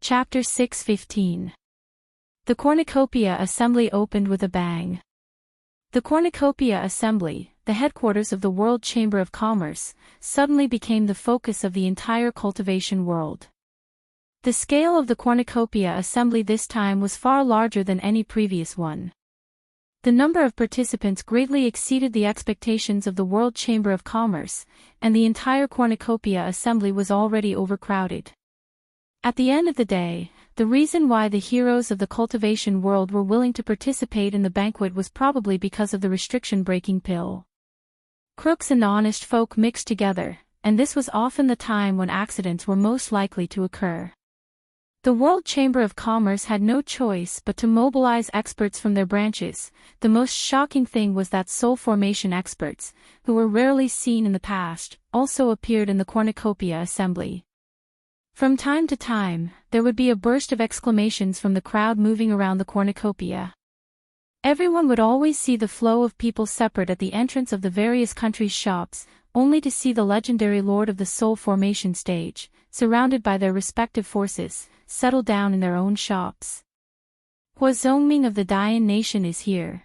Chapter 6:15. The Cornucopia Assembly opened with a bang. The Cornucopia Assembly, the headquarters of the World Chamber of Commerce, suddenly became the focus of the entire cultivation world. The scale of the Cornucopia Assembly this time was far larger than any previous one. The number of participants greatly exceeded the expectations of the World Chamber of Commerce, and the entire Cornucopia Assembly was already overcrowded. At the end of the day, the reason why the heroes of the cultivation world were willing to participate in the banquet was probably because of the restriction-breaking pill. Crooks and honest folk mixed together, and this was often the time when accidents were most likely to occur. The World Chamber of Commerce had no choice but to mobilize experts from their branches. The most shocking thing was that soul formation experts, who were rarely seen in the past, also appeared in the Cornucopia Assembly. From time to time, there would be a burst of exclamations from the crowd moving around the cornucopia. Everyone would always see the flow of people separate at the entrance of the various countries' shops, only to see the legendary Lord of the Soul formation stage, surrounded by their respective forces, settle down in their own shops. Hua Zongming of the Dayan Nation is here.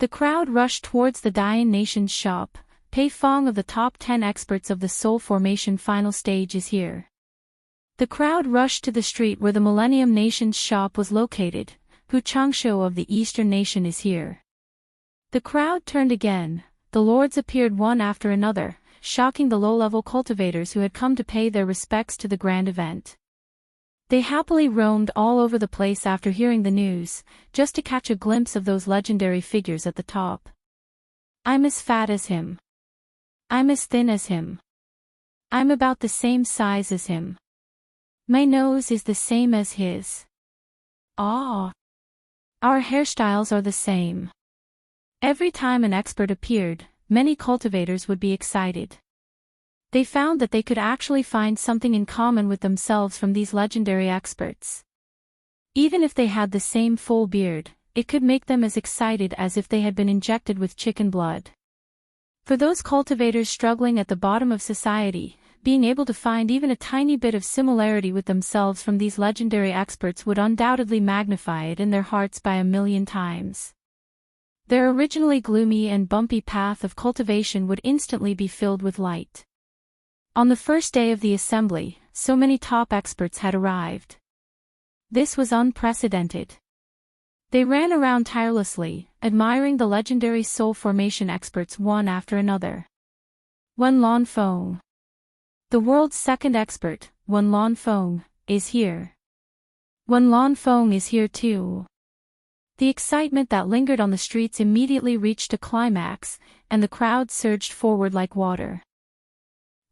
The crowd rushed towards the Dayan Nation's shop. Pei Fong of the top 10 experts of the Soul formation final stage is here. The crowd rushed to the street where the Millennium Nation's shop was located. Hu Changsho of the Eastern Nation is here. The crowd turned again. The lords appeared one after another, shocking the low-level cultivators who had come to pay their respects to the grand event. They happily roamed all over the place after hearing the news, just to catch a glimpse of those legendary figures at the top. I'm as fat as him. I'm as thin as him. I'm about the same size as him. My nose is the same as his. Ah! Our hairstyles are the same. Every time an expert appeared, many cultivators would be excited. They found that they could actually find something in common with themselves from these legendary experts. Even if they had the same full beard, it could make them as excited as if they had been injected with chicken blood. For those cultivators struggling at the bottom of society, being able to find even a tiny bit of similarity with themselves from these legendary experts would undoubtedly magnify it in their hearts by 1,000,000 times. Their originally gloomy and bumpy path of cultivation would instantly be filled with light. On the first day of the assembly, so many top experts had arrived. This was unprecedented. They ran around tirelessly, admiring the legendary soul formation experts one after another. Wen Lanfeng, the world's second expert, Wen Lanfeng, is here. Wen Lanfeng is here too. The excitement that lingered on the streets immediately reached a climax, and the crowd surged forward like water.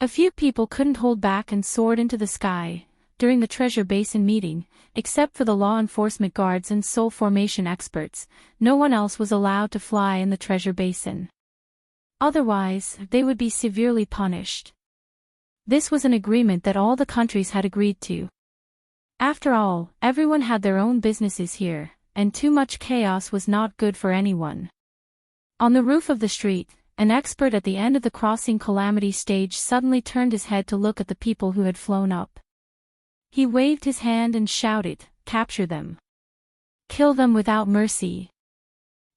A few people couldn't hold back and soared into the sky during the Treasure Basin meeting. Except for the law enforcement guards and soul formation experts, no one else was allowed to fly in the Treasure Basin. Otherwise, they would be severely punished. This was an agreement that all the countries had agreed to. After all, everyone had their own businesses here, and too much chaos was not good for anyone. On the roof of the street, an expert at the end of the crossing calamity stage suddenly turned his head to look at the people who had flown up. He waved his hand and shouted, "Capture them! Kill them without mercy!"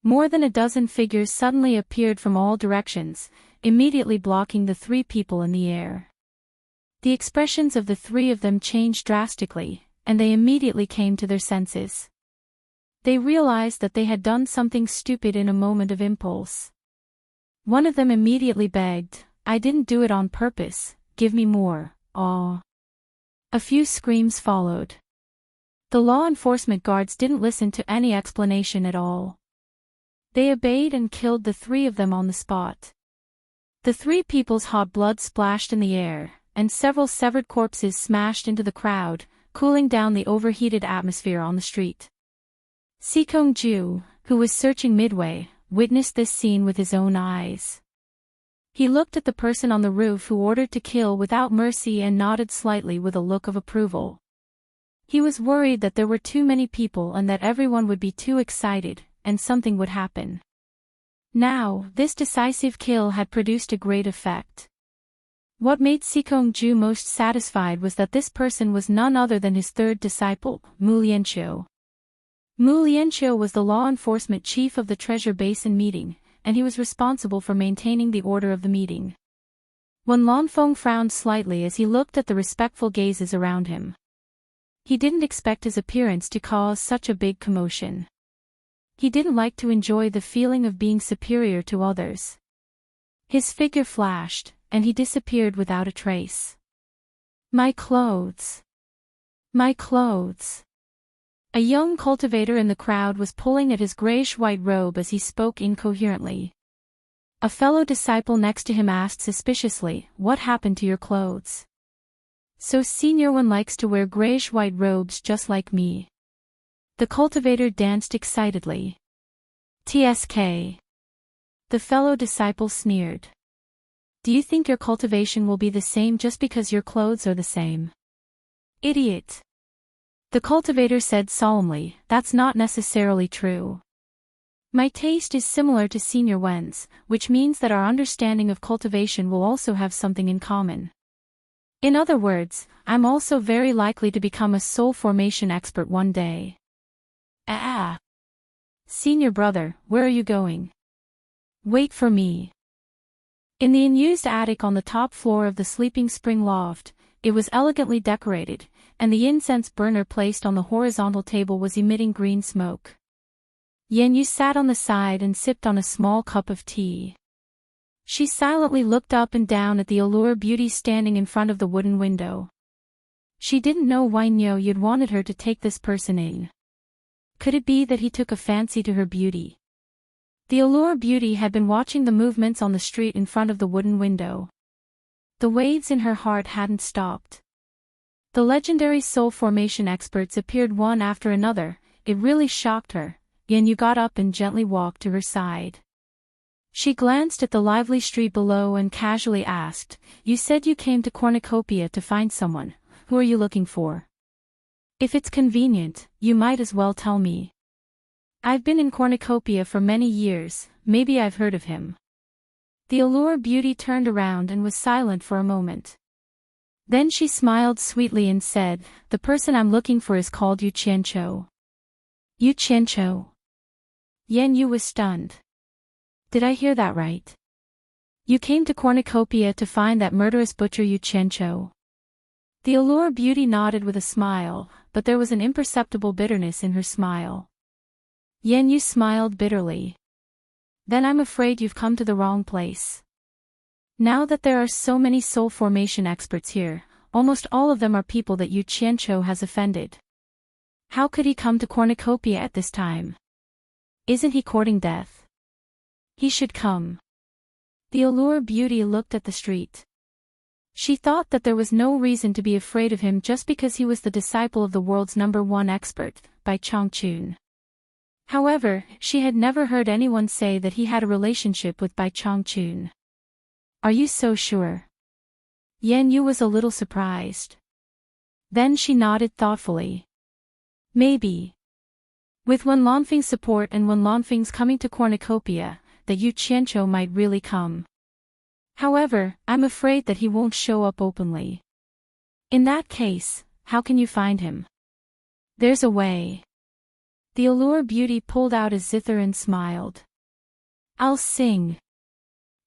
More than a dozen figures suddenly appeared from all directions, immediately blocking the three people in the air. The expressions of the three of them changed drastically, and they immediately came to their senses. They realized that they had done something stupid in a moment of impulse. One of them immediately begged, "I didn't do it on purpose, give me more, aw." A few screams followed. The law enforcement guards didn't listen to any explanation at all. They obeyed and killed the three of them on the spot. The three people's hot blood splashed in the air, and several severed corpses smashed into the crowd, cooling down the overheated atmosphere on the street. Sikong Ju, who was searching midway, witnessed this scene with his own eyes. He looked at the person on the roof who ordered to kill without mercy and nodded slightly with a look of approval. He was worried that there were too many people and that everyone would be too excited, and something would happen. Now, this decisive kill had produced a great effect. What made Sikong-ju most satisfied was that this person was none other than his third disciple, Mu Lianqiu. Mu Lianqiu was the law enforcement chief of the Treasure Basin meeting, and he was responsible for maintaining the order of the meeting. Wen Lanfeng frowned slightly as he looked at the respectful gazes around him. He didn't expect his appearance to cause such a big commotion. He didn't like to enjoy the feeling of being superior to others. His figure flashed, and he disappeared without a trace. My clothes. My clothes. A young cultivator in the crowd was pulling at his grayish-white robe as he spoke incoherently. A fellow disciple next to him asked suspiciously, "What happened to your clothes?" "So Senior One likes to wear grayish-white robes just like me." The cultivator danced excitedly. "Tsk." The fellow disciple sneered. "Do you think your cultivation will be the same just because your clothes are the same?" "Idiot." The cultivator said solemnly, "That's not necessarily true. My taste is similar to Senior Wen's, which means that our understanding of cultivation will also have something in common. In other words, I'm also very likely to become a soul formation expert one day." "Ah! Senior brother, where are you going?" "Wait for me." In the unused attic on the top floor of the Sleeping Spring loft, it was elegantly decorated, and the incense burner placed on the horizontal table was emitting green smoke. Yanyu sat on the side and sipped on a small cup of tea. She silently looked up and down at the allure beauty standing in front of the wooden window. She didn't know why Nyo Yud wanted her to take this person in. Could it be that he took a fancy to her beauty? The allure beauty had been watching the movements on the street in front of the wooden window. The waves in her heart hadn't stopped. The legendary soul formation experts appeared one after another. It really shocked her. Yanyu got up and gently walked to her side. She glanced at the lively street below and casually asked, "You said you came to Cornucopia to find someone. Who are you looking for? If it's convenient, you might as well tell me. I've been in Cornucopia for many years, maybe I've heard of him." The allure beauty turned around and was silent for a moment. Then she smiled sweetly and said, "The person I'm looking for is called Yu Qianqiu." "Yu Qianqiu?" Yanyu was stunned. "Did I hear that right? You came to Cornucopia to find that murderous butcher Yu Qianqiu?" The allure beauty nodded with a smile, but there was an imperceptible bitterness in her smile. Yanyu smiled bitterly. "Then I'm afraid you've come to the wrong place. Now that there are so many soul formation experts here, almost all of them are people that Yu Qianqiu has offended. How could he come to Cornucopia at this time? Isn't he courting death? He should come." The allure beauty looked at the street. She thought that there was no reason to be afraid of him just because he was the disciple of the world's #1 expert, Bai Changchun. However, she had never heard anyone say that he had a relationship with Bai Changchun. "Are you so sure?" Yanyu was a little surprised. Then she nodded thoughtfully. "Maybe. With Wen Lanfeng's support and Wen Lanfeng's coming to Cornucopia, that Yu Qianqiu might really come. However, I'm afraid that he won't show up openly. In that case, how can you find him?" "There's a way." The allure beauty pulled out a zither and smiled. "I'll sing."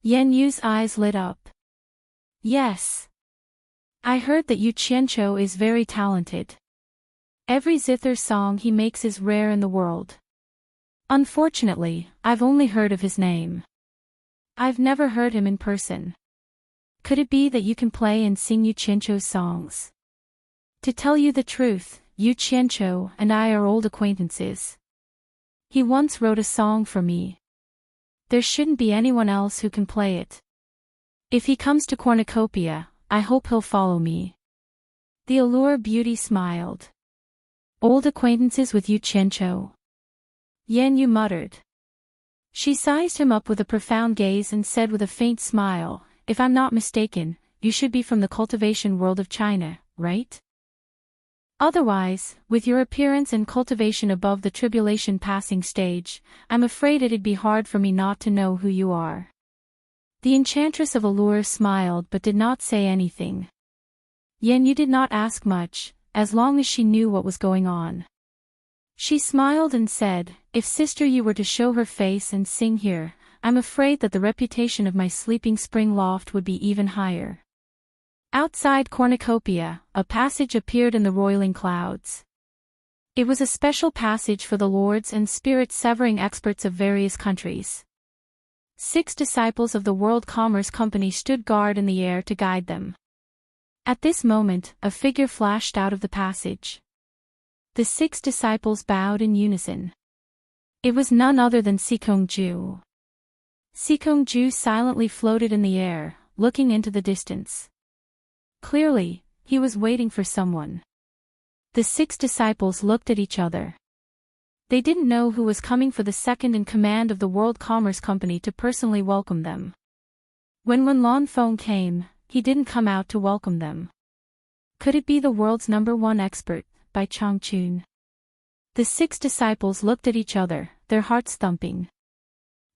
Yanyu's eyes lit up. "Yes. I heard that Yu Qianqiu is very talented. Every zither song he makes is rare in the world. Unfortunately, I've only heard of his name. I've never heard him in person. Could it be that you can play and sing Yu Qianqiu's songs?" "To tell you the truth, Yu Qianqiu and I are old acquaintances. He once wrote a song for me. There shouldn't be anyone else who can play it. If he comes to Cornucopia, I hope he'll follow me." The allure beauty smiled. "Old acquaintances with Yu Qianqiu?" Yanyu muttered. She sized him up with a profound gaze and said with a faint smile, "If I'm not mistaken, you should be from the cultivation world of China, right? Otherwise, with your appearance and cultivation above the tribulation passing stage, I'm afraid it'd be hard for me not to know who you are." The enchantress of Allure smiled but did not say anything. Yen Yu did not ask much, as long as she knew what was going on. She smiled and said, "If Sister Yu were to show her face and sing here, I'm afraid that the reputation of my sleeping spring loft would be even higher." Outside cornucopia, a passage appeared in the roiling clouds. It was a special passage for the lords and spirit-severing experts of various countries. 6 disciples of the World Commerce Company stood guard in the air to guide them. At this moment, a figure flashed out of the passage. The 6 disciples bowed in unison. It was none other than Sikong-ju. Sikong-ju silently floated in the air, looking into the distance. Clearly, he was waiting for someone. The 6 disciples looked at each other. They didn't know who was coming for the second in command of the World Commerce Company to personally welcome them. When Lan Feng came, he didn't come out to welcome them. Could it be the world's #1 expert, Bai Changchun? The 6 disciples looked at each other, their hearts thumping.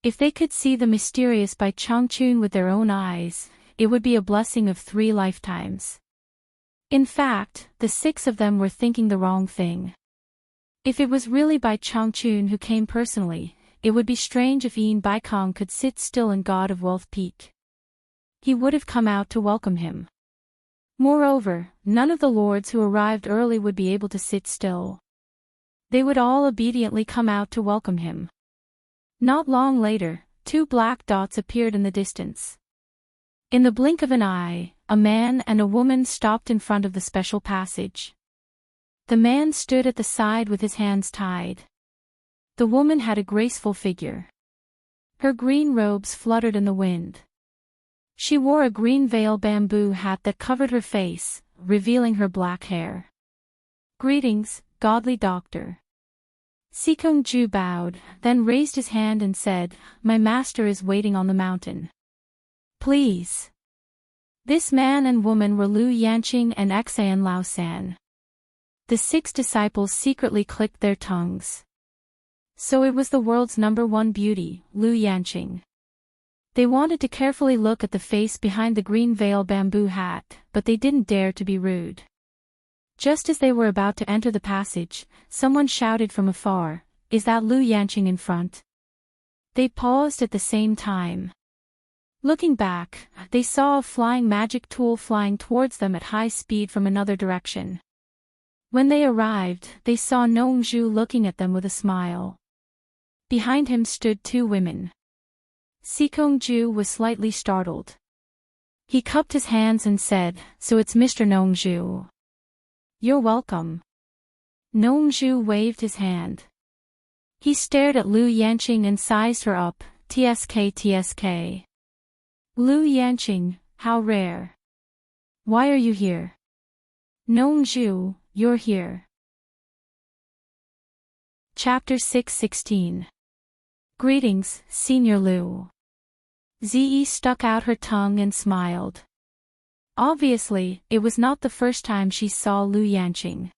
If they could see the mysterious Bai Changchun with their own eyes, it would be a blessing of 3 lifetimes. In fact, the 6 of them were thinking the wrong thing. If it was really Bai Changchun who came personally, it would be strange if Yin Baikong could sit still in God of Wealth Peak. He would have come out to welcome him. Moreover, none of the lords who arrived early would be able to sit still. They would all obediently come out to welcome him. Not long later, 2 black dots appeared in the distance. In the blink of an eye, a man and a woman stopped in front of the special passage. The man stood at the side with his hands tied. The woman had a graceful figure. Her green robes fluttered in the wind. She wore a green veil bamboo hat that covered her face, revealing her black hair. "Greetings, godly doctor." Sikong-ju bowed, then raised his hand and said, "My master is waiting on the mountain. Please." This man and woman were Lu Yanqing and Xan Laosan. The 6 disciples secretly clicked their tongues. So it was the world's #1 beauty, Lu Yanqing. They wanted to carefully look at the face behind the green veil bamboo hat, but they didn't dare to be rude. Just as they were about to enter the passage, someone shouted from afar, "Is that Lu Yanqing in front?" They paused at the same time. Looking back, they saw a flying magic tool flying towards them at high speed from another direction. When they arrived, they saw Nongzhu looking at them with a smile. Behind him stood 2 women. Sikong-ju was slightly startled. He cupped his hands and said, "So it's Mr. Nongzhu. You're welcome." Nongzhu waved his hand. He stared at Lu Yanqing and sized her up, "TSK. Lu Yanqing, how rare. Why are you here?" "Nongzhu, you're here." Chapter 6:16. Greetings, Senior Lu. Ziyi stuck out her tongue and smiled. Obviously, it was not the first time she saw Lu Yanqing.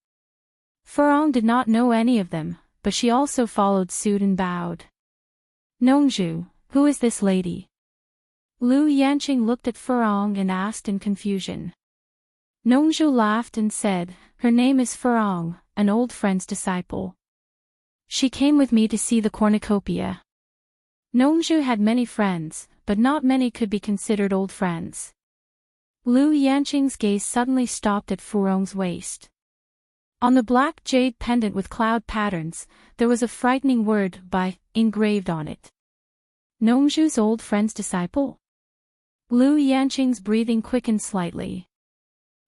Furong did not know any of them, but she also followed suit and bowed. "Nongzhu, who is this lady?" Lu Yanqing looked at Furong and asked in confusion. Nongzhu laughed and said, "Her name is Furong, an old friend's disciple. She came with me to see the cornucopia." Nongzhu had many friends, but not many could be considered old friends. Lu Yanqing's gaze suddenly stopped at Furong's waist. On the black jade pendant with cloud patterns, there was a frightening word "Bai" engraved on it. Nongzhu's old friend's disciple? Lu Yanqing's breathing quickened slightly.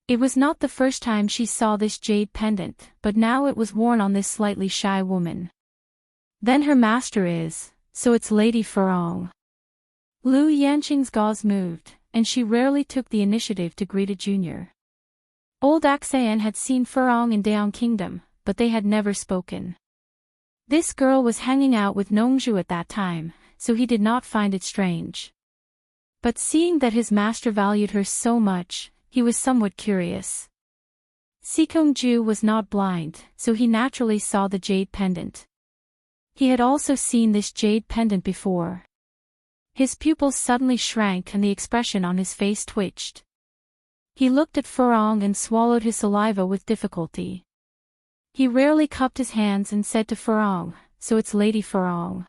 It was not the first time she saw this jade pendant, but now it was worn on this slightly shy woman. Then her master is, so it's Lady Furong. Lu Yanqing's gauze moved, and she rarely took the initiative to greet a junior. Old Axayan had seen Furong in Daong Kingdom, but they had never spoken. This girl was hanging out with Nongzhu at that time, so he did not find it strange. But seeing that his master valued her so much, he was somewhat curious. Sikong-ju was not blind, so he naturally saw the jade pendant. He had also seen this jade pendant before. His pupils suddenly shrank and the expression on his face twitched. He looked at Furong and swallowed his saliva with difficulty. He rarely cupped his hands and said to Furong, "So it's Lady Furong."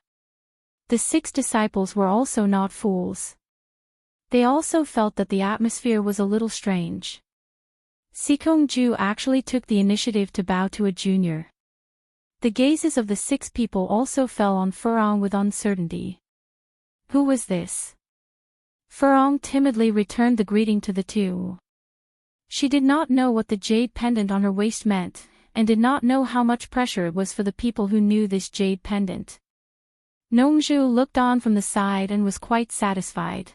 The 6 disciples were also not fools. They also felt that the atmosphere was a little strange. Sikong-ju actually took the initiative to bow to a junior. The gazes of the 6 people also fell on Furong with uncertainty. Who was this? Furong timidly returned the greeting to the 2. She did not know what the jade pendant on her waist meant, and did not know how much pressure it was for the people who knew this jade pendant. Nongju looked on from the side and was quite satisfied.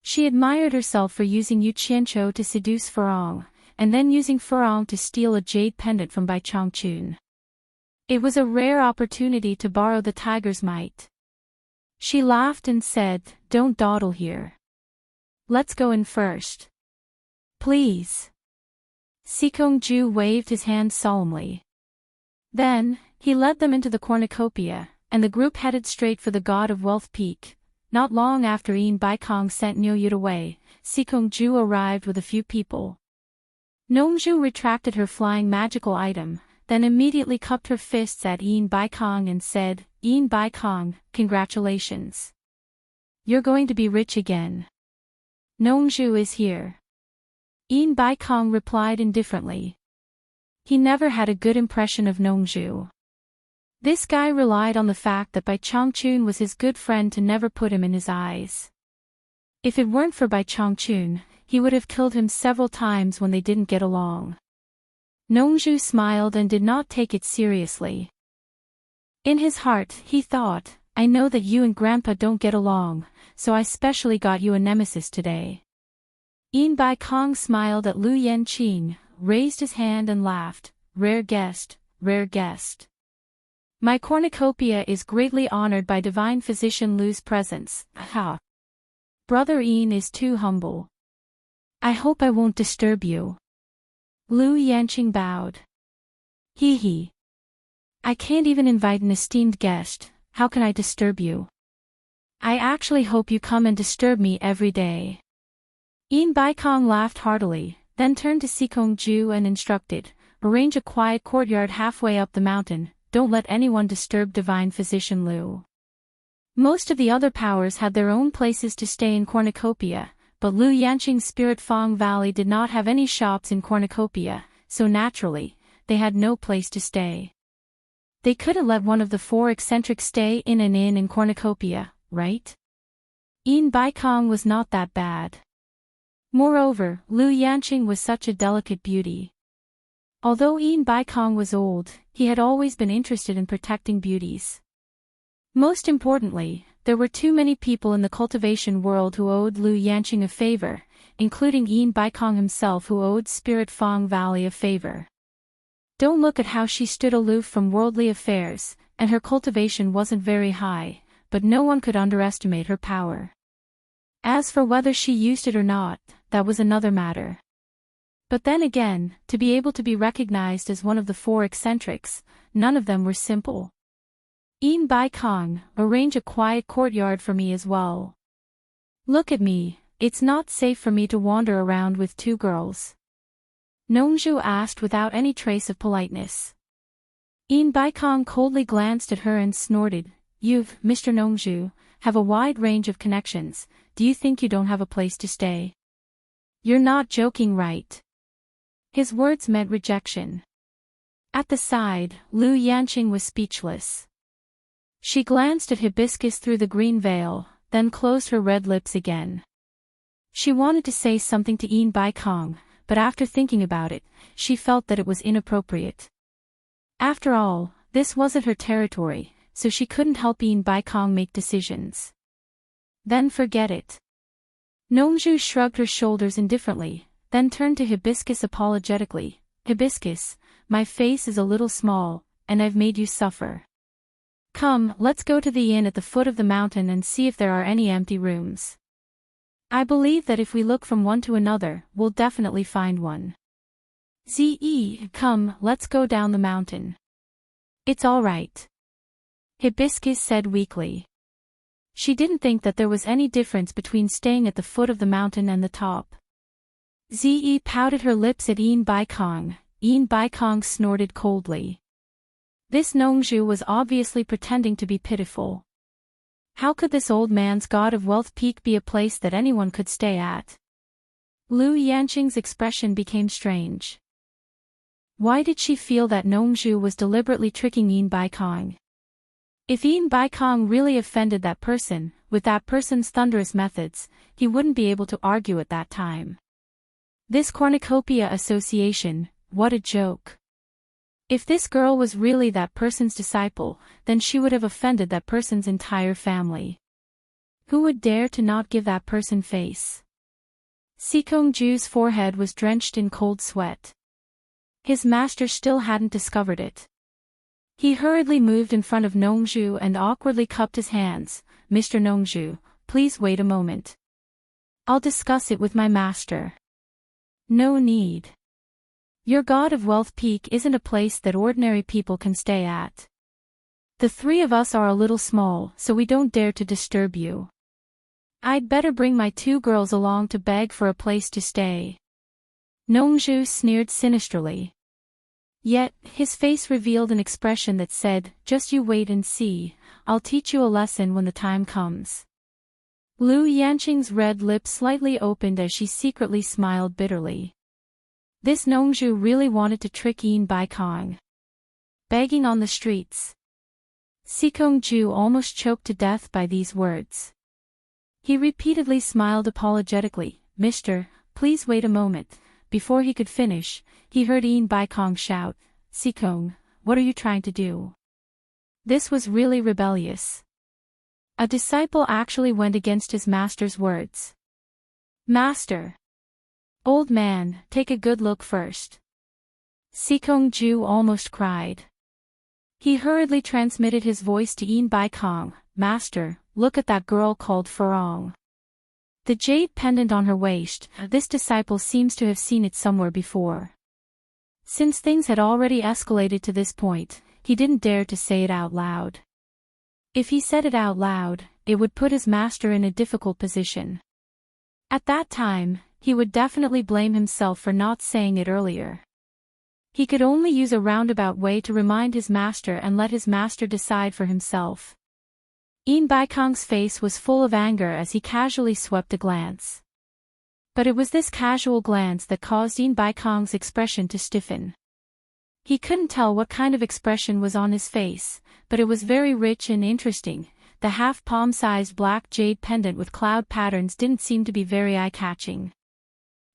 She admired herself for using Yu Qianqiu to seduce Furong, and then using Furong to steal a jade pendant from Bai Changchun. It was a rare opportunity to borrow the tiger's might. She laughed and said, "Don't dawdle here. Let's go in first. Please." Sikong-ju waved his hand solemnly. Then, he led them into the cornucopia, and the group headed straight for the God of Wealth Peak. Not long after Yin Baikong sent Niu away, Sikong-ju arrived with a few people. Nongju retracted her flying magical item, then immediately cupped her fists at Yin Baikong and said, "Yin Baikong, congratulations. You're going to be rich again. Nongju is here." Yin Baikong replied indifferently. He never had a good impression of Nongju. This guy relied on the fact that Bai Changchun was his good friend to never put him in his eyes. If it weren't for Bai Changchun, he would have killed him several times when they didn't get along. Nongju smiled and did not take it seriously. In his heart, he thought, "I know that you and Grandpa don't get along, so I specially got you a nemesis today." Yin Baikong smiled at Lu Yanqing, raised his hand and laughed, "Rare guest, rare guest. My cornucopia is greatly honored by Divine Physician Lu's presence, ha. Brother Yin is too humble. I hope I won't disturb you." Lu Yanqing bowed. Hee. I can't even invite an esteemed guest, how can I disturb you? I actually hope you come and disturb me every day. Yin Baikong laughed heartily, then turned to Sikong-ju and instructed, "Arrange a quiet courtyard halfway up the mountain, don't let anyone disturb Divine Physician Lu." Most of the other powers had their own places to stay in Cornucopia, but Lu Yanqing's Spirit Fong Valley did not have any shops in Cornucopia, so naturally, they had no place to stay. They couldn't let one of the 4 eccentrics stay in an inn in Cornucopia, right? Yin Baikong was not that bad. Moreover, Lu Yanqing was such a delicate beauty. Although Yin Baikong was old, he had always been interested in protecting beauties. Most importantly, there were too many people in the cultivation world who owed Lu Yanqing a favor, including Yin Baikong himself who owed Spirit Fong Valley a favor. Don't look at how she stood aloof from worldly affairs, and her cultivation wasn't very high, but no one could underestimate her power. As for whether she used it or not, that was another matter. But then again, to be able to be recognized as one of the 4 eccentrics, none of them were simple. Yin Baikong, arrange a quiet courtyard for me as well. Look at me, it's not safe for me to wander around with 2 girls. Nongju asked without any trace of politeness. Yin Baikong coldly glanced at her and snorted, "You've, Mr. Nongju, have a wide range of connections, do you think you don't have a place to stay? You're not joking, right?" His words meant rejection. At the side, Lu Yanqing was speechless. She glanced at Hibiscus through the green veil, then closed her red lips again. She wanted to say something to Yin Baikong, but after thinking about it, she felt that it was inappropriate. After all, this wasn't her territory, so she couldn't help Yin Baikong make decisions. Then forget it. Nongju shrugged her shoulders indifferently, then turned to Hibiscus apologetically. "Hibiscus, my face is a little small, and I've made you suffer. Come, let's go to the inn at the foot of the mountain and see if there are any empty rooms. I believe that if we look from one to another, we'll definitely find one. Come, let's go down the mountain." "It's all right," Hibiscus said weakly. She didn't think that there was any difference between staying at the foot of the mountain and the top. Ze pouted her lips at Yin Baikong. Yin Baikong snorted coldly. This Nongzhu was obviously pretending to be pitiful. How could this old man's god of wealth peak be a place that anyone could stay at? Lu Yanqing's expression became strange. Why did she feel that Nongzhu was deliberately tricking Yin Baikong? If Yin Baikong really offended that person, with that person's thunderous methods, he wouldn't be able to argue at that time. This cornucopia association, what a joke. If this girl was really that person's disciple, then she would have offended that person's entire family. Who would dare to not give that person face? Sikongju's forehead was drenched in cold sweat. His master still hadn't discovered it. He hurriedly moved in front of Nongzhu and awkwardly cupped his hands. Mr. Nongzhu, please wait a moment. I'll discuss it with my master. No need. Your god of wealth peak isn't a place that ordinary people can stay at. The three of us are a little small, so we don't dare to disturb you. I'd better bring my 2 girls along to beg for a place to stay. Nongzhu sneered sinisterly. Yet, his face revealed an expression that said, just you wait and see, I'll teach you a lesson when the time comes. Lu Yanqing's red lips slightly opened as she secretly smiled bitterly. This Nongzhu really wanted to trick Yin Baikong. Begging on the streets. Sikongju almost choked to death by these words. He repeatedly smiled apologetically. Mister, please wait a moment. Before he could finish, he heard Yin Baikong shout, Sikong, what are you trying to do? This was really rebellious. A disciple actually went against his master's words. Master! Old man, take a good look first. Sikongju almost cried. He hurriedly transmitted his voice to Yin Baikong. Master, look at that girl called Farong. The jade pendant on her waist, this disciple seems to have seen it somewhere before. Since things had already escalated to this point, he didn't dare to say it out loud. If he said it out loud, it would put his master in a difficult position. At that time, he would definitely blame himself for not saying it earlier. He could only use a roundabout way to remind his master and let his master decide for himself. Yin Baikong's face was full of anger as he casually swept a glance. But it was this casual glance that caused Yin Baikong's expression to stiffen. He couldn't tell what kind of expression was on his face, but it was very rich and interesting. The half-palm-sized black jade pendant with cloud patterns didn't seem to be very eye-catching.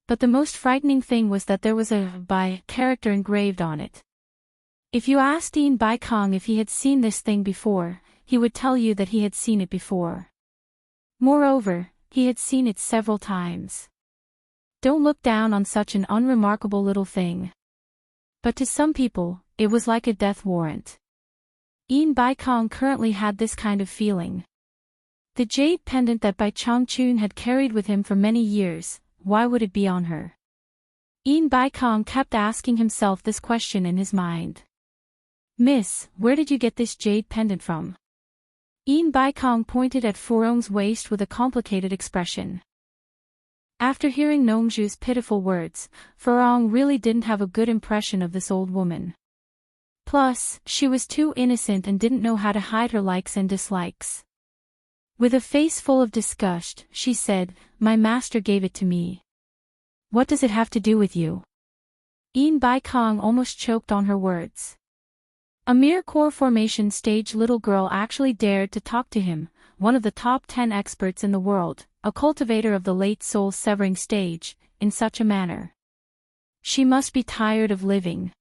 But the most frightening thing was that there was a Bai character engraved on it. If you asked Yin Baikong if he had seen this thing before, he would tell you that he had seen it before. Moreover, he had seen it several times. Don't look down on such an unremarkable little thing. But to some people, it was like a death warrant. Yin Baikong currently had this kind of feeling. The jade pendant that Bai Changchun had carried with him for many years, why would it be on her? Yin Baikong kept asking himself this question in his mind. Miss, where did you get this jade pendant from? Yin Baikong pointed at Furong's waist with a complicated expression. After hearing Nongzhu's pitiful words, Furong really didn't have a good impression of this old woman. Plus, she was too innocent and didn't know how to hide her likes and dislikes. With a face full of disgust, she said, My master gave it to me. What does it have to do with you? Yin Baikong almost choked on her words. A mere core formation stage little girl actually dared to talk to him, one of the top 10 experts in the world, a cultivator of the late soul-severing stage, in such a manner. She must be tired of living.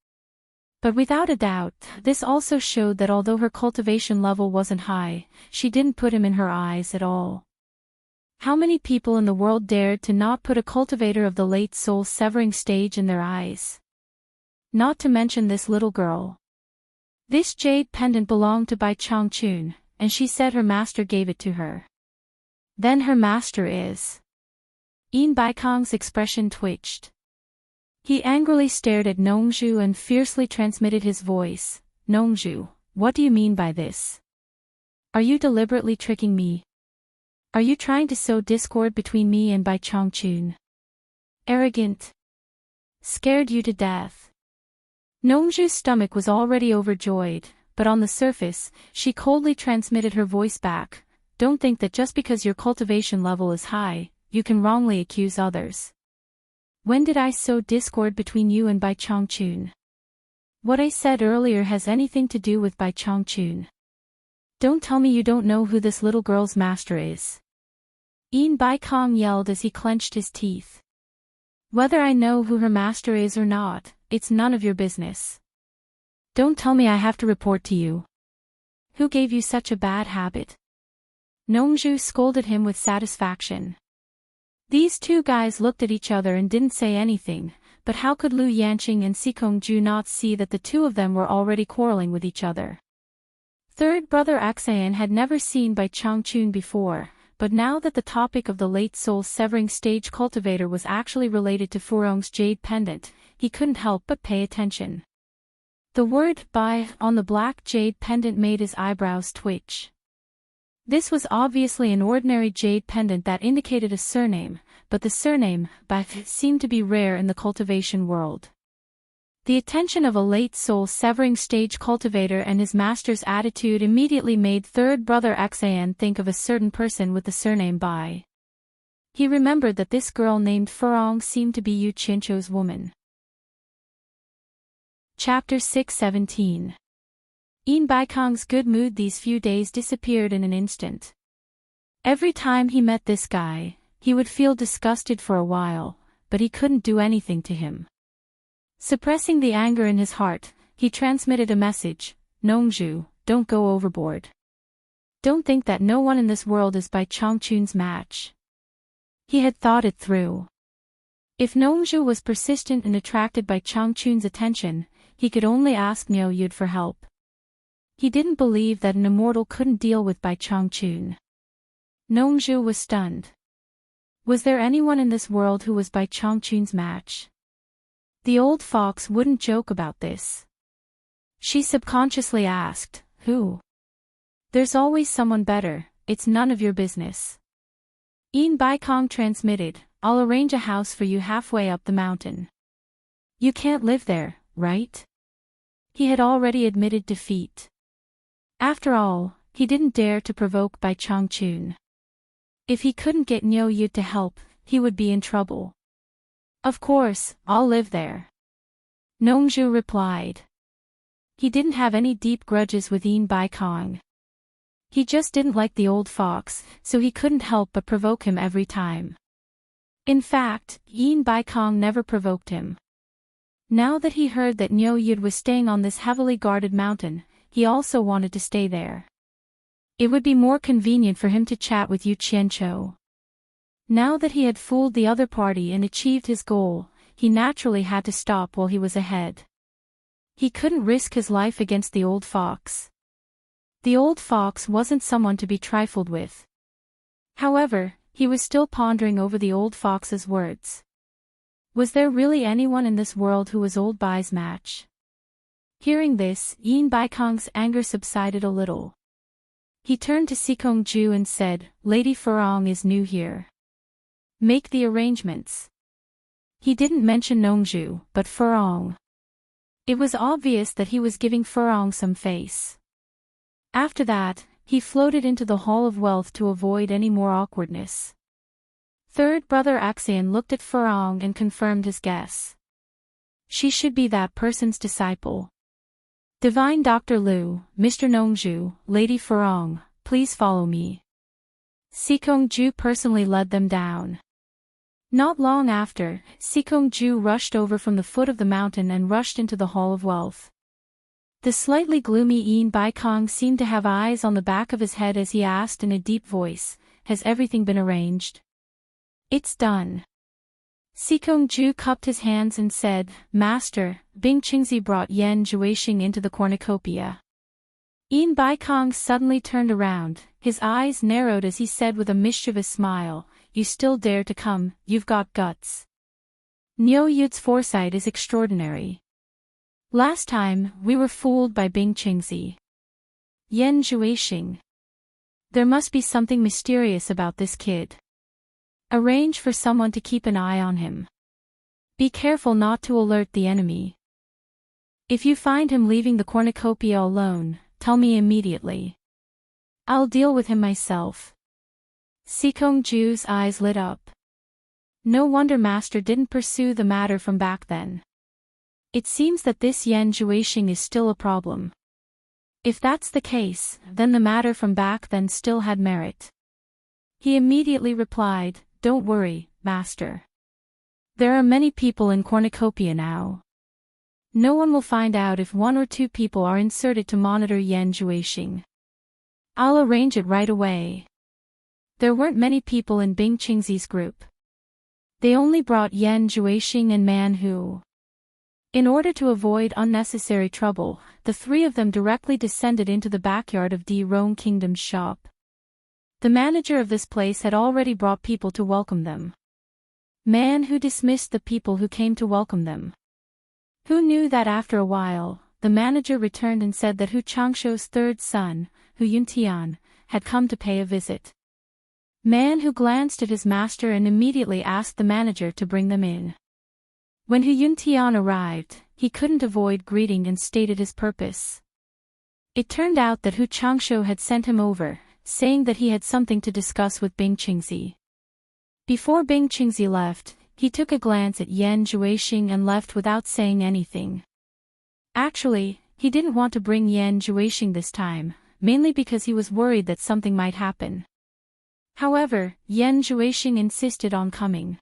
But without a doubt, this also showed that although her cultivation level wasn't high, she didn't put him in her eyes at all. How many people in the world dared to not put a cultivator of the late soul-severing stage in their eyes? Not to mention this little girl. This jade pendant belonged to Bai Changchun, and she said her master gave it to her. Then her master is... Yin Baikong's expression twitched. He angrily stared at Nongzhu and fiercely transmitted his voice. Nongzhu, what do you mean by this? Are you deliberately tricking me? Are you trying to sow discord between me and Bai Chongqun? Arrogant. Scared you to death. Nongju's stomach was already overjoyed, but on the surface, she coldly transmitted her voice back. Don't think that just because your cultivation level is high, you can wrongly accuse others. When did I sow discord between you and Bai Chongqun? What I said earlier has anything to do with Bai Chongqun. Don't tell me you don't know who this little girl's master is. Yin Bai Kong yelled as he clenched his teeth. Whether I know who her master is or not, it's none of your business. Don't tell me I have to report to you. Who gave you such a bad habit? Nongju scolded him with satisfaction. These two guys looked at each other and didn't say anything, but how could Lu Yanqing and Sikongju not see that the two of them were already quarreling with each other? Third brother Axayan had never seen Bai Chongqun before, but now that the topic of the late soul-severing stage cultivator was actually related to Furong's jade pendant, he couldn't help but pay attention. The word Bai on the black jade pendant made his eyebrows twitch. This was obviously an ordinary jade pendant that indicated a surname, but the surname, Bai, seemed to be rare in the cultivation world. The attention of a late soul-severing stage cultivator and his master's attitude immediately made third brother Axayan think of a certain person with the surname Bai. He remembered that this girl named Furong seemed to be Yu Qincho's woman. Chapter 617. Yin Baikong's good mood these few days disappeared in an instant. Every time he met this guy, he would feel disgusted for a while, but he couldn't do anything to him. Suppressing the anger in his heart, he transmitted a message: Nongju, don't go overboard. Don't think that no one in this world is Bai Chongqun's match. He had thought it through. If Nongju was persistent and attracted by Chongqun's attention, he could only ask Niu Yud for help. He didn't believe that an immortal couldn't deal with Bai Chongqun. Nongju was stunned. Was there anyone in this world who was Bai Chongqun's match? The old fox wouldn't joke about this. She subconsciously asked, who? There's always someone better, it's none of your business. Yin Baikong transmitted, I'll arrange a house for you halfway up the mountain. You can't live there, right? He had already admitted defeat. After all, he didn't dare to provoke Bai Chongqun. If he couldn't get Niu Yud to help, he would be in trouble. Of course, I'll live there. Nongju replied. He didn't have any deep grudges with Yin Baikong. He just didn't like the old fox, so he couldn't help but provoke him every time. In fact, Yin Baikong never provoked him. Now that he heard that Niu Yud was staying on this heavily guarded mountain, he also wanted to stay there. It would be more convenient for him to chat with Yu Qiancho. Now that he had fooled the other party and achieved his goal, he naturally had to stop while he was ahead. He couldn't risk his life against the old fox. The old fox wasn't someone to be trifled with. However, he was still pondering over the old fox's words. Was there really anyone in this world who was old Bai's match? Hearing this, Yin Baikong's anger subsided a little. He turned to Sikongju and said, Lady Furong is new here. Make the arrangements. He didn't mention Nongju, but Furong. It was obvious that he was giving Furong some face. After that, he floated into the Hall of Wealth to avoid any more awkwardness. Third brother Axian looked at Furong and confirmed his guess. She should be that person's disciple. Divine Dr. Lu, Mr. Nongju, Lady Furong, please follow me. Sikongju personally led them down. Not long after, Sikongju rushed over from the foot of the mountain and rushed into the Hall of Wealth. The slightly gloomy Yin Baikong seemed to have eyes on the back of his head as he asked in a deep voice, has everything been arranged? It's done. Sikongju cupped his hands and said, Master, Bing Qingzi brought Yan Zhuixing into the cornucopia. Yin Baikong suddenly turned around, his eyes narrowed as he said with a mischievous smile, You still dare to come, you've got guts. Niu Yud's foresight is extraordinary. Last time, we were fooled by Bing Qingzi. Yan Zhuixing. There must be something mysterious about this kid. Arrange for someone to keep an eye on him. Be careful not to alert the enemy. If you find him leaving the cornucopia alone, tell me immediately. I'll deal with him myself. Sikong-ju's eyes lit up. No wonder Master didn't pursue the matter from back then. It seems that this Yan Juixing is still a problem. If that's the case, then the matter from back then still had merit. He immediately replied, "Don't worry, Master. There are many people in cornucopia now. No one will find out if 1 or 2 people are inserted to monitor Yan Juixing. I'll arrange it right away." There weren't many people in Bing Qingzi's group. They only brought Yan Juixing and Man Hu. In order to avoid unnecessary trouble, the 3 of them directly descended into the backyard of Di Rong Kingdom's shop. The manager of this place had already brought people to welcome them. Man Hu dismissed the people who came to welcome them. Who knew that after a while, the manager returned and said that Hu Changshuo's 3rd son, Hu Yuntian, had come to pay a visit. Man Hu glanced at his master and immediately asked the manager to bring them in. When Hu Yuntian arrived, he couldn't avoid greeting and stated his purpose. It turned out that Hu Changshuo had sent him over, saying that he had something to discuss with Bing Qingzi. Before Bing Qingzi left, he took a glance at Yan Juixing and left without saying anything. Actually, he didn't want to bring Yan Juixing this time, mainly because he was worried that something might happen. However, Yan Juixing insisted on coming.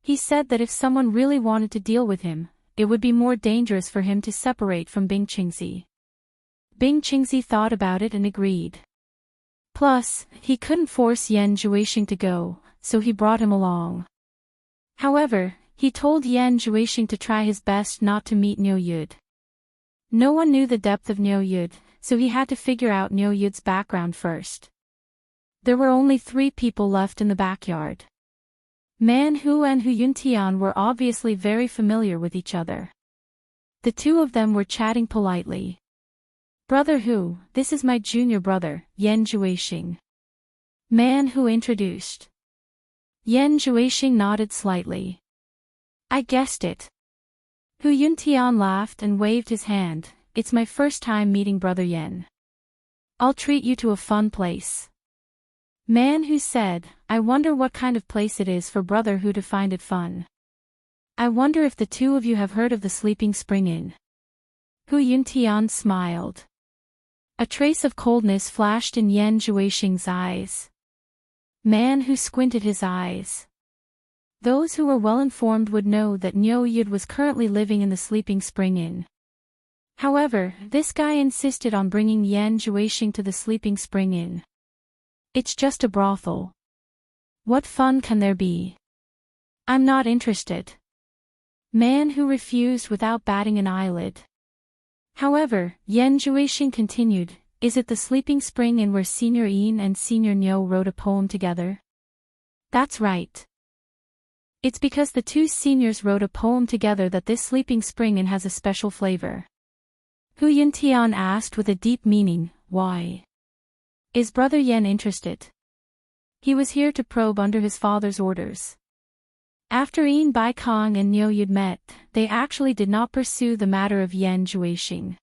He said that if someone really wanted to deal with him, it would be more dangerous for him to separate from Bing Qingzi. Bing Qingzi thought about it and agreed. Plus, he couldn't force Yan Juixing to go, so he brought him along. However, he told Yan Juixing to try his best not to meet Niu Yud. No one knew the depth of Niu Yud, so he had to figure out Niu Yud's background first. There were only 3 people left in the backyard. Man Hu and Hu Yuntian were obviously very familiar with each other. The 2 of them were chatting politely. "Brother Hu, this is my junior brother, Yan Juixing." Man Hu introduced. Yan Juixing nodded slightly. "I guessed it." Hu Yuntian laughed and waved his hand. "It's my first time meeting Brother Yan. I'll treat you to a fun place." Man Hu said, "I wonder what kind of place it is for Brother Hu to find it fun. I wonder if the 2 of you have heard of the Sleeping Spring Inn." Hu Yuntian smiled. A trace of coldness flashed in Yan Juixing's eyes. Man Hu squinted his eyes. Those who were well informed would know that Niu Yud was currently living in the Sleeping Spring Inn. However, this guy insisted on bringing Yan Juixing to the Sleeping Spring Inn. It's just a brothel. What fun can there be? I'm not interested. Man Hu refused without batting an eyelid. However, Yan Juixing continued, "Is it the Sleeping Spring Inn where Senior Yin and Senior Niu wrote a poem together?" "That's right. It's because the 2 seniors wrote a poem together that this Sleeping Spring Inn has a special flavor." Hu Yuntian asked with a deep meaning, "Why? Is Brother Yan interested?" He was here to probe under his father's orders. After Yin Baikong and Niu Yud met, they actually did not pursue the matter of Yan Juixing.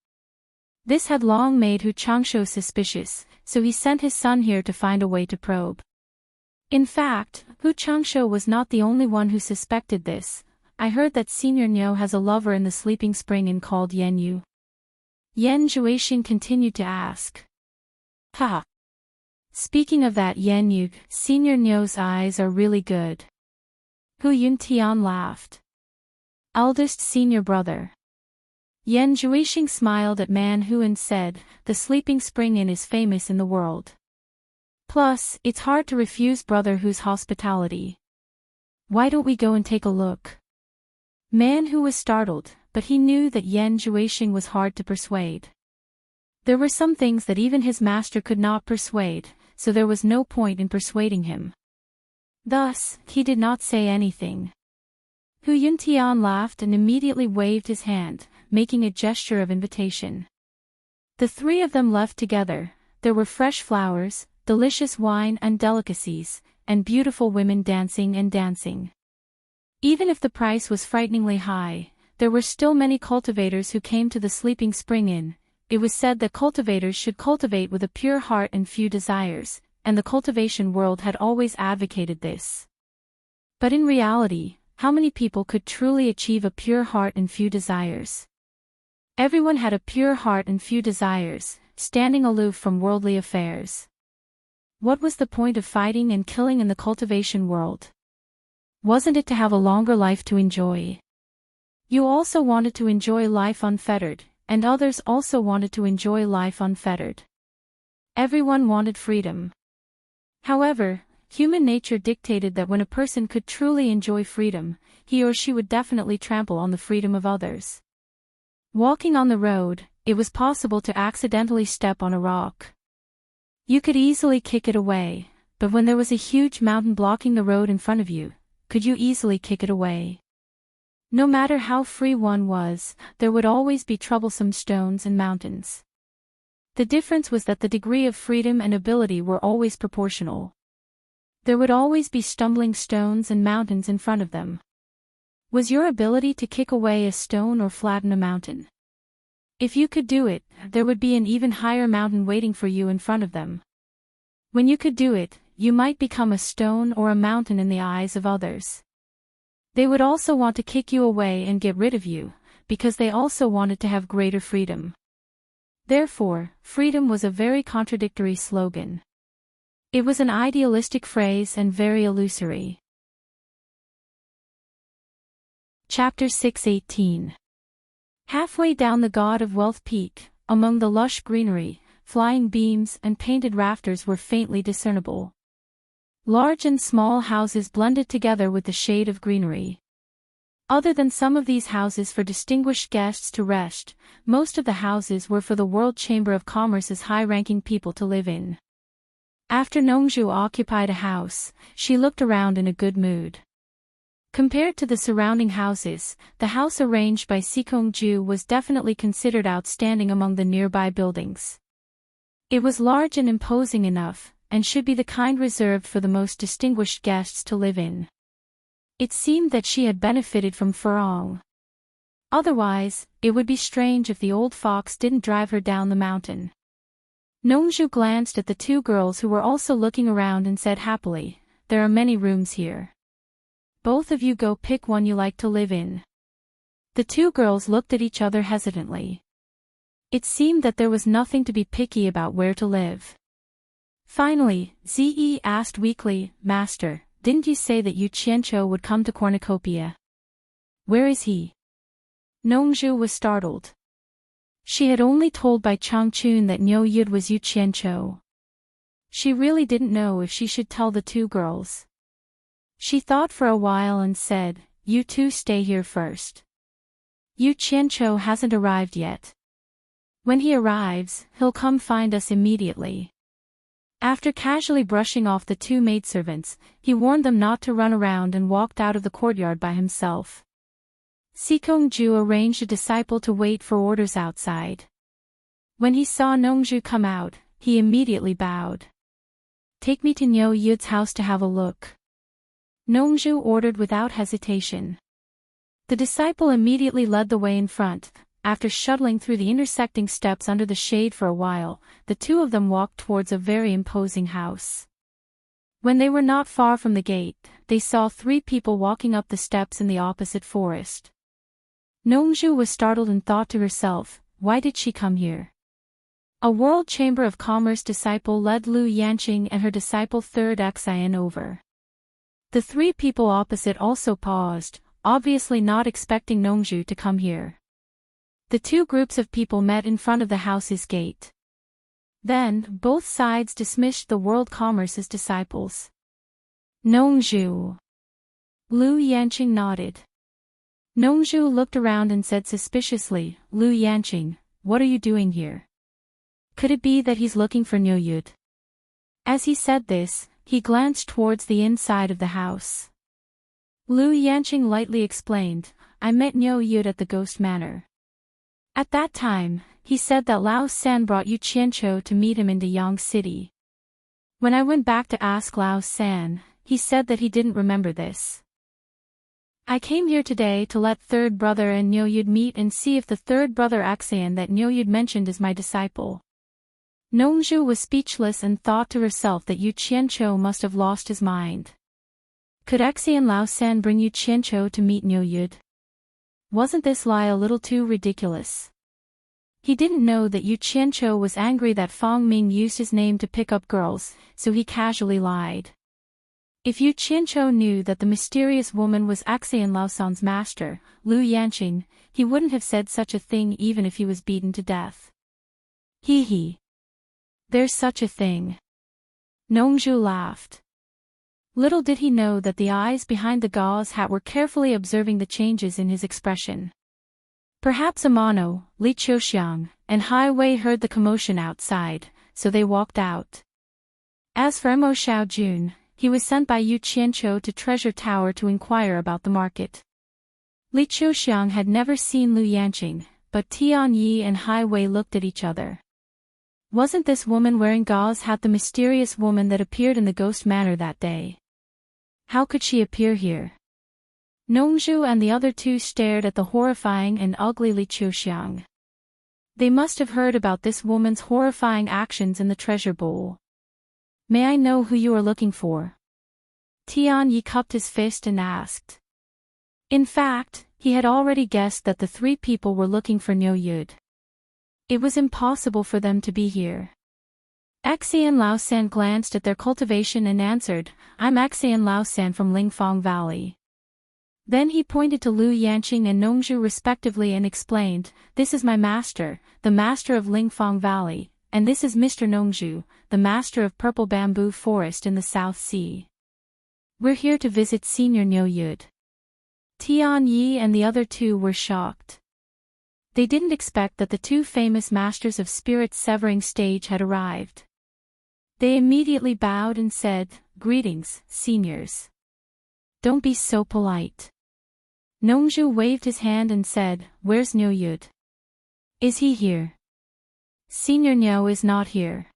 This had long made Hu Changshuo suspicious, so he sent his son here to find a way to probe. In fact, Hu Changshuo was not the only one who suspected this. "I heard that Senior Niu has a lover in the Sleeping Spring Inn called Yan Yu." Yan Juixing continued to ask. "Ha! Speaking of that Yan Yu, Senior Niu's eyes are really good." Hu Yuntian laughed. "Eldest senior brother." Yan Juixing smiled at Man Hu and said, "The Sleeping Spring Inn is famous in the world. Plus, it's hard to refuse Brother Hu's hospitality. Why don't we go and take a look?" Man Hu was startled, but he knew that Yan Juixing was hard to persuade. There were some things that even his master could not persuade, so there was no point in persuading him. Thus, he did not say anything. Hu Yuntian laughed and immediately waved his hand, making a gesture of invitation. The 3 of them left together. There were fresh flowers, delicious wine and delicacies, and beautiful women dancing and dancing. Even if the price was frighteningly high, there were still many cultivators who came to the Sleeping Spring Inn. It was said that cultivators should cultivate with a pure heart and few desires, and the cultivation world had always advocated this. But in reality, how many people could truly achieve a pure heart and few desires? Everyone had a pure heart and few desires, standing aloof from worldly affairs. What was the point of fighting and killing in the cultivation world? Wasn't it to have a longer life to enjoy? You also wanted to enjoy life unfettered, and others also wanted to enjoy life unfettered. Everyone wanted freedom. However, human nature dictated that when a person could truly enjoy freedom, he or she would definitely trample on the freedom of others. Walking on the road, it was possible to accidentally step on a rock. You could easily kick it away, but when there was a huge mountain blocking the road in front of you, could you easily kick it away? No matter how free one was, there would always be troublesome stones and mountains. The difference was that the degree of freedom and ability were always proportional. There would always be stumbling stones and mountains in front of them. Was your ability to kick away a stone or flatten a mountain? If you could do it, there would be an even higher mountain waiting for you in front of them. When you could do it, you might become a stone or a mountain in the eyes of others. They would also want to kick you away and get rid of you, because they also wanted to have greater freedom. Therefore, freedom was a very contradictory slogan. It was an idealistic phrase and very illusory. Chapter 6:18. Halfway down the God of Wealth Peak, among the lush greenery, flying beams and painted rafters were faintly discernible. Large and small houses blended together with the shade of greenery. Other than some of these houses for distinguished guests to rest, most of the houses were for the World Chamber of Commerce's high-ranking people to live in. After Nongju occupied a house, she looked around in a good mood. Compared to the surrounding houses, the house arranged by Sikongju was definitely considered outstanding among the nearby buildings. It was large and imposing enough, and should be the kind reserved for the most distinguished guests to live in. It seemed that she had benefited from Furong. Otherwise, it would be strange if the old fox didn't drive her down the mountain. Nongju glanced at the two girls who were also looking around and said happily, "There are many rooms here. Both of you go pick one you like to live in." The two girls looked at each other hesitantly. It seemed that there was nothing to be picky about where to live. Finally, Zi asked weakly, "Master, didn't you say that Yu Qianqiu would come to Cornucopia? Where is he?" Nongju was startled. She had only told by Changchun that Niu Yud was Yu Qianqiu. She really didn't know if she should tell the two girls. She thought for a while and said, "You two stay here first. Yu Qianqiu hasn't arrived yet. When he arrives, he'll come find us immediately." After casually brushing off the two maidservants, he warned them not to run around and walked out of the courtyard by himself. Sikongju arranged a disciple to wait for orders outside. When he saw Nongju come out, he immediately bowed. "Take me to Niu Yud's house to have a look." Nongju ordered without hesitation. The disciple immediately led the way in front. After shuttling through the intersecting steps under the shade for a while, the two of them walked towards a very imposing house. When they were not far from the gate, they saw three people walking up the steps in the opposite forest. Nongju was startled and thought to herself, why did she come here? A World Chamber of Commerce disciple led Lu Yanqing and her disciple Third Xian over. The three people opposite also paused, obviously not expecting Nongju to come here. The two groups of people met in front of the house's gate. Then, both sides dismissed the World Commerce's disciples. "Nongju." Lu Yanqing nodded. Nongju looked around and said suspiciously, "Lu Yanqing, what are you doing here? Could it be that he's looking for Niu Yud?" As he said this, he glanced towards the inside of the house. Lu Yanqing lightly explained, "I met Niu Yud at the Ghost Manor. At that time, he said that Lao San brought Yu Qianqiu to meet him in Deyang City. When I went back to ask Lao San, he said that he didn't remember this. I came here today to let third brother and Nyoyud meet and see if the third brother Axian that Nyoyud mentioned is my disciple. Nongju was speechless and thought to herself that Yu Qiancho must have lost his mind. Could Axian Lao San bring Yu Qiancho to meet Nyoyud? Wasn't this lie a little too ridiculous? He didn't know that Yu Qiancho was angry that Fong Ming used his name to pick up girls, so he casually lied. If Yu Qiancho knew that the mysterious woman was Axian Lao San's master, Lu Yanqing, he wouldn't have said such a thing even if he was beaten to death. Hee hee. There's such a thing. Nongju laughed. Little did he know that the eyes behind the gauze hat were carefully observing the changes in his expression. Perhaps Amano, Li Qiuxiang, and Hai Wei heard the commotion outside, so they walked out. As for Mo Xiaojun, he was sent by Yu Qiancho to Treasure Tower to inquire about the market. Li Qiuxiang had never seen Lu Yanqing, but Tian Yi and Hai Wei looked at each other. Wasn't this woman wearing gauze hat the mysterious woman that appeared in the ghost manor that day? How could she appear here? Nongju and the other two stared at the horrifying and ugly Li Qiuxiang. They must have heard about this woman's horrifying actions in the treasure bowl. May I know who you are looking for? Tian Yi cupped his fist and asked. In fact, he had already guessed that the three people were looking for Nyoyud. It was impossible for them to be here. Axian Lao San glanced at their cultivation and answered, I'm Axian Lao San from Lingfang Valley. Then he pointed to Lu Yanqing and Nongju respectively and explained, this is my master, the master of Lingfang Valley, and this is Mr. Nongju, the master of Purple Bamboo Forest in the South Sea. We're here to visit Senior Nyoyud. Tian Yi and the other two were shocked. They didn't expect that the two famous masters of spirit severing stage had arrived. They immediately bowed and said, Greetings, seniors. Don't be so polite. Nongju waved his hand and said, Where's Nyoyud? Is he here? Senior Nyo is not here.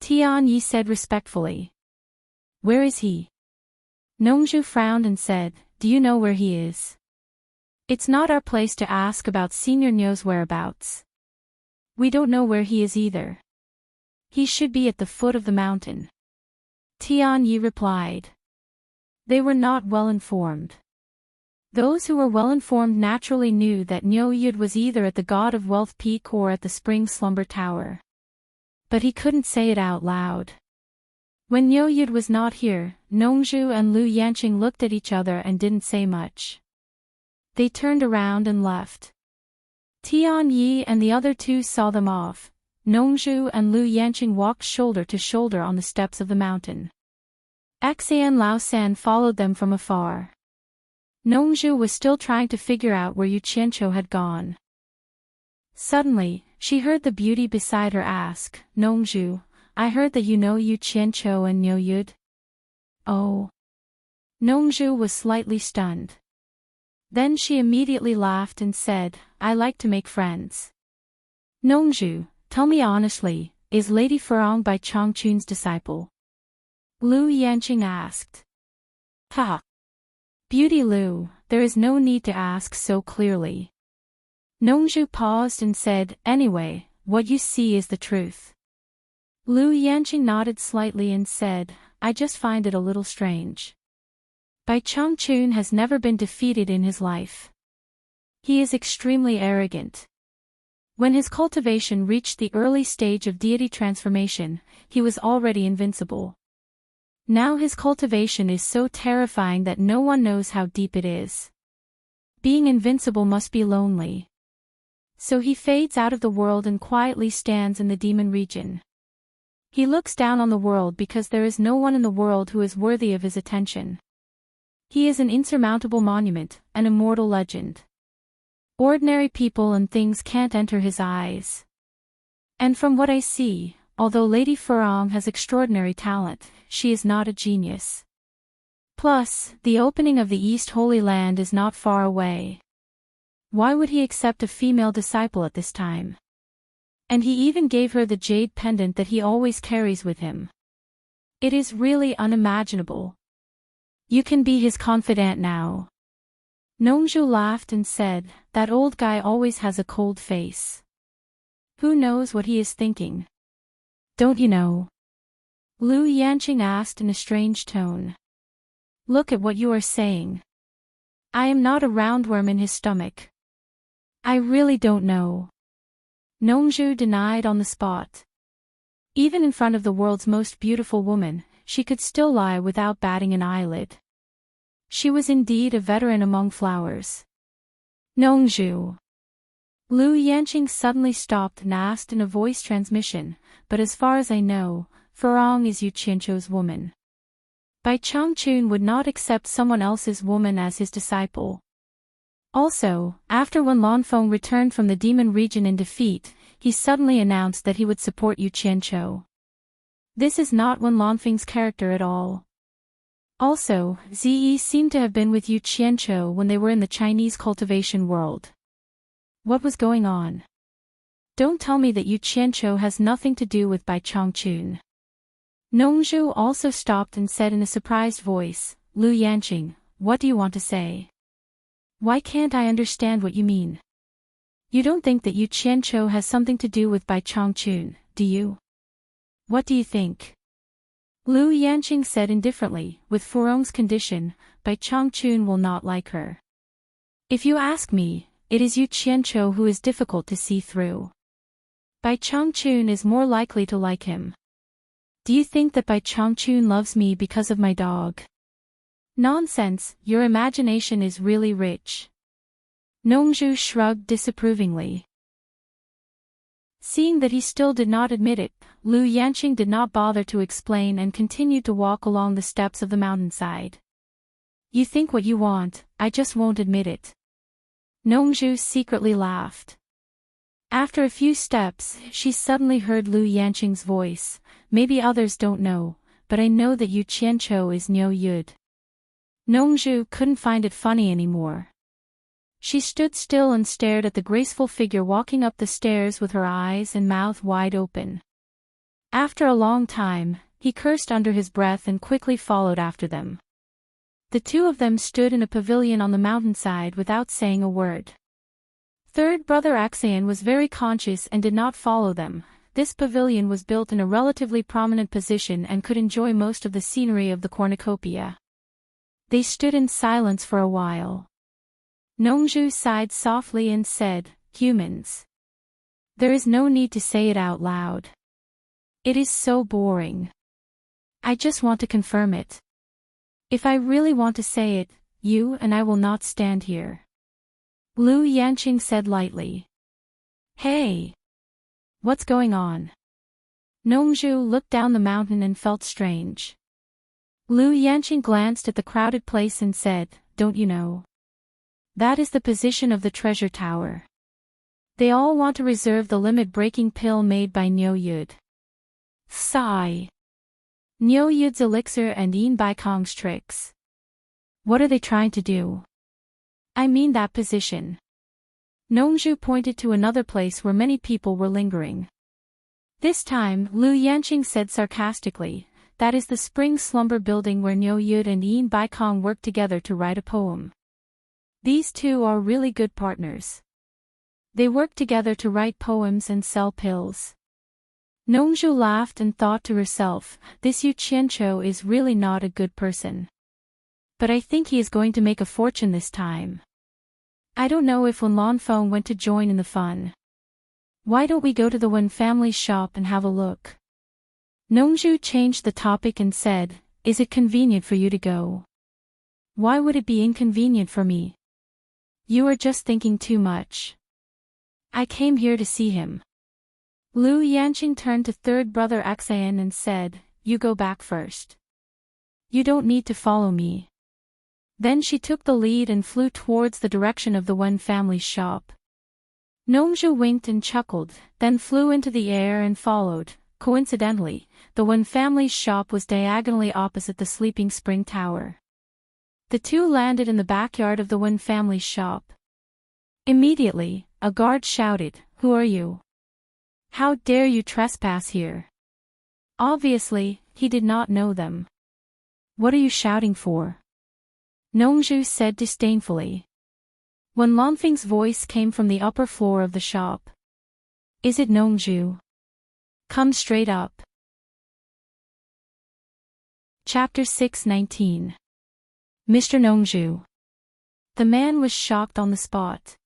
Tian Yi said respectfully. Where is he? Nongju frowned and said, Do you know where he is? It's not our place to ask about Senior Nyo's whereabouts. We don't know where he is either. He should be at the foot of the mountain. Tian Yi replied. They were not well informed. Those who were well informed naturally knew that Nyoyud was either at the God of Wealth Peak or at the Spring Slumber Tower. But he couldn't say it out loud. When Nyoyud was not here, Nongju and Lu Yanqing looked at each other and didn't say much. They turned around and left. Tian Yi and the other two saw them off. Nongju and Lu Yanqing walked shoulder to shoulder on the steps of the mountain. Axian Lao San followed them from afar. Nongju was still trying to figure out where Yu Qiancho had gone. Suddenly, she heard the beauty beside her ask, Nongju, I heard that you know Yu Qiancho and Nyoyud. Oh. Nongju was slightly stunned. Then she immediately laughed and said, I like to make friends. Nongju, tell me honestly, is Lady Furong by Changchun's disciple? Lu Yanqing asked. Ha! Beauty Lu, there is no need to ask so clearly. Nongju paused and said, Anyway, what you see is the truth. Lu Yanqing nodded slightly and said, I just find it a little strange. Bai Changchun has never been defeated in his life. He is extremely arrogant. When his cultivation reached the early stage of deity transformation, he was already invincible. Now his cultivation is so terrifying that no one knows how deep it is. Being invincible must be lonely. So he fades out of the world and quietly stands in the demon region. He looks down on the world because there is no one in the world who is worthy of his attention. He is an insurmountable monument, an immortal legend. Ordinary people and things can't enter his eyes. And from what I see, although Lady Furong has extraordinary talent, she is not a genius. Plus, the opening of the East Holy Land is not far away. Why would he accept a female disciple at this time? And he even gave her the jade pendant that he always carries with him. It is really unimaginable. You can be his confidant now. Nongzhu laughed and said, that old guy always has a cold face. Who knows what he is thinking? Don't you know? Lu Yanqing asked in a strange tone. Look at what you are saying. I am not a roundworm in his stomach. I really don't know. Nongzhu denied on the spot. Even in front of the world's most beautiful woman, she could still lie without batting an eyelid. She was indeed a veteran among flowers. Nongzhu. Lu Yanqing suddenly stopped and asked in a voice transmission, but as far as I know, Furong is Yu Qianqiu's woman. Bai Changchun would not accept someone else's woman as his disciple. Also, after Wen Lanfeng returned from the demon region in defeat, he suddenly announced that he would support Yu Qianqiu. This is not Wen Lanfeng's character at all. Also, Ziyi seemed to have been with Yu Qianqiu when they were in the Chinese cultivation world. What was going on? Don't tell me that Yu Qianqiu has nothing to do with Bai Changchun. Nongzhu also stopped and said in a surprised voice, Lu Yanqing, what do you want to say? Why can't I understand what you mean? You don't think that Yu Qianqiu has something to do with Bai Changchun, do you? What do you think? Lu Yanqing said indifferently, with Furong's condition, Bai Changchun will not like her. If you ask me, it is Yu Qianqiu who is difficult to see through. Bai Changchun is more likely to like him. Do you think that Bai Changchun loves me because of my dog? Nonsense, your imagination is really rich. Nongzhu shrugged disapprovingly. Seeing that he still did not admit it, Lu Yanqing did not bother to explain and continued to walk along the steps of the mountainside. You think what you want, I just won't admit it. Nongzhu secretly laughed. After a few steps, she suddenly heard Lu Yanqing's voice. Maybe others don't know, but I know that Yu Qianqiu is Niu Yud. Nongzhu couldn't find it funny anymore. She stood still and stared at the graceful figure walking up the stairs with her eyes and mouth wide open. After a long time, he cursed under his breath and quickly followed after them. The two of them stood in a pavilion on the mountainside without saying a word. Third brother Axayan was very conscious and did not follow them. This pavilion was built in a relatively prominent position and could enjoy most of the scenery of the cornucopia. They stood in silence for a while. Nongzhu sighed softly and said, humans. There is no need to say it out loud. It is so boring. I just want to confirm it. If I really want to say it, you and I will not stand here. Lu Yanqing said lightly. Hey! What's going on? Nongzhu looked down the mountain and felt strange. Lu Yanqing glanced at the crowded place and said, don't you know? That is the position of the treasure tower. They all want to reserve the limit-breaking pill made by Niu Yud. Sigh. Niu Yud's elixir and Yin Baikong's tricks. What are they trying to do? I mean that position. Nongzhu pointed to another place where many people were lingering. This time, Lu Yanqing said sarcastically, that is the spring slumber building where Niu Yud and Yin Baikong worked together to write a poem. These two are really good partners. They work together to write poems and sell pills. Nongzhu laughed and thought to herself, this Yu Qianqiu is really not a good person. But I think he is going to make a fortune this time. I don't know if Wen Lanfeng went to join in the fun. Why don't we go to the Wen family's shop and have a look? Nongzhu changed the topic and said, is it convenient for you to go? Why would it be inconvenient for me? You are just thinking too much. I came here to see him. Lu Yanqing turned to third brother Axayan and said, you go back first. You don't need to follow me. Then she took the lead and flew towards the direction of the Wen family's shop. Nongzhu winked and chuckled, then flew into the air and followed. Coincidentally, the Wen family's shop was diagonally opposite the Sleeping Spring Tower. The two landed in the backyard of the Wen family's shop. Immediately, a guard shouted, who are you? How dare you trespass here? Obviously, he did not know them. "What are you shouting for?" Nongju said disdainfully. When Lanfeng's voice came from the upper floor of the shop. "Is it Nongju? Come straight up." Chapter 619. Mr. Nongju. The man was shocked on the spot.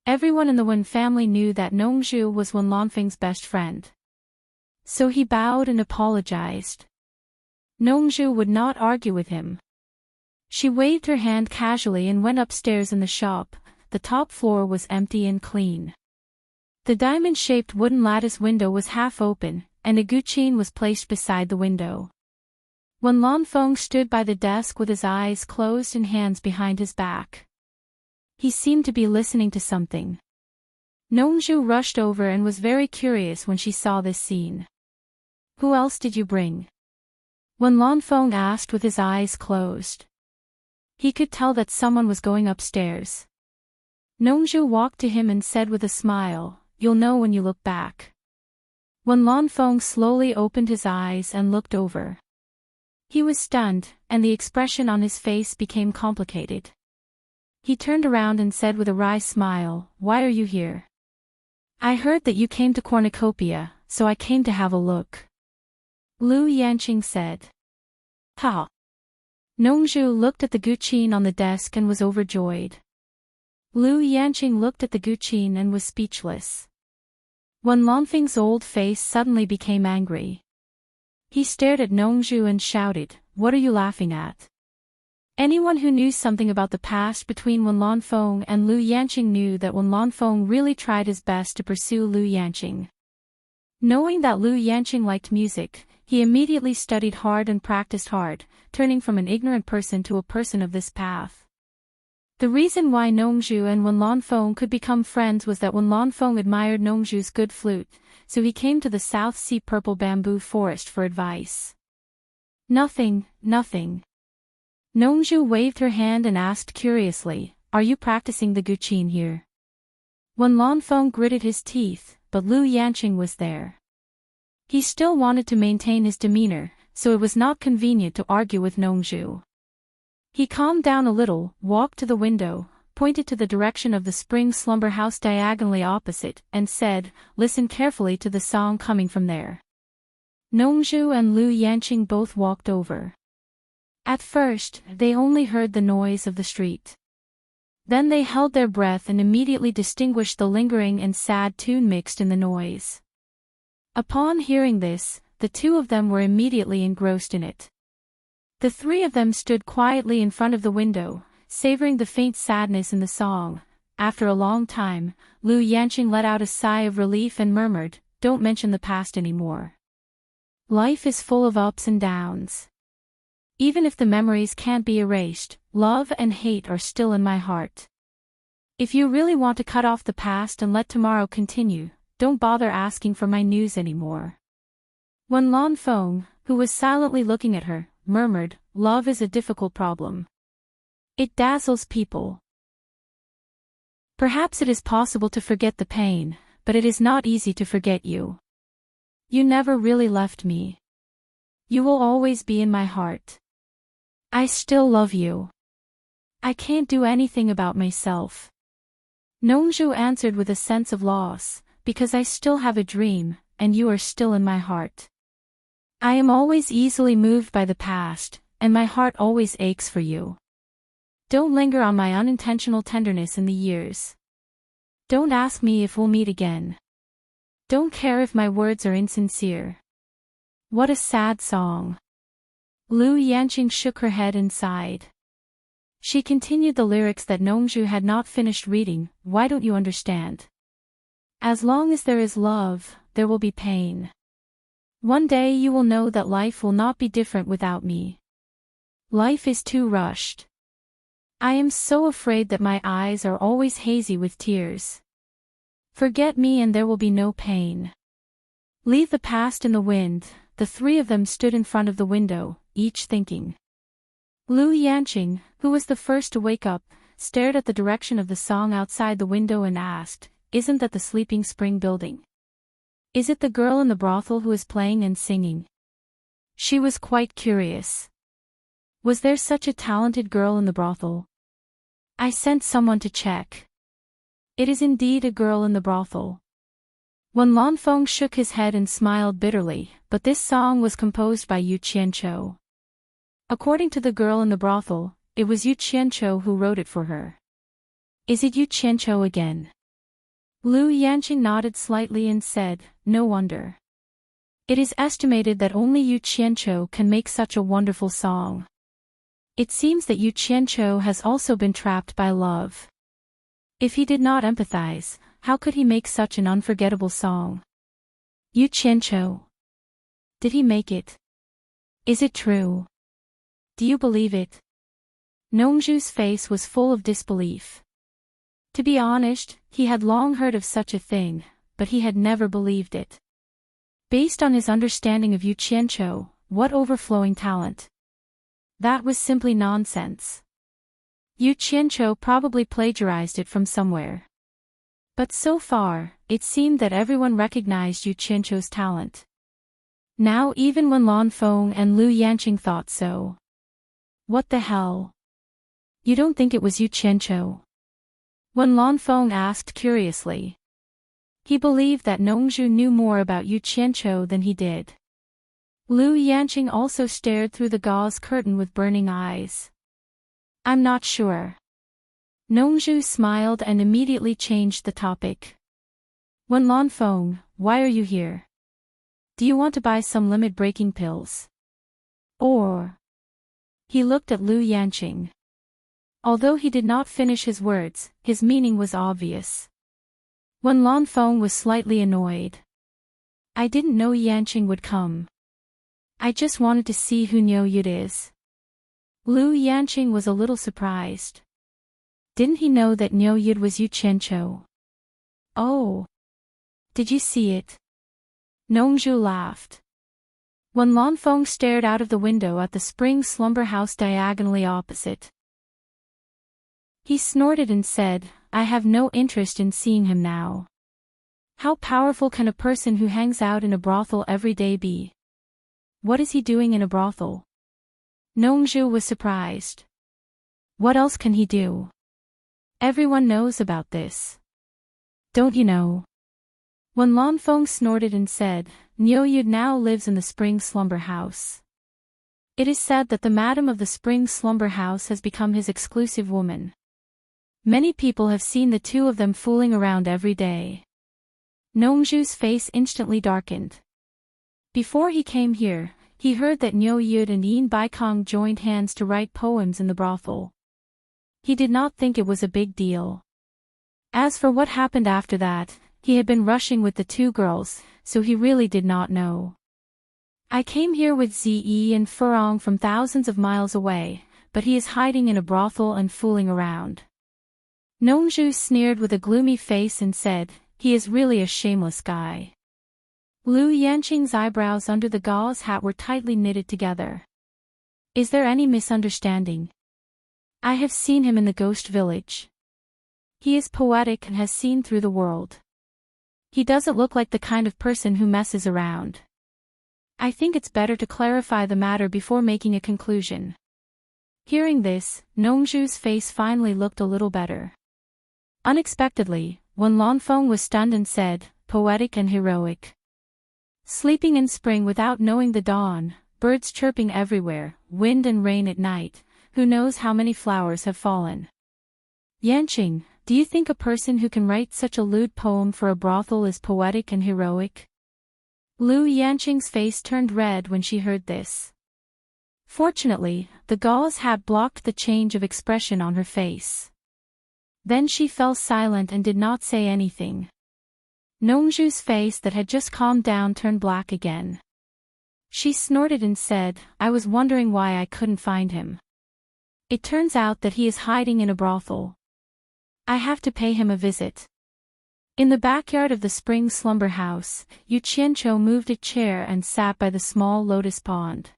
Everyone in the Wen family knew that Nongju was Wen Lanfeng's best friend. So he bowed and apologized. Nongju would not argue with him. She waved her hand casually and went upstairs in the shop. The top floor was empty and clean. The diamond-shaped wooden lattice window was half open, and a guqin was placed beside the window. When Lanfeng stood by the desk with his eyes closed and hands behind his back. He seemed to be listening to something. Nongju rushed over and was very curious when she saw this scene. "Who else did you bring?" When Lanfeng asked with his eyes closed. He could tell that someone was going upstairs. Nongju walked to him and said with a smile, "You'll know when you look back." When Lanfeng slowly opened his eyes and looked over. He was stunned, and the expression on his face became complicated. He turned around and said with a wry smile, "Why are you here?" "I heard that you came to Cornucopia, so I came to have a look," Lu Yanqing said. "Ha!" Nongju looked at the guqin on the desk and was overjoyed. Lu Yanqing looked at the guqin and was speechless. When Lanfeng's old face suddenly became angry. He stared at Nongju and shouted, "What are you laughing at?" Anyone who knew something about the past between Wen Lanfeng and Lu Yanqing knew that Wen Lanfeng really tried his best to pursue Lu Yanqing. Knowing that Lu Yanqing liked music, he immediately studied hard and practiced hard, turning from an ignorant person to a person of this path. The reason why Nongju and Wen Lanfeng could become friends was that Wen Lanfeng admired Nongju's good flute, so he came to the South Sea purple bamboo forest for advice. "Nothing, nothing." Nongju waved her hand and asked curiously, "Are you practicing the guqin here?" Wen Lanfeng gritted his teeth, but Lu Yanqing was there. He still wanted to maintain his demeanor, so it was not convenient to argue with Nongju. He calmed down a little, walked to the window, pointed to the direction of the spring slumber house diagonally opposite, and said, "Listen carefully to the song coming from there." Nongju and Lu Yanqing both walked over. At first, they only heard the noise of the street. Then they held their breath and immediately distinguished the lingering and sad tune mixed in the noise. Upon hearing this, the two of them were immediately engrossed in it. The three of them stood quietly in front of the window, savoring the faint sadness in the song. After a long time, Lu Yanqing let out a sigh of relief and murmured, "Don't mention the past anymore. Life is full of ups and downs. Even if the memories can't be erased, love and hate are still in my heart. If you really want to cut off the past and let tomorrow continue, don't bother asking for my news anymore." When Lanfeng, who was silently looking at her, murmured, "Love is a difficult problem. It dazzles people. Perhaps it is possible to forget the pain, but it is not easy to forget you. You never really left me. You will always be in my heart. I still love you. I can't do anything about myself." Nongju answered with a sense of loss, "Because I still have a dream, and you are still in my heart. I am always easily moved by the past, and my heart always aches for you. Don't linger on my unintentional tenderness in the years. Don't ask me if we'll meet again. Don't care if my words are insincere." What a sad song. Lu Yanqing shook her head and sighed. She continued the lyrics that Nongju had not finished reading. "Why don't you understand? As long as there is love, there will be pain. One day you will know that life will not be different without me. Life is too rushed. I am so afraid that my eyes are always hazy with tears. Forget me and there will be no pain. Leave the past in the wind." The three of them stood in front of the window, each thinking. Lu Yanqing, who was the first to wake up, stared at the direction of the song outside the window and asked, "Isn't that the sleeping spring building?" Is it the girl in the brothel who is playing and singing? She was quite curious. Was there such a talented girl in the brothel? I sent someone to check. It is indeed a girl in the brothel. Wen Lanfeng shook his head and smiled bitterly, but this song was composed by Yu Qianqiu. According to the girl in the brothel, it was Yu Qianqiu who wrote it for her. Is it Yu Qianqiu again? Lu Yanqing nodded slightly and said, no wonder. It is estimated that only Yu Qianqiu can make such a wonderful song. It seems that Yu Qianqiu has also been trapped by love. If he did not empathize, how could he make such an unforgettable song? Yu Qianqiu. Did he make it? Is it true? Do you believe it? Nongzhu's face was full of disbelief. To be honest, he had long heard of such a thing, but he had never believed it. Based on his understanding of Yu Qianqiu, what overflowing talent. That was simply nonsense. Yu Qianqiu probably plagiarized it from somewhere. But so far, it seemed that everyone recognized Yu Qianqiu's talent. Now even Wen Lanfeng and Lu Yanqing thought so. What the hell? You don't think it was Yu Qianqiu? Wen Lanfeng asked curiously. He believed that Nongzhu knew more about Yu Qianqiu than he did. Lu Yanqing also stared through the gauze curtain with burning eyes. I'm not sure. Nongzhu smiled and immediately changed the topic. Wen Lanfeng, why are you here? Do you want to buy some limit-breaking pills? Or? He looked at Lu Yanqing. Although he did not finish his words, his meaning was obvious. Wen Lanfeng was slightly annoyed. I didn't know Yanqing would come. I just wanted to see who Niu Yud is. Lu Yanqing was a little surprised. Didn't he know that Niu Yud was Yu Qianqiu? Oh. Did you see it? Nongzhu laughed. Wen Lanfeng stared out of the window at the spring slumber house diagonally opposite. He snorted and said, I have no interest in seeing him now. How powerful can a person who hangs out in a brothel every day be? What is he doing in a brothel? Nongzhu was surprised. What else can he do? Everyone knows about this. Don't you know? Wen Lanfeng snorted and said, Niu Yud now lives in the spring slumber house. It is said that the madam of the spring slumber house has become his exclusive woman. Many people have seen the two of them fooling around every day. Nongzhu's face instantly darkened. Before he came here, he heard that Niu Yud and Yin Baikong joined hands to write poems in the brothel. He did not think it was a big deal. As for what happened after that, he had been rushing with the two girls, so he really did not know. I came here with Ziyi and Furong from thousands of miles away, but he is hiding in a brothel and fooling around. Nongzhu sneered with a gloomy face and said, he is really a shameless guy. Lu Yanqing's eyebrows under the gauze hat were tightly knitted together. Is there any misunderstanding? I have seen him in the ghost village. He is poetic and has seen through the world. He doesn't look like the kind of person who messes around. I think it's better to clarify the matter before making a conclusion. Hearing this, Nongzhu's face finally looked a little better. Unexpectedly, Wen Lanfeng was stunned and said, poetic and heroic. Sleeping in spring without knowing the dawn, birds chirping everywhere, wind and rain at night, who knows how many flowers have fallen. Yanqing, do you think a person who can write such a lewd poem for a brothel is poetic and heroic? Lu Yanqing's face turned red when she heard this. Fortunately, the gauze hat blocked the change of expression on her face. Then she fell silent and did not say anything. Nongzhu's face that had just calmed down turned black again. She snorted and said, I was wondering why I couldn't find him. It turns out that he is hiding in a brothel. I have to pay him a visit. In the backyard of the spring slumber house, Yu Qianqiu moved a chair and sat by the small lotus pond.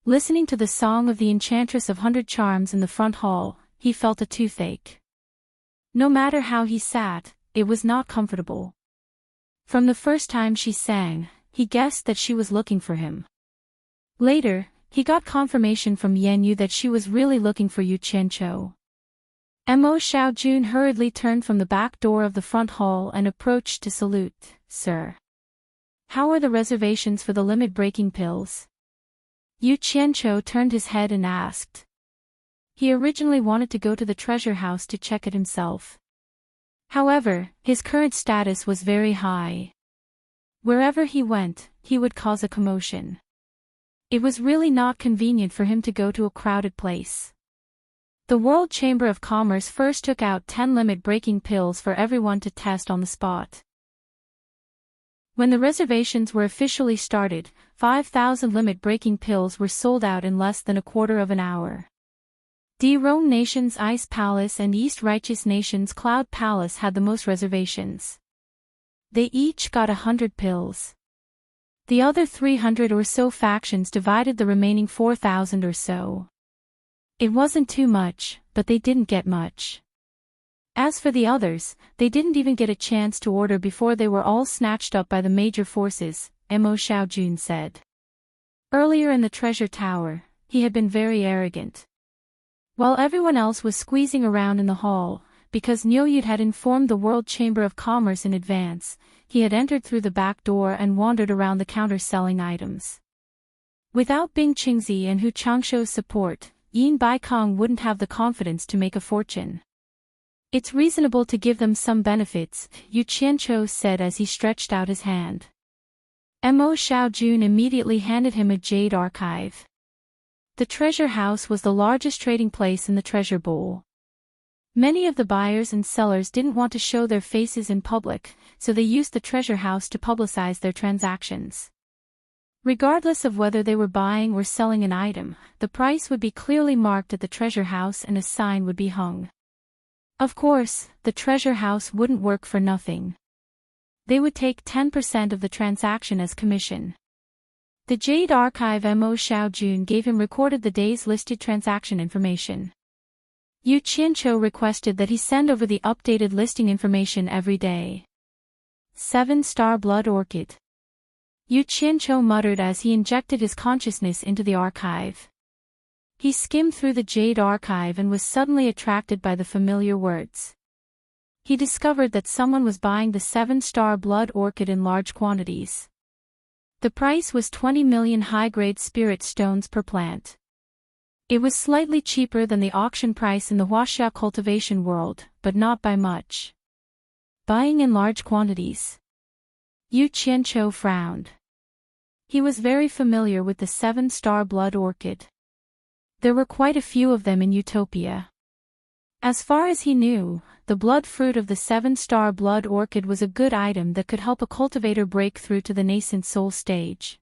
Listening to the song of the Enchantress of 100 Charms in the front hall, he felt a toothache. No matter how he sat, it was not comfortable. From the first time she sang, he guessed that she was looking for him. Later, he got confirmation from Yanyu that she was really looking for Yu Qianqiu. Mo Xiaojun hurriedly turned from the back door of the front hall and approached to salute. "Sir. How are the reservations for the limit-breaking pills?" Yu Qianqiu turned his head and asked. He originally wanted to go to the treasure house to check it himself. However, his current status was very high. Wherever he went, he would cause a commotion. It was really not convenient for him to go to a crowded place. The World Chamber of Commerce first took out 10 limit-breaking pills for everyone to test on the spot. When the reservations were officially started, 5,000 limit-breaking pills were sold out in less than a quarter of an hour. D. Rome Nation's Ice Palace and East Righteous Nation's Cloud Palace had the most reservations. They each got 100 pills. The other 300 or so factions divided the remaining 4,000 or so. It wasn't too much, but they didn't get much. As for the others, they didn't even get a chance to order before they were all snatched up by the major forces, Mo Xiaojun said. Earlier in the treasure tower, he had been very arrogant. While everyone else was squeezing around in the hall, because Nyoyud had informed the World Chamber of Commerce in advance, he had entered through the back door and wandered around the counter selling items. Without Bing Qingzi and Hu Changshou's support, Yin Baikong wouldn't have the confidence to make a fortune. "It's reasonable to give them some benefits," Yu Qianqiu said as he stretched out his hand. Mo Xiaojun immediately handed him a jade archive. The treasure house was the largest trading place in the treasure bowl. Many of the buyers and sellers didn't want to show their faces in public, so they used the treasure house to publicize their transactions. Regardless of whether they were buying or selling an item, the price would be clearly marked at the treasure house and a sign would be hung. Of course, the treasure house wouldn't work for nothing. They would take 10% of the transaction as commission. The Jade Archive Mo Xiaojun gave him recorded the day's listed transaction information. Yu Qianqiu requested that he send over the updated listing information every day. 7-star blood orchid. Yu Qianqiu muttered as he injected his consciousness into the archive. He skimmed through the Jade Archive and was suddenly attracted by the familiar words. He discovered that someone was buying the 7-star blood orchid in large quantities. The price was 20 million high-grade spirit stones per plant. It was slightly cheaper than the auction price in the Huaxia cultivation world, but not by much. Buying in large quantities. Yu Qianqiu frowned. He was very familiar with the 7-star blood orchid. There were quite a few of them in Utopia. As far as he knew, the blood fruit of the 7-star blood orchid was a good item that could help a cultivator break through to the nascent soul stage.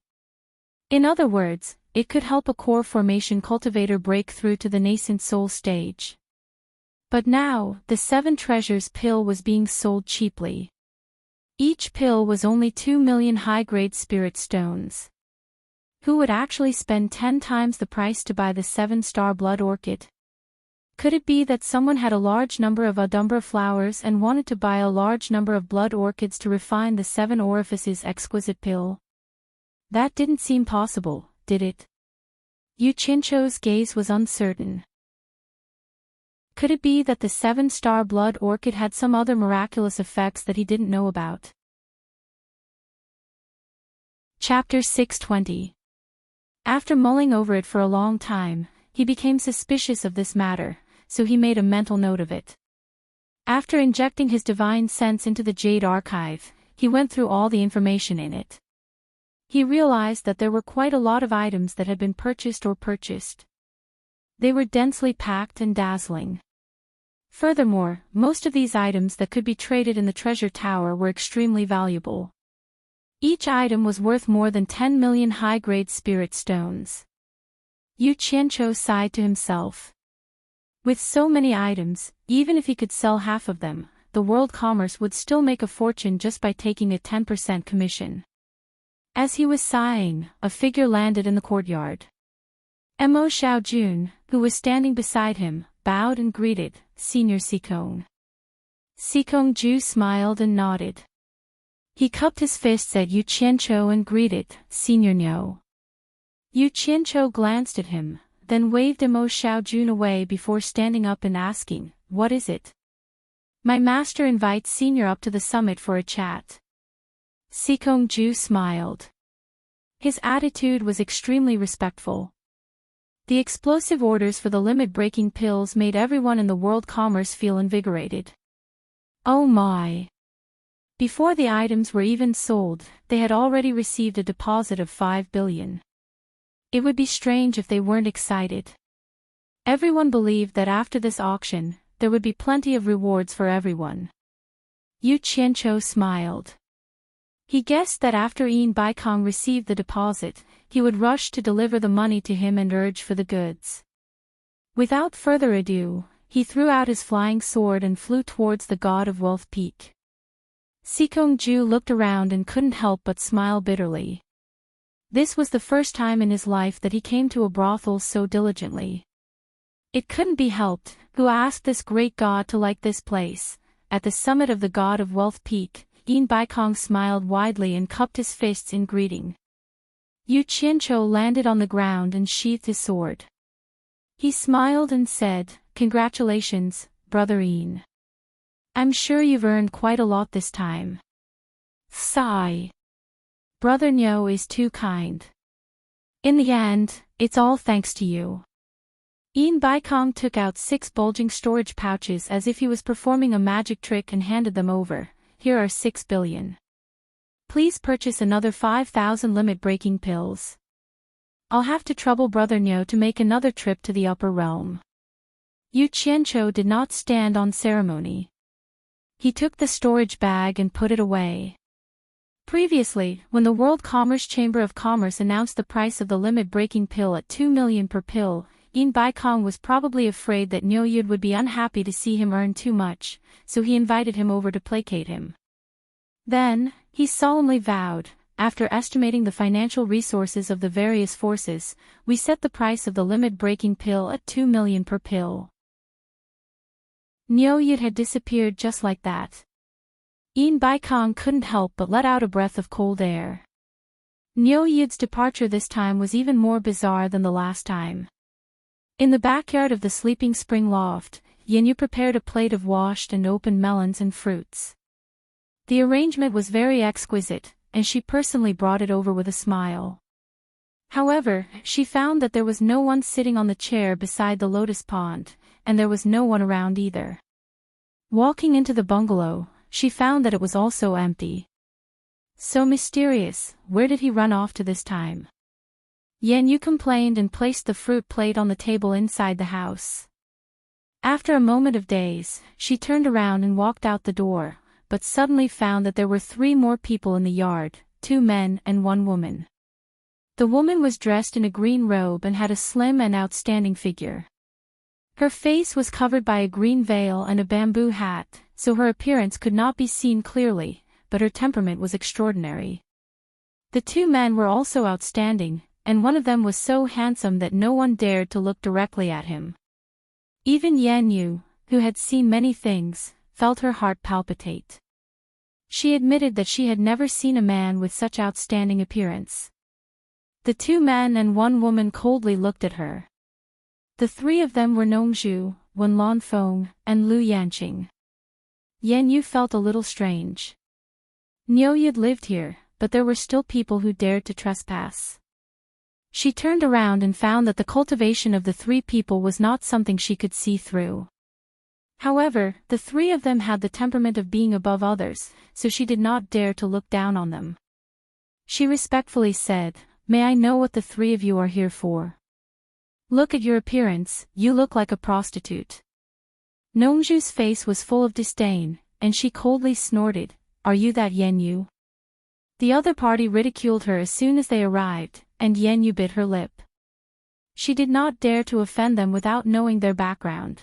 In other words, it could help a core formation cultivator break through to the nascent soul stage. But now, the 7 treasures pill was being sold cheaply. Each pill was only 2 million high-grade spirit stones. Who would actually spend 10 times the price to buy the 7-star blood orchid? Could it be that someone had a large number of Adumbra flowers and wanted to buy a large number of blood orchids to refine the 7 orifices exquisite pill? That didn't seem possible, did it? Yu Qianqiu's gaze was uncertain. Could it be that the 7-star blood orchid had some other miraculous effects that he didn't know about? Chapter 620. After mulling over it for a long time, he became suspicious of this matter, so he made a mental note of it. After injecting his divine sense into the Jade Archive, he went through all the information in it. He realized that there were quite a lot of items that had been purchased or purchased. They were densely packed and dazzling. Furthermore, most of these items that could be traded in the treasure tower were extremely valuable. Each item was worth more than 10 million high-grade spirit stones. Yu Qianqiu sighed to himself. With so many items, even if he could sell half of them, the world commerce would still make a fortune just by taking a 10% commission. As he was sighing, a figure landed in the courtyard. Mo Xiaojun, who was standing beside him, bowed and greeted, "Senior Sikong." Sikong Ju smiled and nodded. He cupped his fists at Yu Qianzhou and greeted, "Senior Niu." Yu Qianzhou glanced at him, then waved Mo Xiaojun away before standing up and asking, "What is it?" "My master invites Senior up to the summit for a chat." Sikong Ju smiled. His attitude was extremely respectful. The explosive orders for the limit-breaking pills made everyone in the world commerce feel invigorated. Oh my! Before the items were even sold, they had already received a deposit of 5 billion. It would be strange if they weren't excited. Everyone believed that after this auction, there would be plenty of rewards for everyone. Yu Qianzhou smiled. He guessed that after Yin Baikong received the deposit, he would rush to deliver the money to him and urge for the goods. Without further ado, he threw out his flying sword and flew towards the god of wealth peak. Sikong Ju looked around and couldn't help but smile bitterly. This was the first time in his life that he came to a brothel so diligently. It couldn't be helped. Who asked this great god to like this place? At the summit of the god of wealth peak, Yin Baikong smiled widely and cupped his fists in greeting. Yu Qianzhou landed on the ground and sheathed his sword. He smiled and said, "Congratulations, Brother Yin. I'm sure you've earned quite a lot this time." Sigh. Brother Niu is too kind. In the end, it's all thanks to you. Yin Baikong took out 6 bulging storage pouches as if he was performing a magic trick and handed them over. "Here are 6 billion. Please purchase another 5,000 limit-breaking pills. I'll have to trouble Brother Niu to make another trip to the upper realm." Yu Qianzhou did not stand on ceremony. He took the storage bag and put it away. Previously, when the World Commerce Chamber of Commerce announced the price of the limit-breaking pill at 2 million per pill, Yin Baikong was probably afraid that Niu Yud would be unhappy to see him earn too much, so he invited him over to placate him. Then, he solemnly vowed, "After estimating the financial resources of the various forces, we set the price of the limit-breaking pill at 2 million per pill." Niu Yud had disappeared just like that. Yin Baikong couldn't help but let out a breath of cold air. Niu Yud's departure this time was even more bizarre than the last time. In the backyard of the sleeping spring loft, Yin Yu prepared a plate of washed and opened melons and fruits. The arrangement was very exquisite, and she personally brought it over with a smile. However, she found that there was no one sitting on the chair beside the lotus pond, and there was no one around either. Walking into the bungalow, she found that it was also empty. So mysterious, where did he run off to this time? Yan Yu complained and placed the fruit plate on the table inside the house. After a moment of daze, she turned around and walked out the door, but suddenly found that there were 3 more people in the yard, 2 men and 1 woman. The woman was dressed in a green robe and had a slim and outstanding figure. Her face was covered by a green veil and a bamboo hat, so her appearance could not be seen clearly, but her temperament was extraordinary. The 2 men were also outstanding, and one of them was so handsome that no one dared to look directly at him. Even Yan Yu, who had seen many things, felt her heart palpitate. She admitted that she had never seen a man with such outstanding appearance. The 2 men and 1 woman coldly looked at her. The 3 of them were Nongzhu, Wen Lanfeng, and Lu Yanqing. Yan Yu felt a little strange. Niu Yud lived here, but there were still people who dared to trespass. She turned around and found that the cultivation of the 3 people was not something she could see through. However, the 3 of them had the temperament of being above others, so she did not dare to look down on them. She respectfully said, "May I know what the 3 of you are here for? Look at your appearance, you look like a prostitute." Nongzhu's face was full of disdain, and she coldly snorted, "Are you that Yan Yu?" The other party ridiculed her as soon as they arrived, and Yan Yu bit her lip. She did not dare to offend them without knowing their background.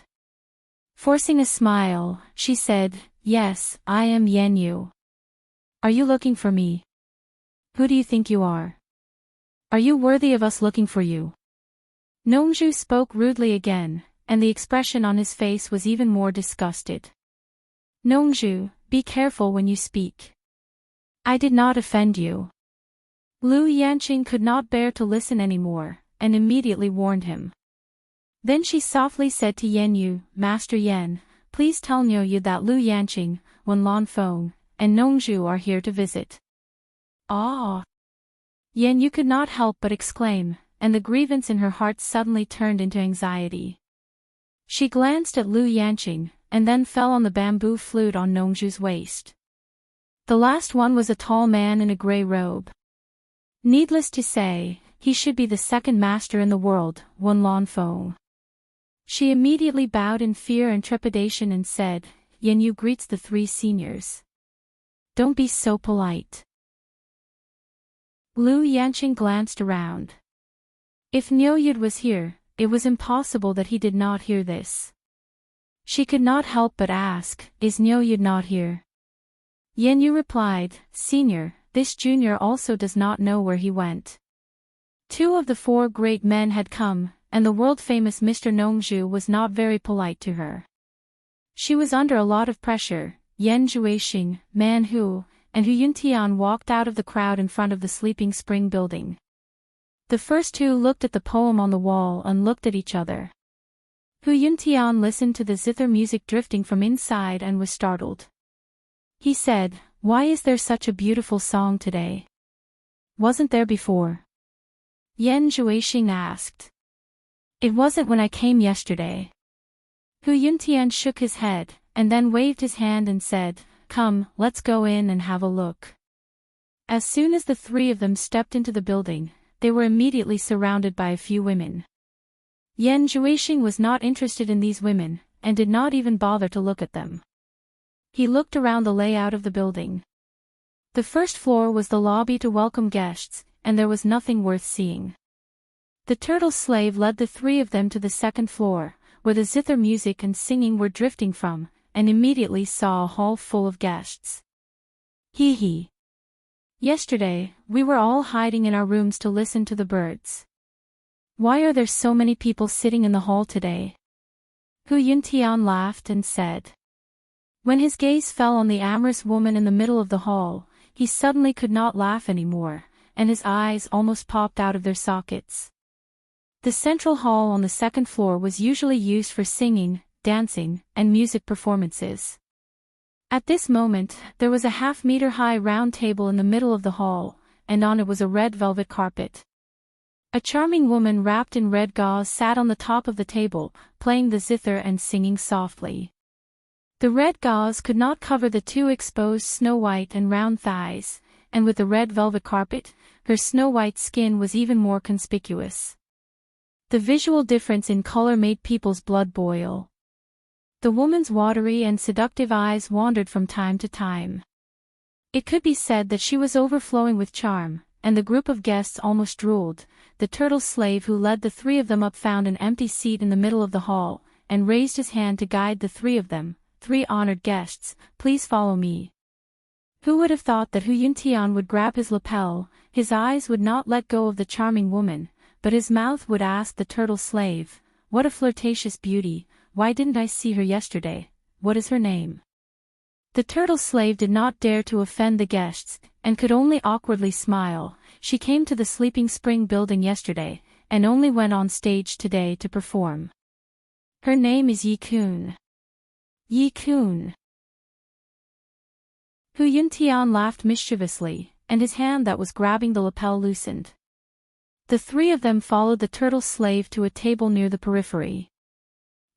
Forcing a smile, she said, "Yes, I am Yan Yu. Are you looking for me? Who do you think you are? Are you worthy of us looking for you?" Nongzhu spoke rudely again, and the expression on his face was even more disgusted. "Nongzhu, be careful when you speak. I did not offend you. Lu Yanqing could not bear to listen anymore, and immediately warned him. Then she softly said to Yan Yu, Master Yan, please tell Niu Yu that Lu Yanqing, Wen Lanfeng, and Nongzhu are here to visit. Ah! Yan Yu could not help but exclaim, and the grievance in her heart suddenly turned into anxiety. She glanced at Lu Yanqing, and then fell on the bamboo flute on Nongzhu's waist. The last one was a tall man in a grey robe. Needless to say, he should be the second master in the world, Wen Lanfeng. She immediately bowed in fear and trepidation and said, Yan Yu greets the three seniors. Don't be so polite. Lu Yanqing glanced around. If Niu Yu was here, it was impossible that he did not hear this. She could not help but ask, is Niu Yu not here? Yan Yu replied, Senior, this junior also does not know where he went. Two of the four great men had come, and the world-famous Mr. Nongzhu was not very polite to her. She was under a lot of pressure. Yan Zhuixing, Man Hu, and Hu Yuntian walked out of the crowd in front of the Sleeping Spring building. The first two looked at the poem on the wall and looked at each other. Hu Yuntian listened to the zither music drifting from inside and was startled. He said, Why is there such a beautiful song today? Wasn't there before? Yan Zhuixing asked. It wasn't when I came yesterday. Hu Yuntian shook his head, and then waved his hand and said, Come, let's go in and have a look. As soon as the three of them stepped into the building, they were immediately surrounded by a few women. Yan Zhuixing was not interested in these women, and did not even bother to look at them. He looked around the layout of the building. The first floor was the lobby to welcome guests, and there was nothing worth seeing. The turtle slave led the three of them to the second floor, where the zither music and singing were drifting from, and immediately saw a hall full of guests. Hee hee. Yesterday, we were all hiding in our rooms to listen to the birds. Why are there so many people sitting in the hall today? Hu Yuntian laughed and said. When his gaze fell on the amorous woman in the middle of the hall, he suddenly could not laugh anymore, and his eyes almost popped out of their sockets. The central hall on the second floor was usually used for singing, dancing, and music performances. At this moment, there was a half-meter-high round table in the middle of the hall, and on it was a red velvet carpet. A charming woman wrapped in red gauze sat on the top of the table, playing the zither and singing softly. The red gauze could not cover the two exposed snow-white and round thighs, and with the red velvet carpet, her snow-white skin was even more conspicuous. The visual difference in color made people's blood boil. The woman's watery and seductive eyes wandered from time to time. It could be said that she was overflowing with charm, and the group of guests almost drooled. The turtle slave who led the three of them up found an empty seat in the middle of the hall, and raised his hand to guide the three of them. Three honored guests, please follow me. Who would have thought that Hu Yuntian would grab his lapel? His eyes would not let go of the charming woman, but his mouth would ask the turtle slave, what a flirtatious beauty, why didn't I see her yesterday, what is her name? The turtle slave did not dare to offend the guests, and could only awkwardly smile. She came to the Sleeping Spring building yesterday, and only went on stage today to perform. Her name is Yi Kun. Yi Kun. Hu Yuntian laughed mischievously, and his hand that was grabbing the lapel loosened. The three of them followed the turtle slave to a table near the periphery.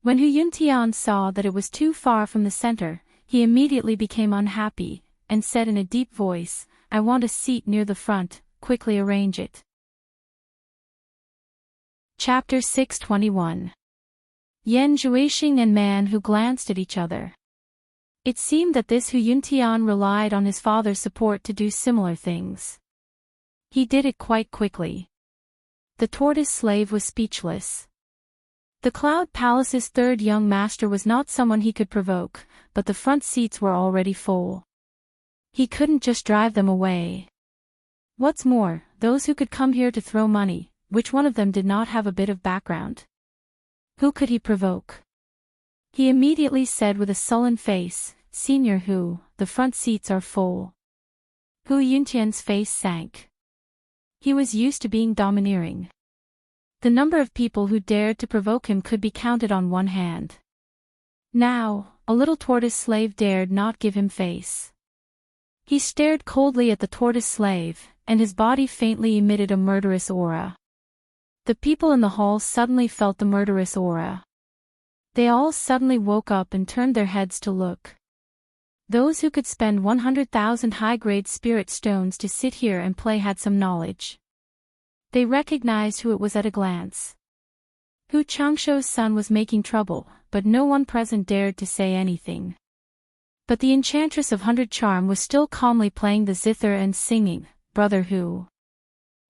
When Hu Yuntian saw that it was too far from the center, he immediately became unhappy, and said in a deep voice, I want a seat near the front, quickly arrange it. Chapter 621. Yan Zhuixing and Man Hu glanced at each other. It seemed that this Hu Yuntian relied on his father's support to do similar things. He did it quite quickly. The tortoise slave was speechless. The Cloud Palace's third young master was not someone he could provoke, but the front seats were already full. He couldn't just drive them away. What's more, those who could come here to throw money, which one of them did not have a bit of background? Who could he provoke? He immediately said with a sullen face, Senior Hu, the front seats are full. Hu Yuntian's face sank. He was used to being domineering. The number of people who dared to provoke him could be counted on one hand. Now, a little tortoise slave dared not give him face. He stared coldly at the tortoise slave, and his body faintly emitted a murderous aura. The people in the hall suddenly felt the murderous aura. They all suddenly woke up and turned their heads to look. Those who could spend 100,000 high-grade spirit stones to sit here and play had some knowledge. They recognized who it was at a glance. Hu Changsho's son was making trouble, but no one present dared to say anything. But the enchantress of 100 Charm was still calmly playing the zither and singing, "Brother Hu."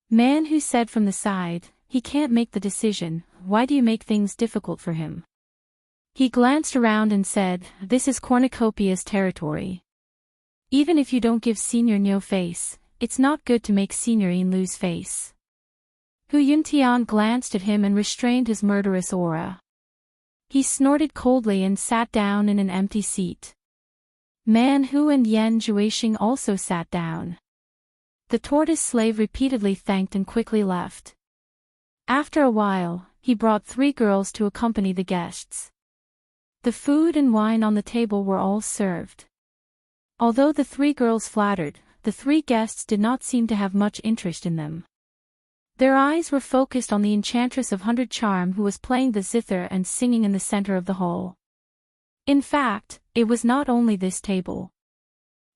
Man Hu said from the side, "He can't make the decision, why do you make things difficult for him?" He glanced around and said, "This is cornucopia's territory. Even if you don't give Senior Nyo face, it's not good to make Senior Yin lose face." Hu Yuntian glanced at him and restrained his murderous aura. He snorted coldly and sat down in an empty seat. Man Hu and Yan Juixing also sat down. The tortoise slave repeatedly thanked and quickly left. After a while, he brought 3 girls to accompany the guests. The food and wine on the table were all served. Although the 3 girls flattered, the 3 guests did not seem to have much interest in them. Their eyes were focused on the enchantress of 100 Charm who was playing the zither and singing in the center of the hall. In fact, it was not only this table.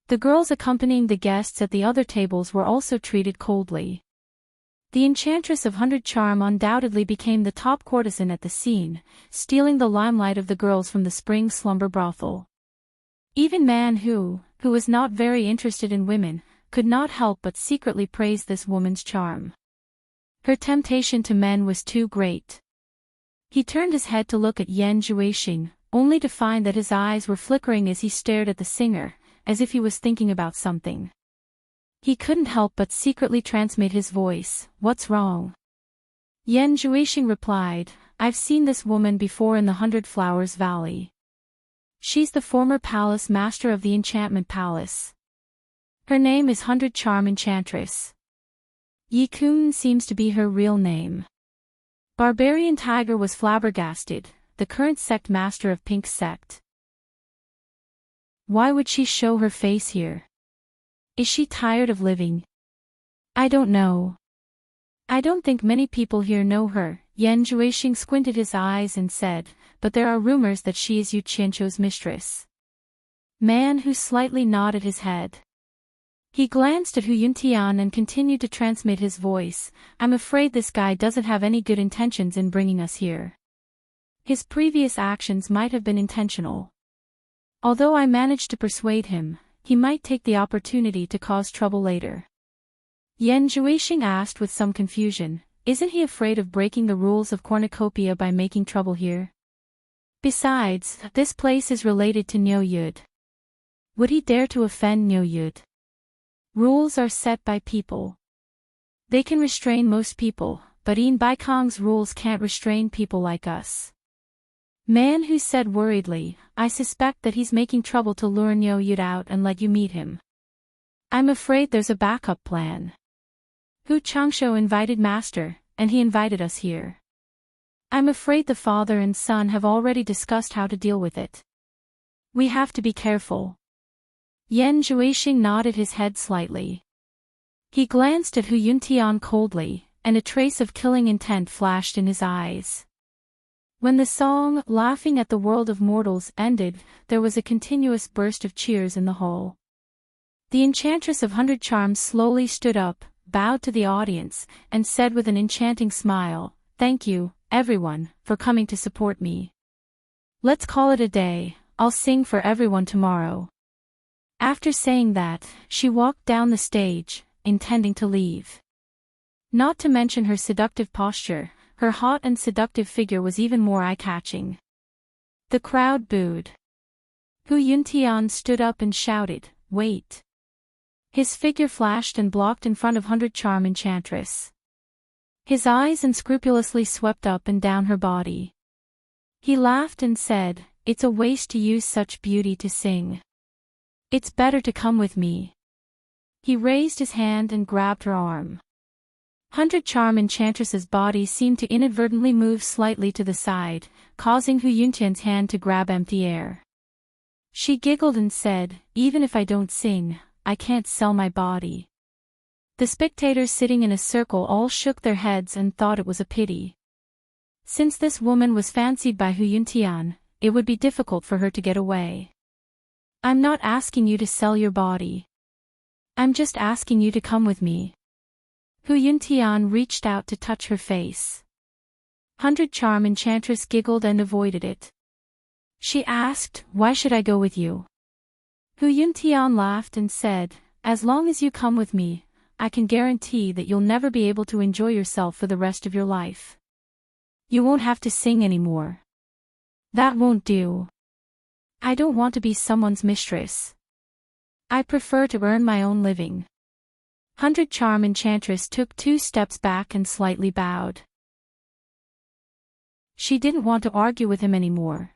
The girls accompanying the guests at the other tables were also treated coldly. The enchantress of 100 Charm undoubtedly became the top courtesan at the scene, stealing the limelight of the girls from the spring slumber brothel. Even Man Hu, who was not very interested in women, could not help but secretly praise this woman's charm. Her temptation to men was too great. He turned his head to look at Yan Juixing, only to find that his eyes were flickering as he stared at the singer, as if he was thinking about something. He couldn't help but secretly transmit his voice, "What's wrong?" Yan Juixing replied, "I've seen this woman before in the 100 Flowers Valley. She's the former palace master of the enchantment palace. Her name is 100 Charm Enchantress. Yi Kun seems to be her real name." Barbarian Tiger was flabbergasted, the current sect master of Pink Sect. Why would she show her face here? Is she tired of living? I don't know. I don't think many people here know her. Yan Juixing squinted his eyes and said, "But there are rumors that she is Yu Qianqiu's mistress." Man Hu slightly nodded his head. He glanced at Hu Yuntian and continued to transmit his voice, "I'm afraid this guy doesn't have any good intentions in bringing us here. His previous actions might have been intentional. Although I managed to persuade him, he might take the opportunity to cause trouble later." Yan Juixing asked with some confusion, "Isn't he afraid of breaking the rules of cornucopia by making trouble here? Besides, this place is related to Niu Yud. Would he dare to offend Niu Yud? Rules are set by people. They can restrain most people, but Yin Baikong's rules can't restrain people like us." Man Hu said worriedly, "I suspect that he's making trouble to lure Niu Yud out and let you meet him. I'm afraid there's a backup plan. Hu Changsho invited Master, and he invited us here. I'm afraid the father and son have already discussed how to deal with it. We have to be careful." Yan Juixing nodded his head slightly. He glanced at Hu Yuntian coldly, and a trace of killing intent flashed in his eyes. When the song, "Laughing at the World of Mortals," ended, there was a continuous burst of cheers in the hall. The enchantress of 100 Charms slowly stood up, bowed to the audience, and said with an enchanting smile, "Thank you, everyone, for coming to support me. Let's call it a day. I'll sing for everyone tomorrow." After saying that, she walked down the stage, intending to leave. Not to mention her seductive posture, her hot and seductive figure was even more eye-catching. The crowd booed. Hu Yuntian stood up and shouted, "Wait." His figure flashed and blocked in front of 100 Charm Enchantress. His eyes unscrupulously swept up and down her body. He laughed and said, "It's a waste to use such beauty to sing. It's better to come with me." He raised his hand and grabbed her arm. 100 Charm Enchantress's body seemed to inadvertently move slightly to the side, causing Hu Yuntian's hand to grab empty air. She giggled and said, "Even if I don't sing, I can't sell my body." The spectators sitting in a circle all shook their heads and thought it was a pity. Since this woman was fancied by Hu Yuntian, it would be difficult for her to get away. "I'm not asking you to sell your body. I'm just asking you to come with me." Hu Yuntian reached out to touch her face. 100 Charm Enchantress giggled and avoided it. She asked, "Why should I go with you?" Hu Yuntian laughed and said, "As long as you come with me, I can guarantee that you'll never be able to enjoy yourself for the rest of your life. You won't have to sing anymore. That won't do. I don't want to be someone's mistress. I prefer to earn my own living." 100 Charm Enchantress took 2 steps back and slightly bowed. She didn't want to argue with him anymore.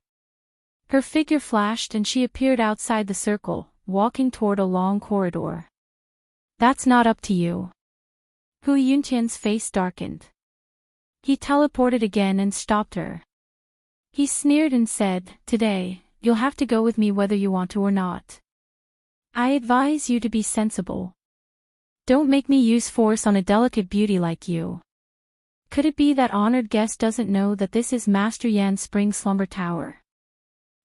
Her figure flashed and she appeared outside the circle, walking toward a long corridor. "That's not up to you." Hu Yuntian's face darkened. He teleported again and stopped her. He sneered and said, "Today, you'll have to go with me whether you want to or not. I advise you to be sensible. Don't make me use force on a delicate beauty like you." Could it be that honored guest doesn't know that this is Master Yan's Spring Slumber Tower?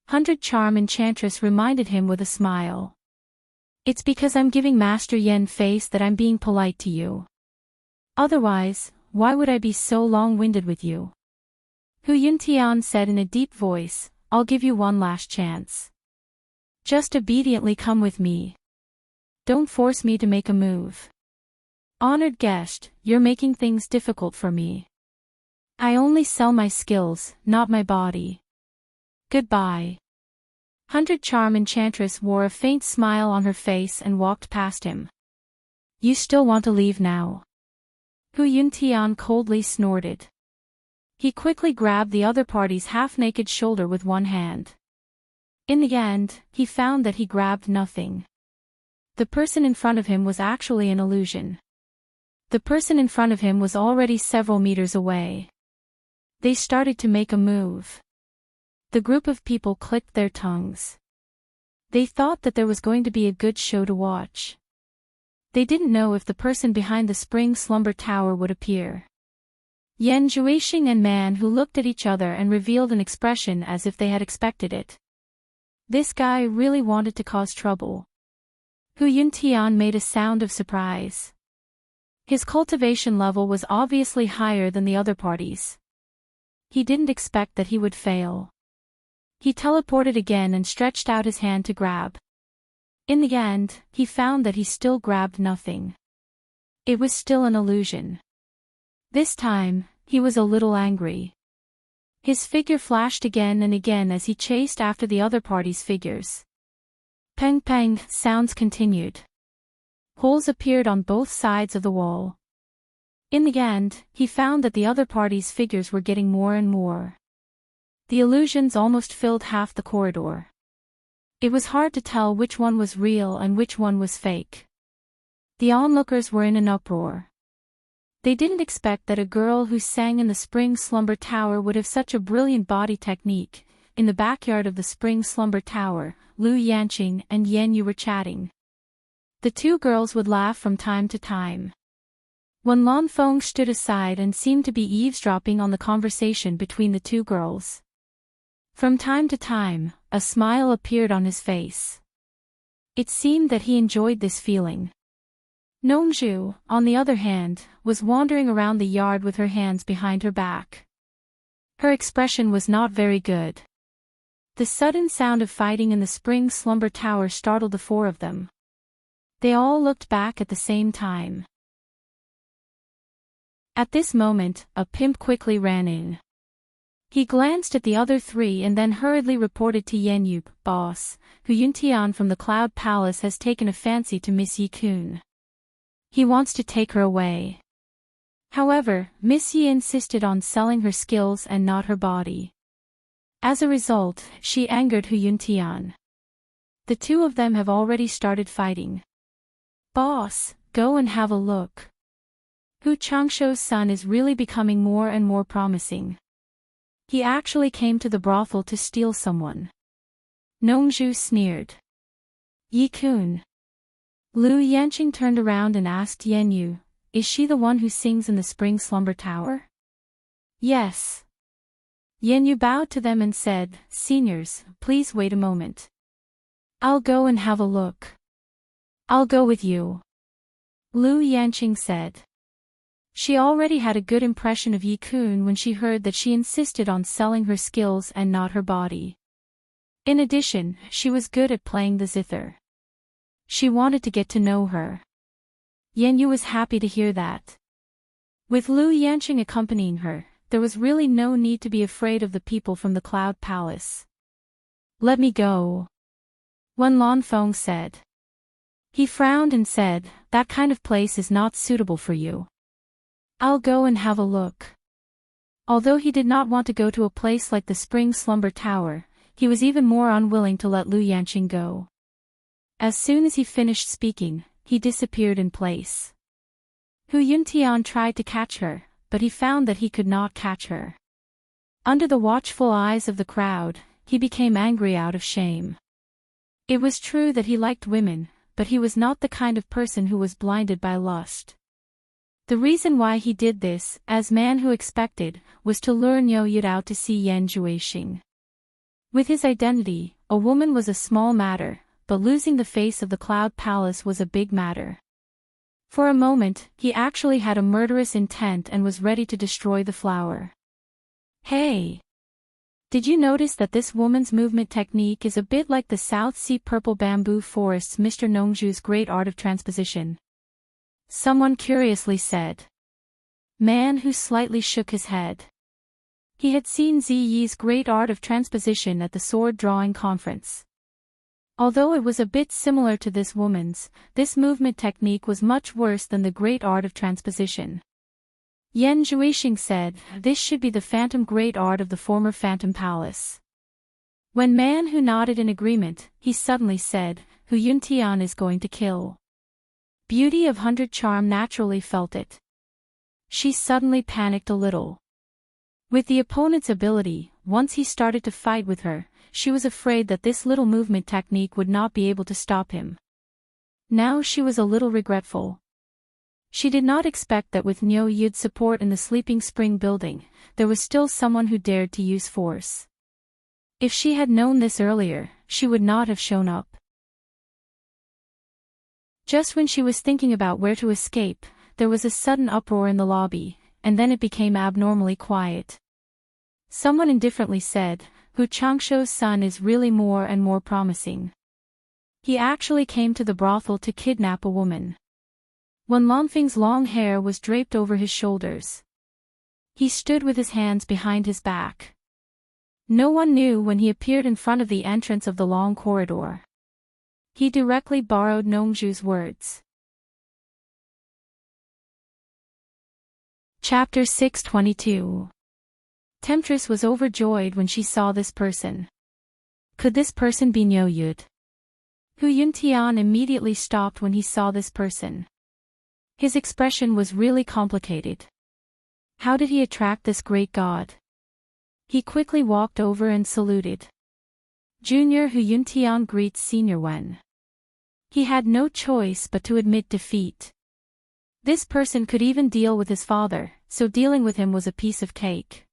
100 Charm Enchantress reminded him with a smile. "It's because I'm giving Master Yan face that I'm being polite to you. Otherwise, why would I be so long-winded with you?" Hu Yuntian said in a deep voice, "I'll give you one last chance. Just obediently come with me. Don't force me to make a move. Honored guest, you're making things difficult for me. I only sell my skills, not my body. Goodbye." 100 Charm Enchantress wore a faint smile on her face and walked past him. "You still want to leave now?" Hu Yuntian coldly snorted. He quickly grabbed the other party's half-naked shoulder with one hand. In the end, he found that he grabbed nothing. The person in front of him was actually an illusion. The person in front of him was already several meters away. They started to make a move. The group of people clicked their tongues. They thought that there was going to be a good show to watch. They didn't know if the person behind the Spring Slumber Tower would appear. Yan Zhuixing and Man Who looked at each other and revealed an expression as if they had expected it. This guy really wanted to cause trouble. Hu Yuntian made a sound of surprise. His cultivation level was obviously higher than the other parties. He didn't expect that he would fail. He teleported again and stretched out his hand to grab. In the end, he found that he still grabbed nothing. It was still an illusion. This time, he was a little angry. His figure flashed again and again as he chased after the other party's figures. Peng peng, sounds continued. Holes appeared on both sides of the wall. In the end, he found that the other party's figures were getting more and more. The illusions almost filled half the corridor. It was hard to tell which one was real and which one was fake. The onlookers were in an uproar. They didn't expect that a girl who sang in the Spring Slumber Tower would have such a brilliant body technique. In the backyard of the Spring Slumber Tower, Lu Yanqing and Yan Yu were chatting. The two girls would laugh from time to time. When Lan Feng stood aside and seemed to be eavesdropping on the conversation between the two girls. From time to time, a smile appeared on his face. It seemed that he enjoyed this feeling. Nongzhu, on the other hand, was wandering around the yard with her hands behind her back. Her expression was not very good. The sudden sound of fighting in the Spring Slumber Tower startled the four of them. They all looked back at the same time. At this moment, a pimp quickly ran in. He glanced at the other three and then hurriedly reported to Yan Yu, "Boss, Hu Yuntian from the Cloud Palace has taken a fancy to Miss Yi Kun. He wants to take her away." However, Miss Yi insisted on selling her skills and not her body. As a result, she angered Hu Yuntian. The two of them have already started fighting. Boss, go and have a look. Hu Changsho's son is really becoming more and more promising. He actually came to the brothel to steal someone. Nongzhu sneered. Yi-kun. Lu Yanqing turned around and asked Yenyu, is she the one who sings in the spring slumber tower? Yes. Yenyu bowed to them and said, Seniors, please wait a moment. I'll go and have a look. I'll go with you. Lu Yanqing said. She already had a good impression of Yi-kun when she heard that she insisted on selling her skills and not her body. In addition, she was good at playing the zither. She wanted to get to know her. Yenyu was happy to hear that. With Lu Yanqing accompanying her, there was really no need to be afraid of the people from the Cloud Palace. Let me go. Wen Lanfeng said. He frowned and said, that kind of place is not suitable for you. I'll go and have a look. Although he did not want to go to a place like the Spring Slumber Tower, he was even more unwilling to let Lu Yanqing go. As soon as he finished speaking, he disappeared in place. Hu Yuntian tried to catch her, but he found that he could not catch her. Under the watchful eyes of the crowd, he became angry out of shame. It was true that he liked women, but he was not the kind of person who was blinded by lust. The reason why he did this, as man who expected, was to lure Niu Yud out to see Yan Juexing. With his identity, a woman was a small matter, but losing the face of the Cloud Palace was a big matter. For a moment, he actually had a murderous intent and was ready to destroy the flower. Hey! Did you notice that this woman's movement technique is a bit like the South Sea purple bamboo forest's Mr. Nongzhu's great art of transposition? Someone curiously said. Man who slightly shook his head. He had seen Ziyi's great art of transposition at the sword drawing conference. Although it was a bit similar to this woman's, this movement technique was much worse than the great art of transposition. Yan Juexing said, this should be the phantom great art of the former Phantom Palace. When Man Hu nodded in agreement, he suddenly said, Hu Yuntian is going to kill. Beauty of 100 Charm naturally felt it. She suddenly panicked a little. With the opponent's ability, once he started to fight with her, she was afraid that this little movement technique would not be able to stop him. Now she was a little regretful. She did not expect that with Niu Yud's support in the Sleeping Spring building, there was still someone who dared to use force. If she had known this earlier, she would not have shown up. Just when she was thinking about where to escape, there was a sudden uproar in the lobby, and then it became abnormally quiet. Someone indifferently said, Hu Changsho's son is really more and more promising. He actually came to the brothel to kidnap a woman. Wen Lanfeng's long hair was draped over his shoulders. He stood with his hands behind his back. No one knew when he appeared in front of the entrance of the long corridor. He directly borrowed Nongzhu's words. Chapter 622. Temptress was overjoyed when she saw this person. Could this person be Niu Yud? Hu Yuntian immediately stopped when he saw this person. His expression was really complicated. How did he attract this great god? He quickly walked over and saluted. Junior Hu Yuntian greets Senior Wen. He had no choice but to admit defeat. This person could even deal with his father, so dealing with him was a piece of cake.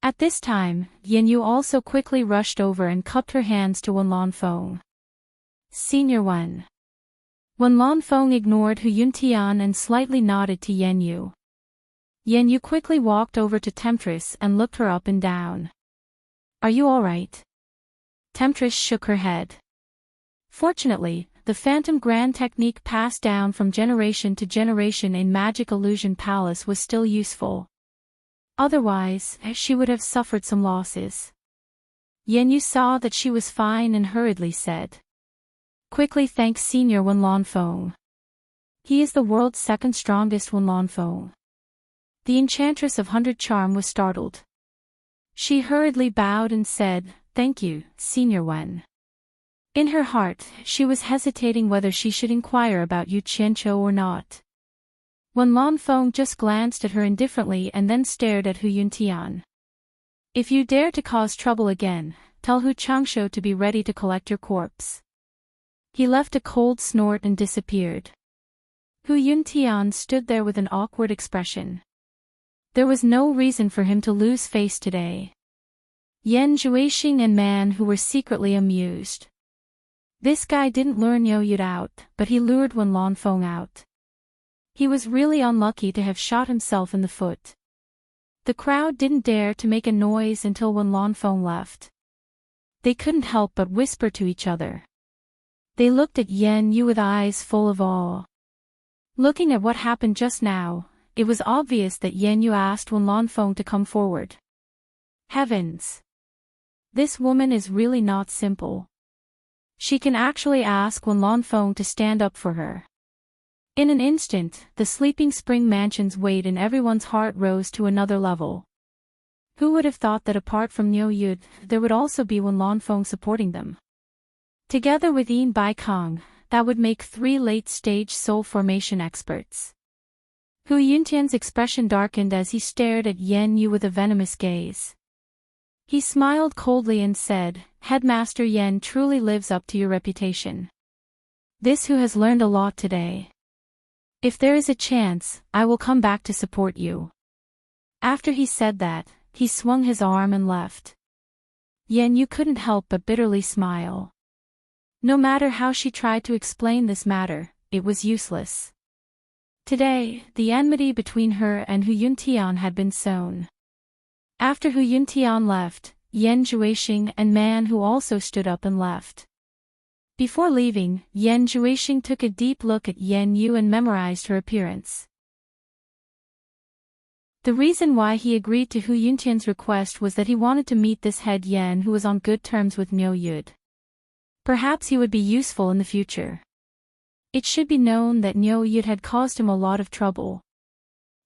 At this time, Yenyu also quickly rushed over and cupped her hands to Wen Lanfeng. Senior Wen. Wen Lanfeng ignored Hu Yuntian and slightly nodded to Yenyu. Yenyu quickly walked over to Temptress and looked her up and down. Are you alright? Temptress shook her head. Fortunately, the Phantom Grand technique passed down from generation to generation in Magic Illusion Palace was still useful. Otherwise, she would have suffered some losses. Yenyu saw that she was fine and hurriedly said. Quickly thank Senior Wen Lanfeng. He is the world's second strongest Wen Lanfeng. The Enchantress of 100 Charm was startled. She hurriedly bowed and said, Thank you, Senior Wen. In her heart, she was hesitating whether she should inquire about Yu Qianqiu or not. When Lan Feng just glanced at her indifferently and then stared at Hu Yuntian. If you dare to cause trouble again, tell Hu Changshou to be ready to collect your corpse. He left a cold snort and disappeared. Hu Yuntian stood there with an awkward expression. There was no reason for him to lose face today. Yan Zhuixing and Man who were secretly amused. This guy didn't lure Niu Yud out, but he lured Wen Lanfeng out. He was really unlucky to have shot himself in the foot. The crowd didn't dare to make a noise until Wen Lanfeng left. They couldn't help but whisper to each other. They looked at Yan Yu with eyes full of awe. Looking at what happened just now, it was obvious that Yan Yu asked Wen Lanfeng to come forward. Heavens! This woman is really not simple. She can actually ask Wen Lanfeng to stand up for her. In an instant, the Sleeping Spring Mansion's weight in everyone's heart rose to another level. Who would have thought that apart from Niu Yud, there would also be Wen Lanfeng supporting them? Together with Yin Baikong, that would make 3 late-stage soul formation experts. Hu Yuntian's expression darkened as he stared at Yan Yu with a venomous gaze. He smiled coldly and said, Headmaster Yan truly lives up to your reputation. This Hu has learned a lot today. If there is a chance, I will come back to support you. After he said that, he swung his arm and left. Yan Yu couldn't help but bitterly smile. No matter how she tried to explain this matter, it was useless. Today, the enmity between her and Hu Yuntian had been sown. After Hu Yuntian left, Yan Zhuixing and Man Hu also stood up and left. Before leaving, Yan Zhuixing took a deep look at Yan Yu and memorized her appearance. The reason why he agreed to Hu Yuntian's request was that he wanted to meet this head Yan who was on good terms with Niu Yud. Perhaps he would be useful in the future. It should be known that Niu Yud had caused him a lot of trouble.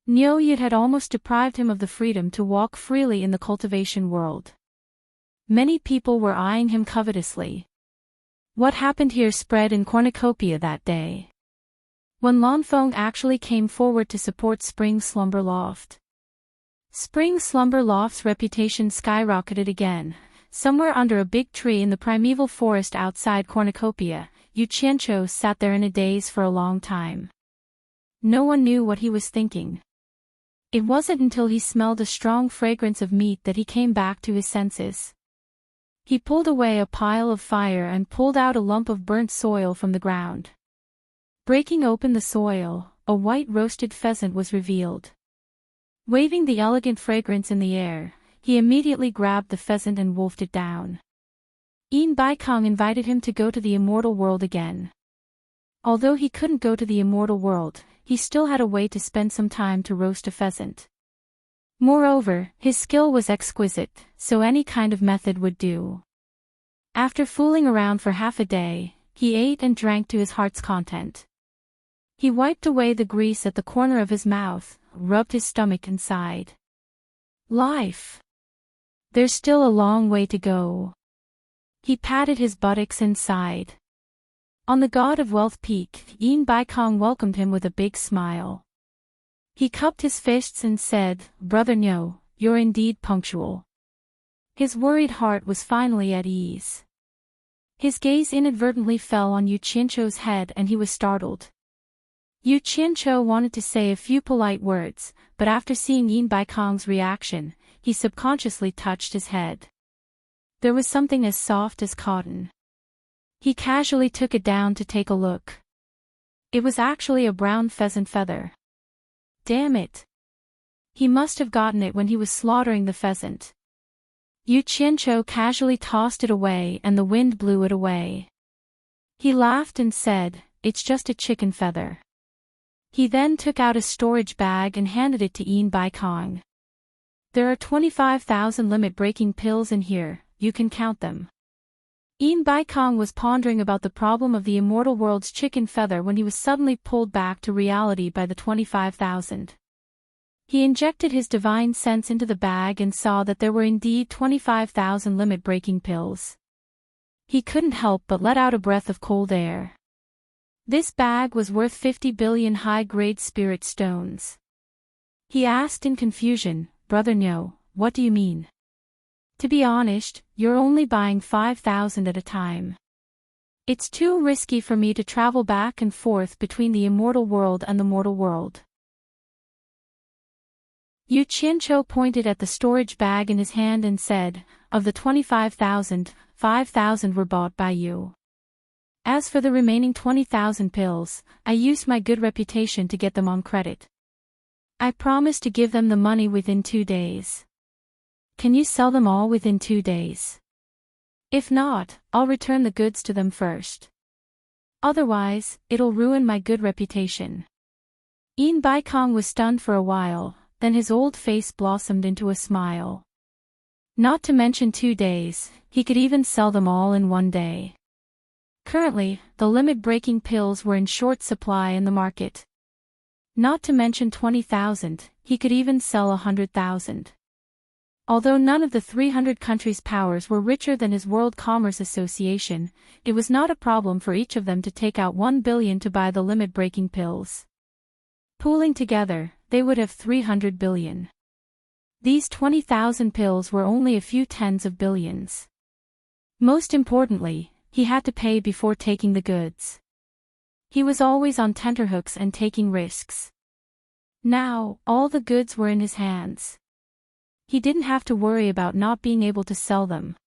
Niu Yud had almost deprived him of the freedom to walk freely in the cultivation world. Many people were eyeing him covetously. What happened here spread in cornucopia that day. When Lanfeng actually came forward to support Spring Slumber Loft. Spring Slumber Loft's reputation skyrocketed again. Somewhere under a big tree in the primeval forest outside cornucopia, Yu Qianqiu sat there in a daze for a long time. No one knew what he was thinking. It wasn't until he smelled a strong fragrance of meat that he came back to his senses. He pulled away a pile of fire and pulled out a lump of burnt soil from the ground. Breaking open the soil, a white roasted pheasant was revealed. Waving the elegant fragrance in the air, he immediately grabbed the pheasant and wolfed it down. Yin Baikong invited him to go to the immortal world again. Although he couldn't go to the immortal world, he still had a way to spend some time to roast a pheasant. Moreover, his skill was exquisite, so any kind of method would do. After fooling around for half a day, he ate and drank to his heart's content. He wiped away the grease at the corner of his mouth, rubbed his stomach and sighed. Life. There's still a long way to go. He patted his buttocks and sighed. On the God of Wealth Peak, Yin Baikong welcomed him with a big smile. He cupped his fists and said, Brother Niu, you're indeed punctual. His worried heart was finally at ease. His gaze inadvertently fell on Yu Qianqiu's head and he was startled. Yu Qianqiu wanted to say a few polite words, but after seeing Yin Baikong's reaction, he subconsciously touched his head. There was something as soft as cotton. He casually took it down to take a look. It was actually a brown pheasant feather. Damn it! He must have gotten it when he was slaughtering the pheasant. Yu Qianqiu casually tossed it away and the wind blew it away. He laughed and said, It's just a chicken feather. He then took out a storage bag and handed it to Yin Baikong. There are 25,000 limit-breaking pills in here, you can count them. Yin Baikong was pondering about the problem of the immortal world's chicken feather when he was suddenly pulled back to reality by the 25,000. He injected his divine sense into the bag and saw that there were indeed 25,000 limit-breaking pills. He couldn't help but let out a breath of cold air. This bag was worth 50 billion high-grade spirit stones. He asked in confusion, "Brother Nyo, what do you mean? To be honest, you're only buying 5,000 at a time. It's too risky for me to travel back and forth between the immortal world and the mortal world." Yu Qianqiu pointed at the storage bag in his hand and said, "Of the 25,000, 5,000 were bought by you. As for the remaining 20,000 pills, I used my good reputation to get them on credit. I promise to give them the money within 2 days. Can you sell them all within 2 days? If not, I'll return the goods to them first. Otherwise, it'll ruin my good reputation." Yin Baikong was stunned for a while, then his old face blossomed into a smile. Not to mention 2 days, he could even sell them all in 1 day. Currently, the limit-breaking pills were in short supply in the market. Not to mention 20,000, he could even sell 100,000. Although none of the 300 countries' powers were richer than his World Commerce Association, it was not a problem for each of them to take out 1 billion to buy the limit-breaking pills. Pooling together, they would have 300 billion. These 20,000 pills were only a few tens of billions. Most importantly, he had to pay before taking the goods. He was always on tenterhooks and taking risks. Now, all the goods were in his hands. He didn't have to worry about not being able to sell them.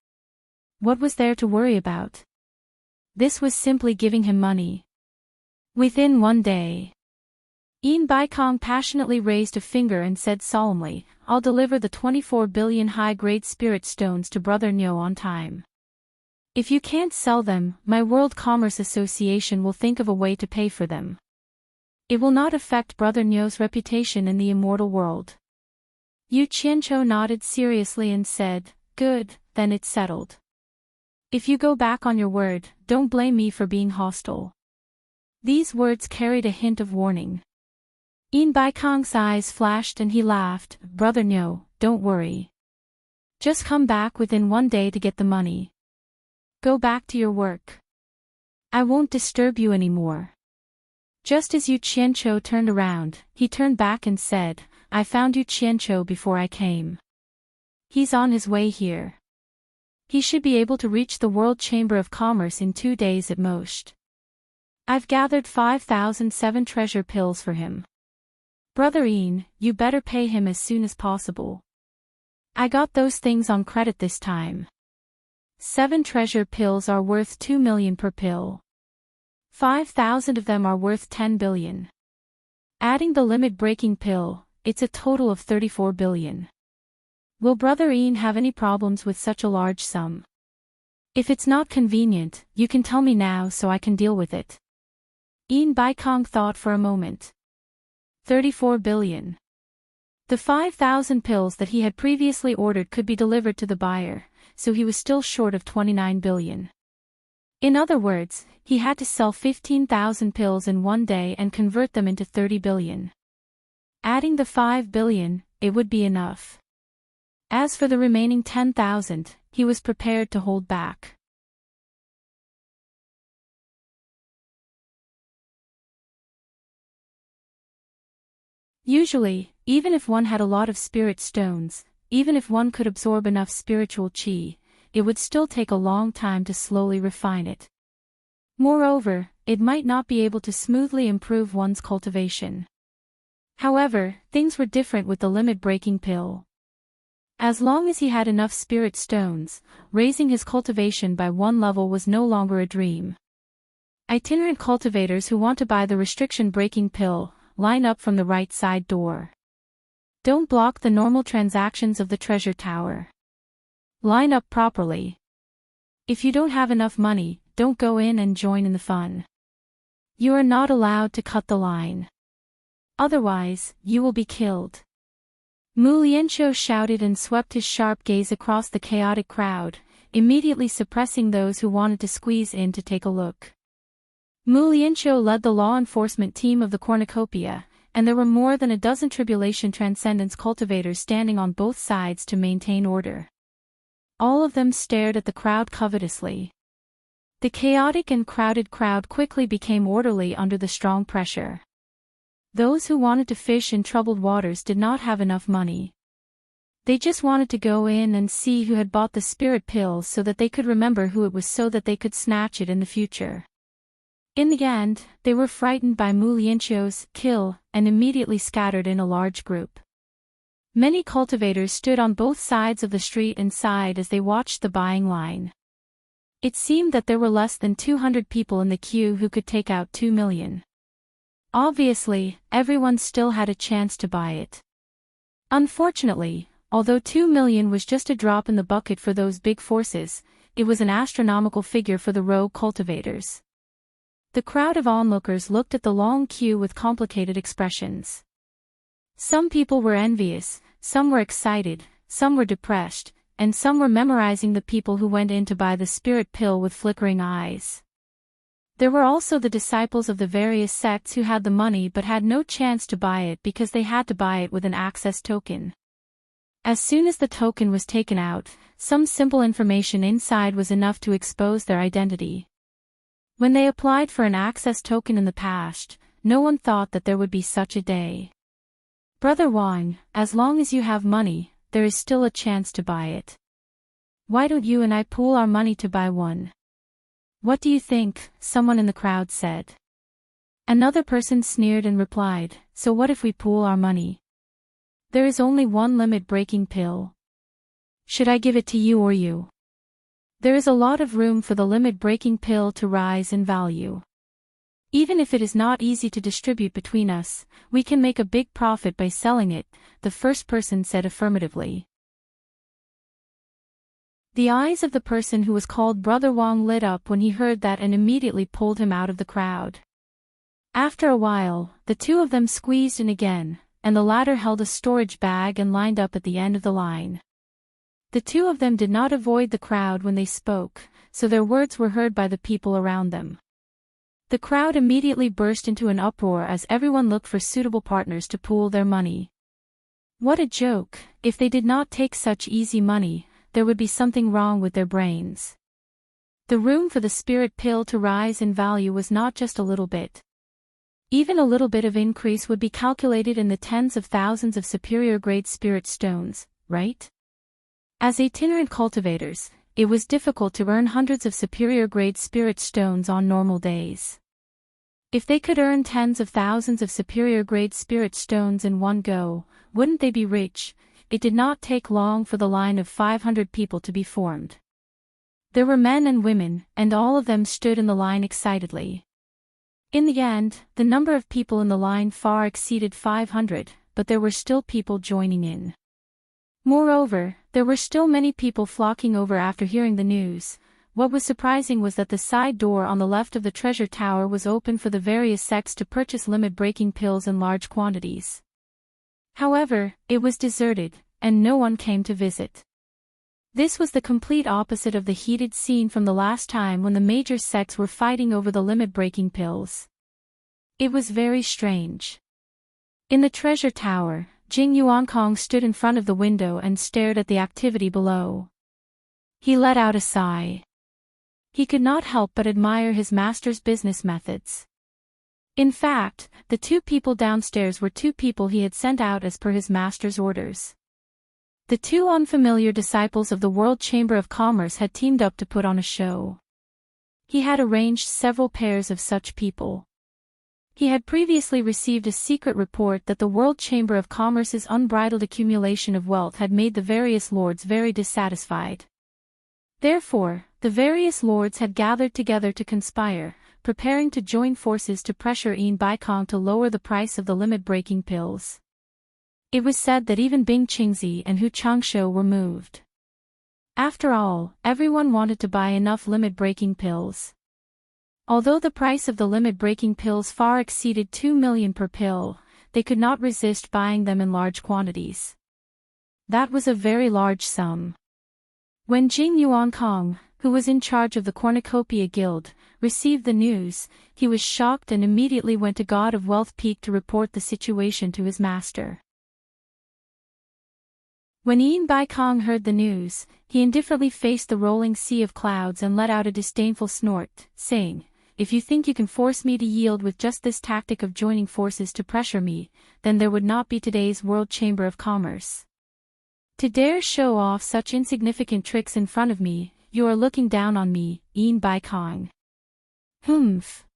What was there to worry about? This was simply giving him money. Within 1 day. Yin Baikong passionately raised a finger and said solemnly, "I'll deliver the 24 billion high-grade spirit stones to Brother Nyo on time. If you can't sell them, my World Commerce Association will think of a way to pay for them. It will not affect Brother Nyo's reputation in the immortal world." Yu Qianqiu nodded seriously and said, "Good, then it's settled. If you go back on your word, don't blame me for being hostile." These words carried a hint of warning. Yin Baikong's eyes flashed and he laughed, "Brother Nyo, don't worry. Just come back within 1 day to get the money. Go back to your work. I won't disturb you anymore." Just as Yu Qianqiu turned around, he turned back and said, "I found Yu Qianqiu before I came. He's on his way here. He should be able to reach the World Chamber of Commerce in 2 days at most. I've gathered 5,007 treasure pills for him. Brother Yin, you better pay him as soon as possible. I got those things on credit this time. 7 treasure pills are worth 2 million per pill. 5,000 of them are worth 10 billion. Adding the limit-breaking pill, it's a total of 34 billion. Will Brother Yin have any problems with such a large sum? If it's not convenient, you can tell me now so I can deal with it." Yin Baikong thought for a moment. 34 billion. The 5,000 pills that he had previously ordered could be delivered to the buyer, so he was still short of 29 billion. In other words, he had to sell 15,000 pills in 1 day and convert them into 30 billion. Adding the 5 billion, it would be enough. As for the remaining 10,000, he was prepared to hold back. Usually, even if one had a lot of spirit stones, even if one could absorb enough spiritual qi, it would still take a long time to slowly refine it. Moreover, it might not be able to smoothly improve one's cultivation. However, things were different with the limit-breaking pill. As long as he had enough spirit stones, raising his cultivation by 1 level was no longer a dream. Itinerant cultivators who want to buy the restriction-breaking pill, line up from the right side door. Don't block the normal transactions of the treasure tower. Line up properly. If you don't have enough money, don't go in and join in the fun. You are not allowed to cut the line. Otherwise, you will be killed." Mu Lianqiu shouted and swept his sharp gaze across the chaotic crowd, immediately suppressing those who wanted to squeeze in to take a look. Mu Lianqiu led the law enforcement team of the cornucopia, and there were more than a dozen tribulation transcendence cultivators standing on both sides to maintain order. All of them stared at the crowd covetously. The chaotic and crowded crowd quickly became orderly under the strong pressure. Those who wanted to fish in troubled waters did not have enough money. They just wanted to go in and see who had bought the spirit pills so that they could remember who it was so that they could snatch it in the future. In the end, they were frightened by Muliencho's kill and immediately scattered in a large group. Many cultivators stood on both sides of the street and sighed as they watched the buying line. It seemed that there were less than 200 people in the queue who could take out 2 million. Obviously, everyone still had a chance to buy it. Unfortunately, although 2 million was just a drop in the bucket for those big forces, it was an astronomical figure for the rogue cultivators. The crowd of onlookers looked at the long queue with complicated expressions. Some people were envious, some were excited, some were depressed, and some were memorizing the people who went in to buy the spirit pill with flickering eyes. There were also the disciples of the various sects who had the money but had no chance to buy it because they had to buy it with an access token. As soon as the token was taken out, some simple information inside was enough to expose their identity. When they applied for an access token in the past, no one thought that there would be such a day. Brother Wang, as long as you have money, there is still a chance to buy it. Why don't you and I pool our money to buy one? What do you think? Someone in the crowd said. Another person sneered and replied, so what if we pool our money? There is only one limit-breaking pill. Should I give it to you or you? There is a lot of room for the limit-breaking pill to rise in value. Even if it is not easy to distribute between us, we can make a big profit by selling it, the first person said affirmatively. The eyes of the person who was called Brother Wang lit up when he heard that and immediately pulled him out of the crowd. After a while, the two of them squeezed in again, and the latter held a storage bag and lined up at the end of the line. The two of them did not avoid the crowd when they spoke, so their words were heard by the people around them. The crowd immediately burst into an uproar as everyone looked for suitable partners to pool their money. What a joke! If they did not take such easy money, there would be something wrong with their brains. The room for the spirit pill to rise in value was not just a little bit. Even a little bit of increase would be calculated in the tens of thousands of superior-grade spirit stones, right? As itinerant cultivators, it was difficult to earn hundreds of superior-grade spirit stones on normal days. If they could earn tens of thousands of superior-grade spirit stones in one go, wouldn't they be rich? It did not take long for the line of 500 people to be formed. There were men and women, and all of them stood in the line excitedly. In the end, the number of people in the line far exceeded 500, but there were still people joining in. Moreover, there were still many people flocking over after hearing the news. What was surprising was that the side door on the left of the treasure tower was open for the various sects to purchase limit-breaking pills in large quantities. However, it was deserted, and no one came to visit. This was the complete opposite of the heated scene from the last time when the major sects were fighting over the limit-breaking pills. It was very strange. In the treasure tower, Jing Yuankong stood in front of the window and stared at the activity below. He let out a sigh. He could not help but admire his master's business methods. In fact, the two people downstairs were two people he had sent out as per his master's orders. The two unfamiliar disciples of the World Chamber of Commerce had teamed up to put on a show. He had arranged several pairs of such people. He had previously received a secret report that the World Chamber of Commerce's unbridled accumulation of wealth had made the various lords very dissatisfied. Therefore, the various lords had gathered together to conspire, preparing to join forces to pressure Yin Baikong to lower the price of the limit-breaking pills. It was said that even Bing Qingzi and Hu Changshou were moved. After all, everyone wanted to buy enough limit-breaking pills. Although the price of the limit-breaking pills far exceeded 2 million per pill, they could not resist buying them in large quantities. That was a very large sum. When Jing Yuankong, who was in charge of the Cornucopia Guild, received the news, he was shocked and immediately went to God of Wealth Peak to report the situation to his master. When Yin Bai Kong heard the news, he indifferently faced the rolling sea of clouds and let out a disdainful snort, saying, "If you think you can force me to yield with just this tactic of joining forces to pressure me, then there would not be today's World Chamber of Commerce. To dare show off such insignificant tricks in front of me, you are looking down on me, Yin Bai Kong." Humph.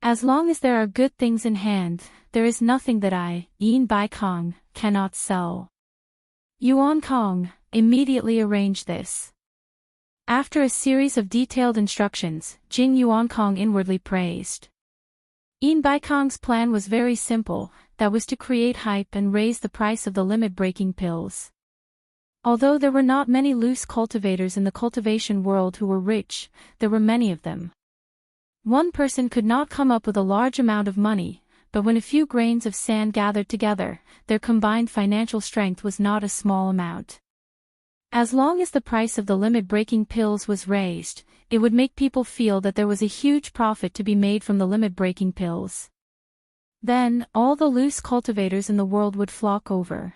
As long as there are good things in hand, there is nothing that I, Yin Bai Kong, cannot sell. Yuan Kong, immediately arrange this. After a series of detailed instructions, Jing Yuan Kong inwardly praised. Yin Bai Kong's plan was very simple, that was to create hype and raise the price of the limit-breaking pills. Although there were not many loose cultivators in the cultivation world who were rich, there were many of them. One person could not come up with a large amount of money, but when a few grains of sand gathered together, their combined financial strength was not a small amount. As long as the price of the limit-breaking pills was raised, it would make people feel that there was a huge profit to be made from the limit-breaking pills. Then, all the loose cultivators in the world would flock over.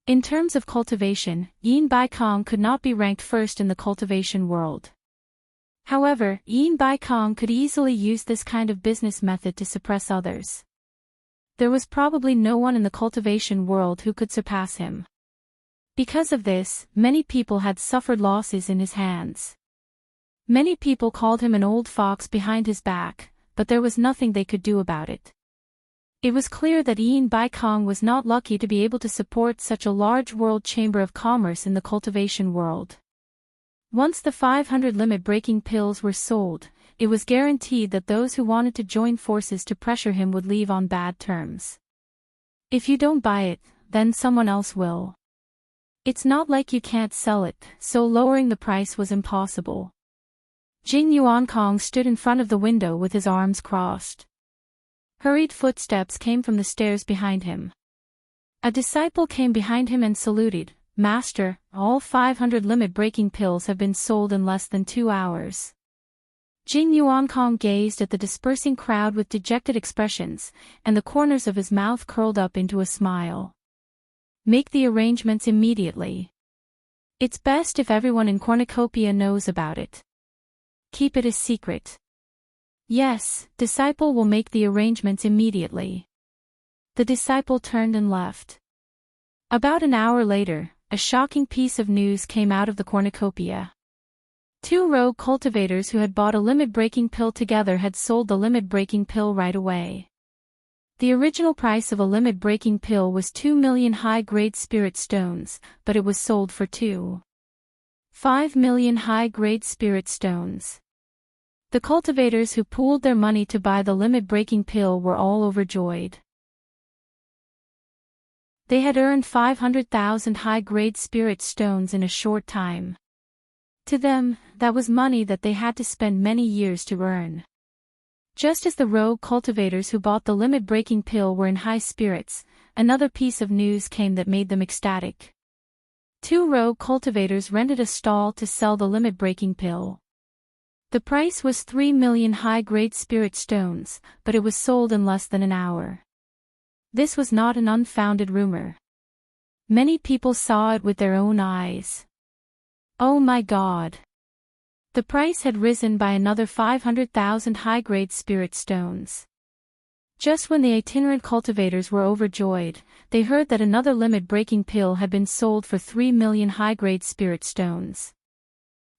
In terms of cultivation, Yin Bai Kong could not be ranked first in the cultivation world. However, Yin Bai Kong could easily use this kind of business method to suppress others. There was probably no one in the cultivation world who could surpass him. Because of this, many people had suffered losses in his hands. Many people called him an old fox behind his back, but there was nothing they could do about it. It was clear that Yin Bai Kong was not lucky to be able to support such a large world chamber of commerce in the cultivation world. Once the 500 limit-breaking pills were sold, it was guaranteed that those who wanted to join forces to pressure him would leave on bad terms. If you don't buy it, then someone else will. It's not like you can't sell it, so lowering the price was impossible. Jing Yuan Kong stood in front of the window with his arms crossed. Hurried footsteps came from the stairs behind him. A disciple came behind him and saluted, "Master, all 500 limit-breaking pills have been sold in less than 2 hours." Jing Yuan Kong gazed at the dispersing crowd with dejected expressions, and the corners of his mouth curled up into a smile. "Make the arrangements immediately. It's best if everyone in Cornucopia knows about it. Keep it a secret." "Yes, disciple will make the arrangements immediately." The disciple turned and left. About an hour later, a shocking piece of news came out of the cornucopia. 2 rogue cultivators who had bought a limit-breaking pill together had sold the limit-breaking pill right away. The original price of a limit-breaking pill was 2 million high-grade spirit stones, but it was sold for 2.5 million high-grade spirit stones. The cultivators who pooled their money to buy the limit-breaking pill were all overjoyed. They had earned 500,000 high-grade spirit stones in a short time. To them, that was money that they had to spend many years to earn. Just as the rogue cultivators who bought the limit-breaking pill were in high spirits, another piece of news came that made them ecstatic. 2 rogue cultivators rented a stall to sell the limit-breaking pill. The price was 3 million high-grade spirit stones, but it was sold in less than an hour. This was not an unfounded rumor. Many people saw it with their own eyes. Oh my God! The price had risen by another 500,000 high-grade spirit stones. Just when the itinerant cultivators were overjoyed, they heard that another limit-breaking pill had been sold for 3 million high-grade spirit stones.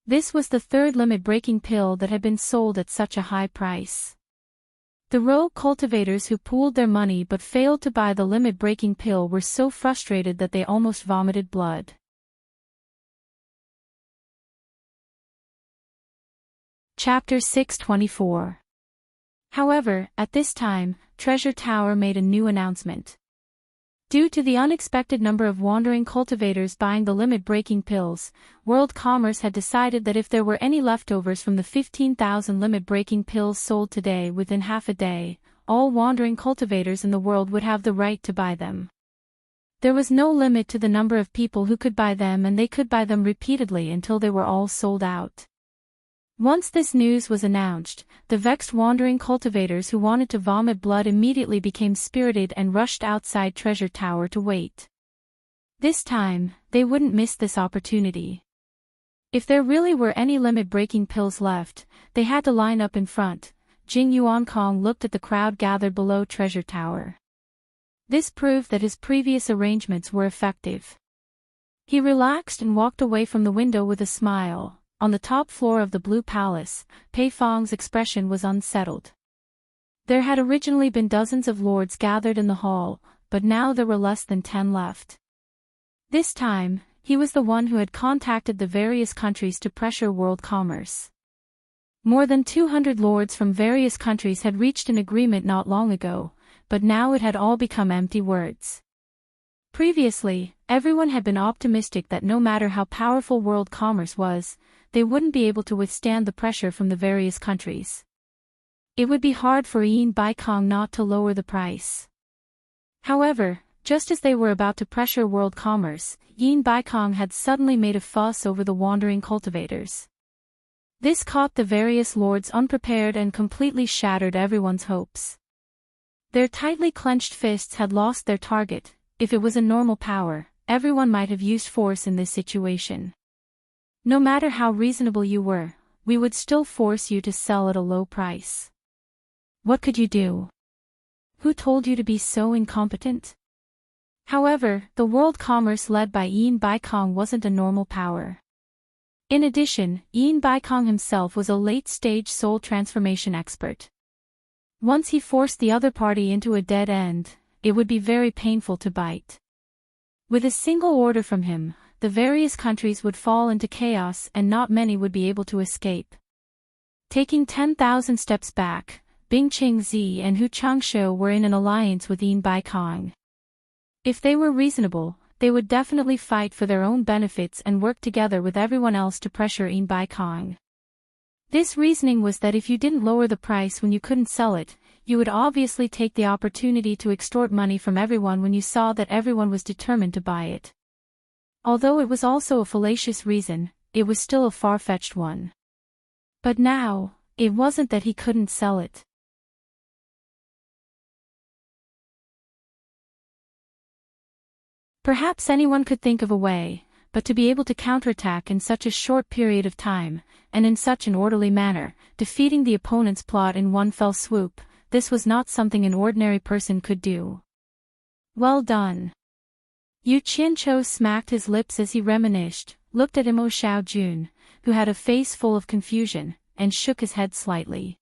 This was the 3rd limit-breaking pill that had been sold at such a high price. The rogue cultivators who pooled their money but failed to buy the limit-breaking pill were so frustrated that they almost vomited blood. Chapter 624. However, at this time, Treasure Tower made a new announcement. Due to the unexpected number of wandering cultivators buying the limit-breaking pills, World Commerce had decided that if there were any leftovers from the 15,000 limit-breaking pills sold today within half a day, all wandering cultivators in the world would have the right to buy them. There was no limit to the number of people who could buy them, and they could buy them repeatedly until they were all sold out. Once this news was announced, the vexed wandering cultivators who wanted to vomit blood immediately became spirited and rushed outside Treasure Tower to wait. This time, they wouldn't miss this opportunity. If there really were any limit-breaking pills left, they had to line up in front. Jing Yuankong looked at the crowd gathered below Treasure Tower. This proved that his previous arrangements were effective. He relaxed and walked away from the window with a smile. On the top floor of the Blue Palace, Pei Fong's expression was unsettled. There had originally been dozens of lords gathered in the hall, but now there were less than 10 left. This time, he was the one who had contacted the various countries to pressure world commerce. More than 200 lords from various countries had reached an agreement not long ago, but now it had all become empty words. Previously, everyone had been optimistic that no matter how powerful world commerce was, they wouldn't be able to withstand the pressure from the various countries. It would be hard for Yin Baikong not to lower the price. However, just as they were about to pressure world commerce, Yin Baikong had suddenly made a fuss over the wandering cultivators. This caught the various lords unprepared and completely shattered everyone's hopes. Their tightly clenched fists had lost their target. If it was a normal power, everyone might have used force in this situation. No matter how reasonable you were, we would still force you to sell at a low price. What could you do? Who told you to be so incompetent? However, the world commerce led by Yin Baikong wasn't a normal power. In addition, Yin Baikong himself was a late-stage soul transformation expert. Once he forced the other party into a dead end, it would be very painful to bite. With a single order from him, the various countries would fall into chaos and not many would be able to escape. Taking 10,000 steps back, Bing Qingzi and Hu Changshu were in an alliance with Yin Baikong. If they were reasonable, they would definitely fight for their own benefits and work together with everyone else to pressure Yin Baikong. This reasoning was that if you didn't lower the price when you couldn't sell it, you would obviously take the opportunity to extort money from everyone when you saw that everyone was determined to buy it. Although it was also a fallacious reason, it was still a far-fetched one. But now, it wasn't that he couldn't sell it. Perhaps anyone could think of a way, but to be able to counterattack in such a short period of time, and in such an orderly manner, defeating the opponent's plot in one fell swoop, this was not something an ordinary person could do. Well done. Yu Qianqiu smacked his lips as he reminisced, looked at Imo Xiaojun, who had a face full of confusion, and shook his head slightly.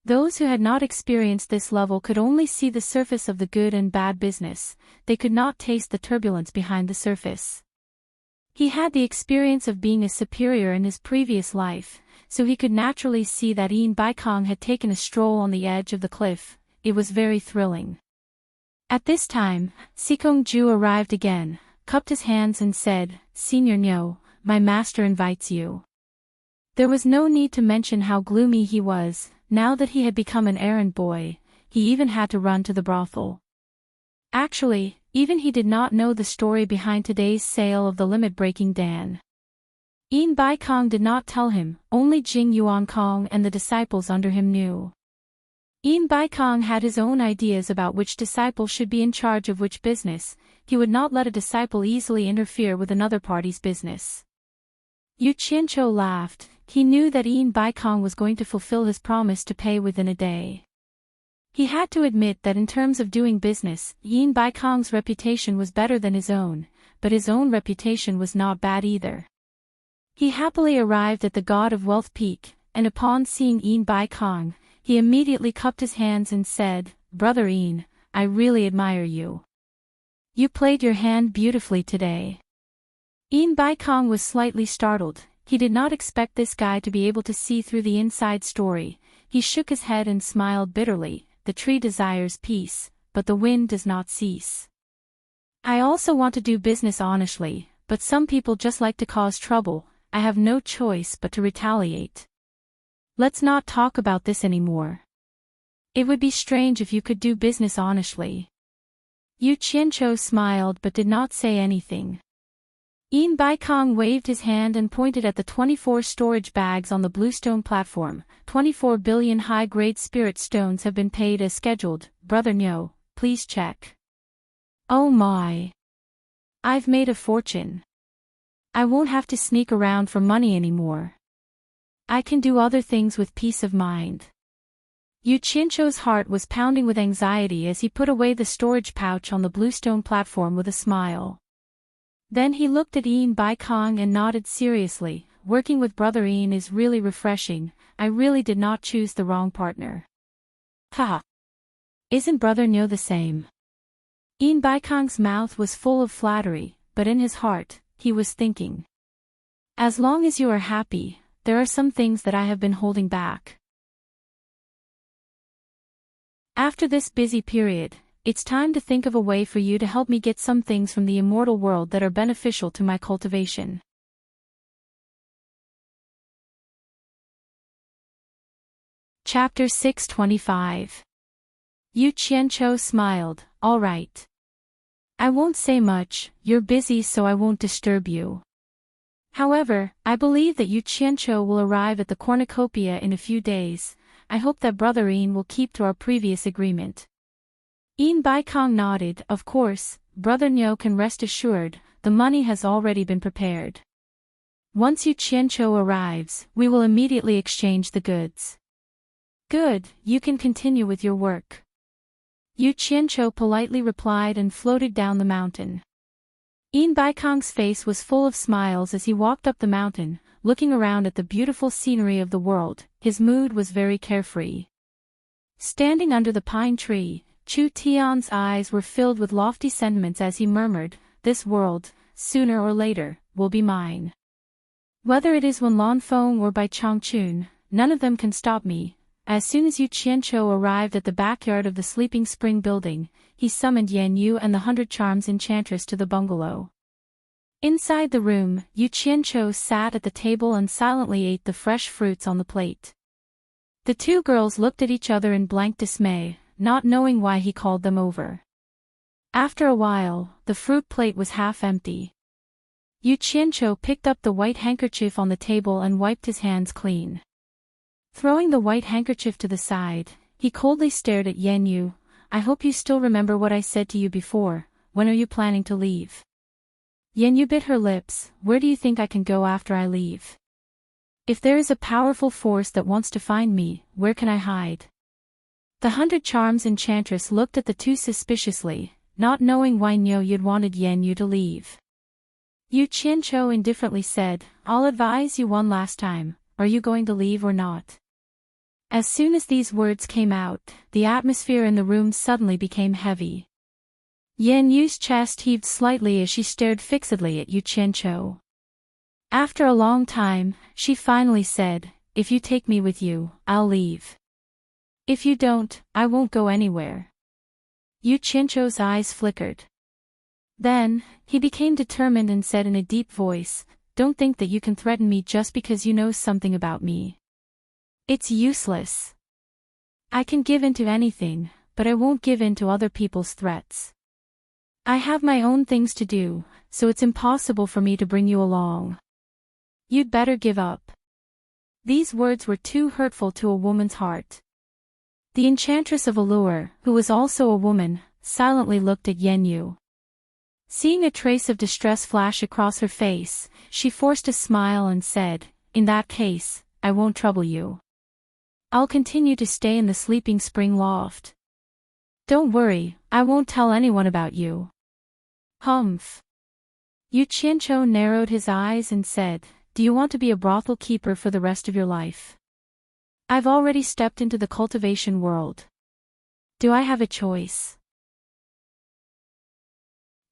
Those who had not experienced this level could only see the surface of the good and bad business, they could not taste the turbulence behind the surface. He had the experience of being a superior in his previous life, so he could naturally see that Yin Baikong had taken a stroll on the edge of the cliff. It was very thrilling. At this time, Sikong Ju arrived again, cupped his hands and said, "Senior Nyo, my master invites you." There was no need to mention how gloomy he was. Now that he had become an errand boy, he even had to run to the brothel. Actually, even he did not know the story behind today's sale of the limit-breaking Dan. Yin Baikong did not tell him, only Jing Yuankong and the disciples under him knew. Yin Baikong had his own ideas about which disciple should be in charge of which business. He would not let a disciple easily interfere with another party's business. Yu Qianqiu laughed. He knew that Yin Baikong was going to fulfill his promise to pay within a day. He had to admit that in terms of doing business, Yin Baikong's reputation was better than his own, but his own reputation was not bad either. He happily arrived at the God of Wealth Peak, and upon seeing Yin Baikong, he immediately cupped his hands and said, "Brother Yin, I really admire you. You played your hand beautifully today." Yin Baikong was slightly startled. He did not expect this guy to be able to see through the inside story. He shook his head and smiled bitterly. The tree desires peace, but the wind does not cease. I also want to do business honestly, but some people just like to cause trouble. I have no choice but to retaliate. Let's not talk about this anymore. It would be strange if you could do business honestly. Yu Qianqiu smiled but did not say anything. Yin Baikong waved his hand and pointed at the 24 storage bags on the bluestone platform. 24 billion high-grade spirit stones have been paid as scheduled. Brother Nyo, please check. Oh my. I've made a fortune. I won't have to sneak around for money anymore. I can do other things with peace of mind. Yu Qianzhou's heart was pounding with anxiety as he put away the storage pouch on the bluestone platform with a smile. Then he looked at Yin Bai Kong and nodded seriously. Working with Brother Yin is really refreshing. I really did not choose the wrong partner. Haha. Isn't Brother Nyo the same? Yin Bai Kong's mouth was full of flattery, but in his heart, he was thinking. As long as you are happy, there are some things that I have been holding back. After this busy period, it's time to think of a way for you to help me get some things from the immortal world that are beneficial to my cultivation. Chapter 625. Yu Qianzhou smiled. All right. I won't say much, you're busy so I won't disturb you. However, I believe that Yu Qianzhou will arrive at the cornucopia in a few days. I hope that Brother Yin will keep to our previous agreement. Yin Bai Kong nodded. Of course, Brother Nyo can rest assured, the money has already been prepared. Once Yu Qianzhou arrives, we will immediately exchange the goods. Good, you can continue with your work. Yu Qianzhou politely replied and floated down the mountain. Yin Bai Kong's face was full of smiles as he walked up the mountain, looking around at the beautiful scenery of the world. His mood was very carefree. Standing under the pine tree, Chu Tian's eyes were filled with lofty sentiments as he murmured, "This world, sooner or later, will be mine. Whether it is Wenlan Feng or by Changchun, none of them can stop me." As soon as Yu Qianzhou arrived at the backyard of the Sleeping Spring building, he summoned Yan Yu and the 100 Charms enchantress to the bungalow. Inside the room, Yu Qianzhou sat at the table and silently ate the fresh fruits on the plate. The two girls looked at each other in blank dismay, not knowing why he called them over. After a while, the fruit plate was half empty. Yu Qianzhou picked up the white handkerchief on the table and wiped his hands clean. Throwing the white handkerchief to the side, he coldly stared at Yan Yu. "I hope you still remember what I said to you before. When are you planning to leave?" Yan Yu bit her lips. "Where do you think I can go after I leave? If there is a powerful force that wants to find me, where can I hide?" The 100 Charms enchantress looked at the two suspiciously, not knowing why Nyo Yud wanted Yan Yu to leave. Yu Qianzhou indifferently said, "I'll advise you one last time, are you going to leave or not?" As soon as these words came out, the atmosphere in the room suddenly became heavy. Yan Yu's chest heaved slightly as she stared fixedly at Yu Qianzhou. After a long time, she finally said, "If you take me with you, I'll leave. If you don't, I won't go anywhere." Yu Qianzhou's eyes flickered. Then, he became determined and said in a deep voice, "Don't think that you can threaten me just because you know something about me. It's useless. I can give in to anything, but I won't give in to other people's threats. I have my own things to do, so it's impossible for me to bring you along. You'd better give up." These words were too hurtful to a woman's heart. The enchantress of Allure, who was also a woman, silently looked at Yan Yu. Seeing a trace of distress flash across her face, she forced a smile and said, "In that case, I won't trouble you. I'll continue to stay in the Sleeping Spring loft. Don't worry, I won't tell anyone about you." Humph. Yu Qianzhou narrowed his eyes and said, "Do you want to be a brothel keeper for the rest of your life? I've already stepped into the cultivation world. Do I have a choice?"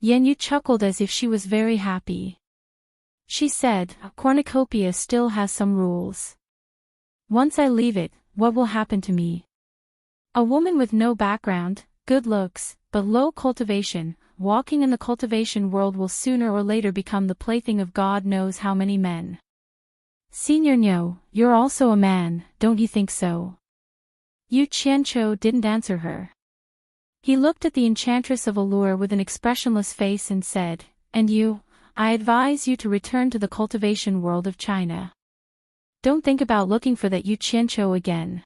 Yan Yu chuckled as if she was very happy. She said, "A cornucopia still has some rules. Once I leave it, what will happen to me? A woman with no background, good looks, but low cultivation, walking in the cultivation world will sooner or later become the plaything of God knows how many men. Senior Nyo, you're also a man, don't you think so?" Yu Qianzhou didn't answer her. He looked at the enchantress of Allure with an expressionless face and said, "And you, I advise you to return to the cultivation world of China. Don't think about looking for that Yu Qianzhou again.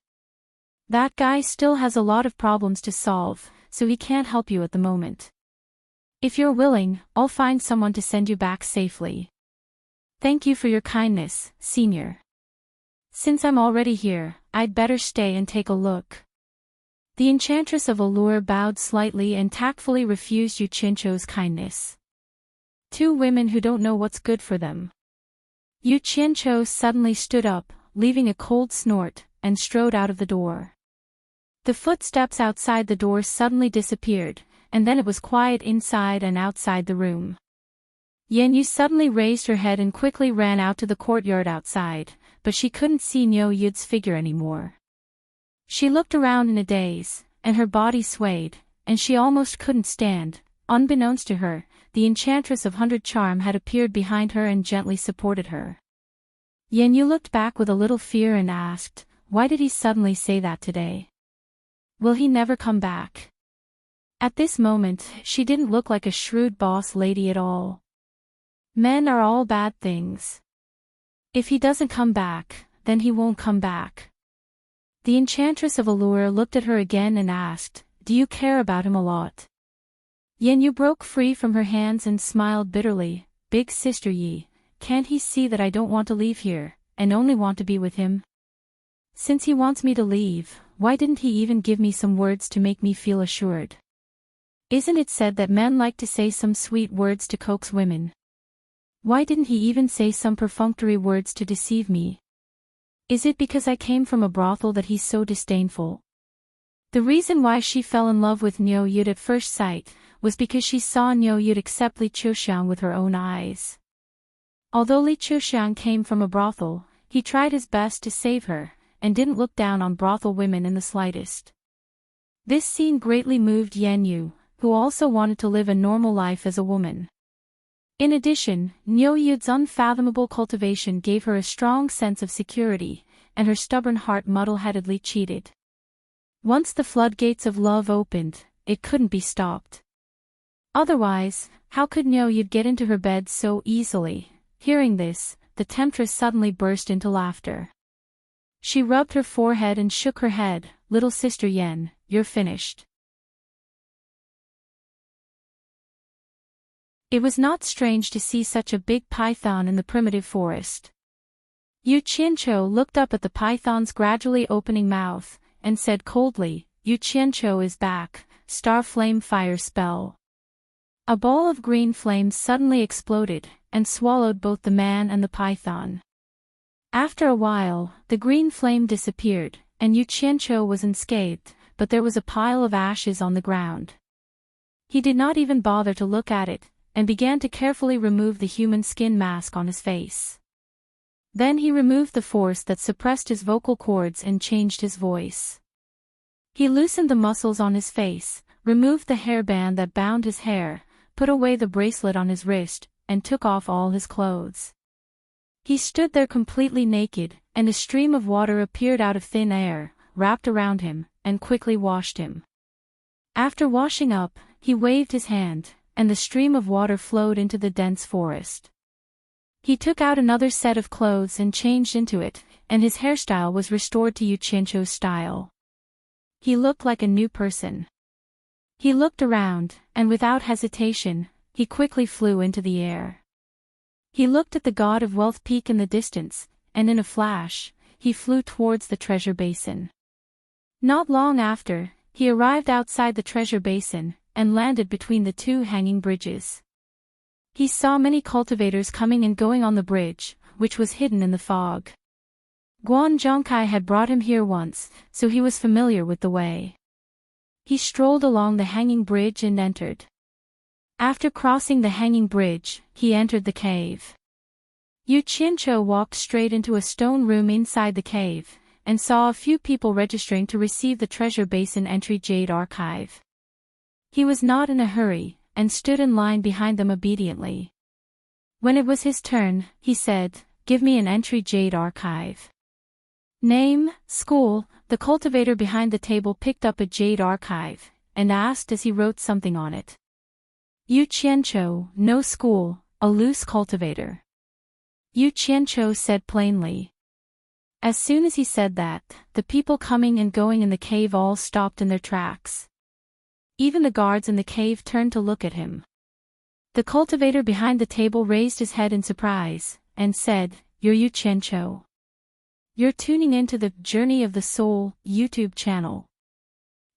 That guy still has a lot of problems to solve, so he can't help you at the moment. If you're willing, I'll find someone to send you back safely. Thank you for your kindness, Senior. Since I'm already here, I'd better stay and take a look. The Enchantress of Allure bowed slightly and tactfully refused Yu Qianqiu's kindness. Two women who don't know what's good for them. Yu Qianqiu suddenly stood up, leaving a cold snort, and strode out of the door. The footsteps outside the door suddenly disappeared, and then it was quiet inside and outside the room. Yan Yu suddenly raised her head and quickly ran out to the courtyard outside, but she couldn't see Niu Yud's figure anymore. She looked around in a daze, and her body swayed, and she almost couldn't stand. Unbeknownst to her, the Enchantress of 100 Charm had appeared behind her and gently supported her. Yan Yu looked back with a little fear and asked, why did he suddenly say that today? Will he never come back? At this moment, she didn't look like a shrewd boss lady at all. Men are all bad things. If he doesn't come back, then he won't come back. The Enchantress of Allure looked at her again and asked, do you care about him a lot? Yan Yu broke free from her hands and smiled bitterly. Big Sister Yi, can't he see that I don't want to leave here, and only want to be with him? Since he wants me to leave, why didn't he even give me some words to make me feel assured? Isn't it said that men like to say some sweet words to coax women? Why didn't he even say some perfunctory words to deceive me? Is it because I came from a brothel that he's so disdainful? The reason why she fell in love with Niu Yud at first sight was because she saw Niu Yud accept Li Chuxiang with her own eyes. Although Li Chuxiang came from a brothel, he tried his best to save her, and didn't look down on brothel women in the slightest. This scene greatly moved Yan Yu, who also wanted to live a normal life as a woman. In addition, Niu Yud's unfathomable cultivation gave her a strong sense of security, and her stubborn heart muddle-headedly cheated. Once the floodgates of love opened, it couldn't be stopped. Otherwise, how could Niu Yud get into her bed so easily? Hearing this, the temptress suddenly burst into laughter. She rubbed her forehead and shook her head. Little Sister Yan, you're finished. It was not strange to see such a big python in the primitive forest. Yu Qianqiu looked up at the python's gradually opening mouth, and said coldly, Yu Qianqiu is back, star flame fire spell. A ball of green flames suddenly exploded, and swallowed both the man and the python. After a while, the green flame disappeared, and Yu Qianqiu was unscathed, but there was a pile of ashes on the ground. He did not even bother to look at it, and began to carefully remove the human skin mask on his face. Then he removed the force that suppressed his vocal cords and changed his voice. He loosened the muscles on his face, removed the hairband that bound his hair, put away the bracelet on his wrist, and took off all his clothes. He stood there completely naked, and a stream of water appeared out of thin air, wrapped around him, and quickly washed him. After washing up, he waved his hand, and the stream of water flowed into the dense forest. He took out another set of clothes and changed into it, and his hairstyle was restored to Yu Qianqiu's style. He looked like a new person. He looked around, and without hesitation, he quickly flew into the air. He looked at the god of wealth peak in the distance, and in a flash, he flew towards the treasure basin. Not long after, he arrived outside the treasure basin, and landed between the two hanging bridges. He saw many cultivators coming and going on the bridge, which was hidden in the fog. Guan Zhongkai had brought him here once, so he was familiar with the way. He strolled along the hanging bridge and entered. After crossing the hanging bridge, he entered the cave. Yu Qianqiu walked straight into a stone room inside the cave, and saw a few people registering to receive the treasure basin entry jade archive. He was not in a hurry, and stood in line behind them obediently. When it was his turn, he said, Give me an entry jade archive. Name, school. The cultivator behind the table picked up a jade archive, and asked as he wrote something on it. Yu Qianqiu, no school, a loose cultivator. Yu Qianqiu said plainly. As soon as he said that, the people coming and going in the cave all stopped in their tracks. Even the guards in the cave turned to look at him. The cultivator behind the table raised his head in surprise, and said, "You're Yu Qianqiu. You're tuning into the Journey of the Soul YouTube channel.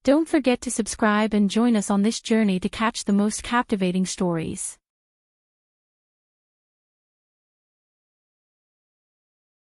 Don't forget to subscribe and join us on this journey to catch the most captivating stories."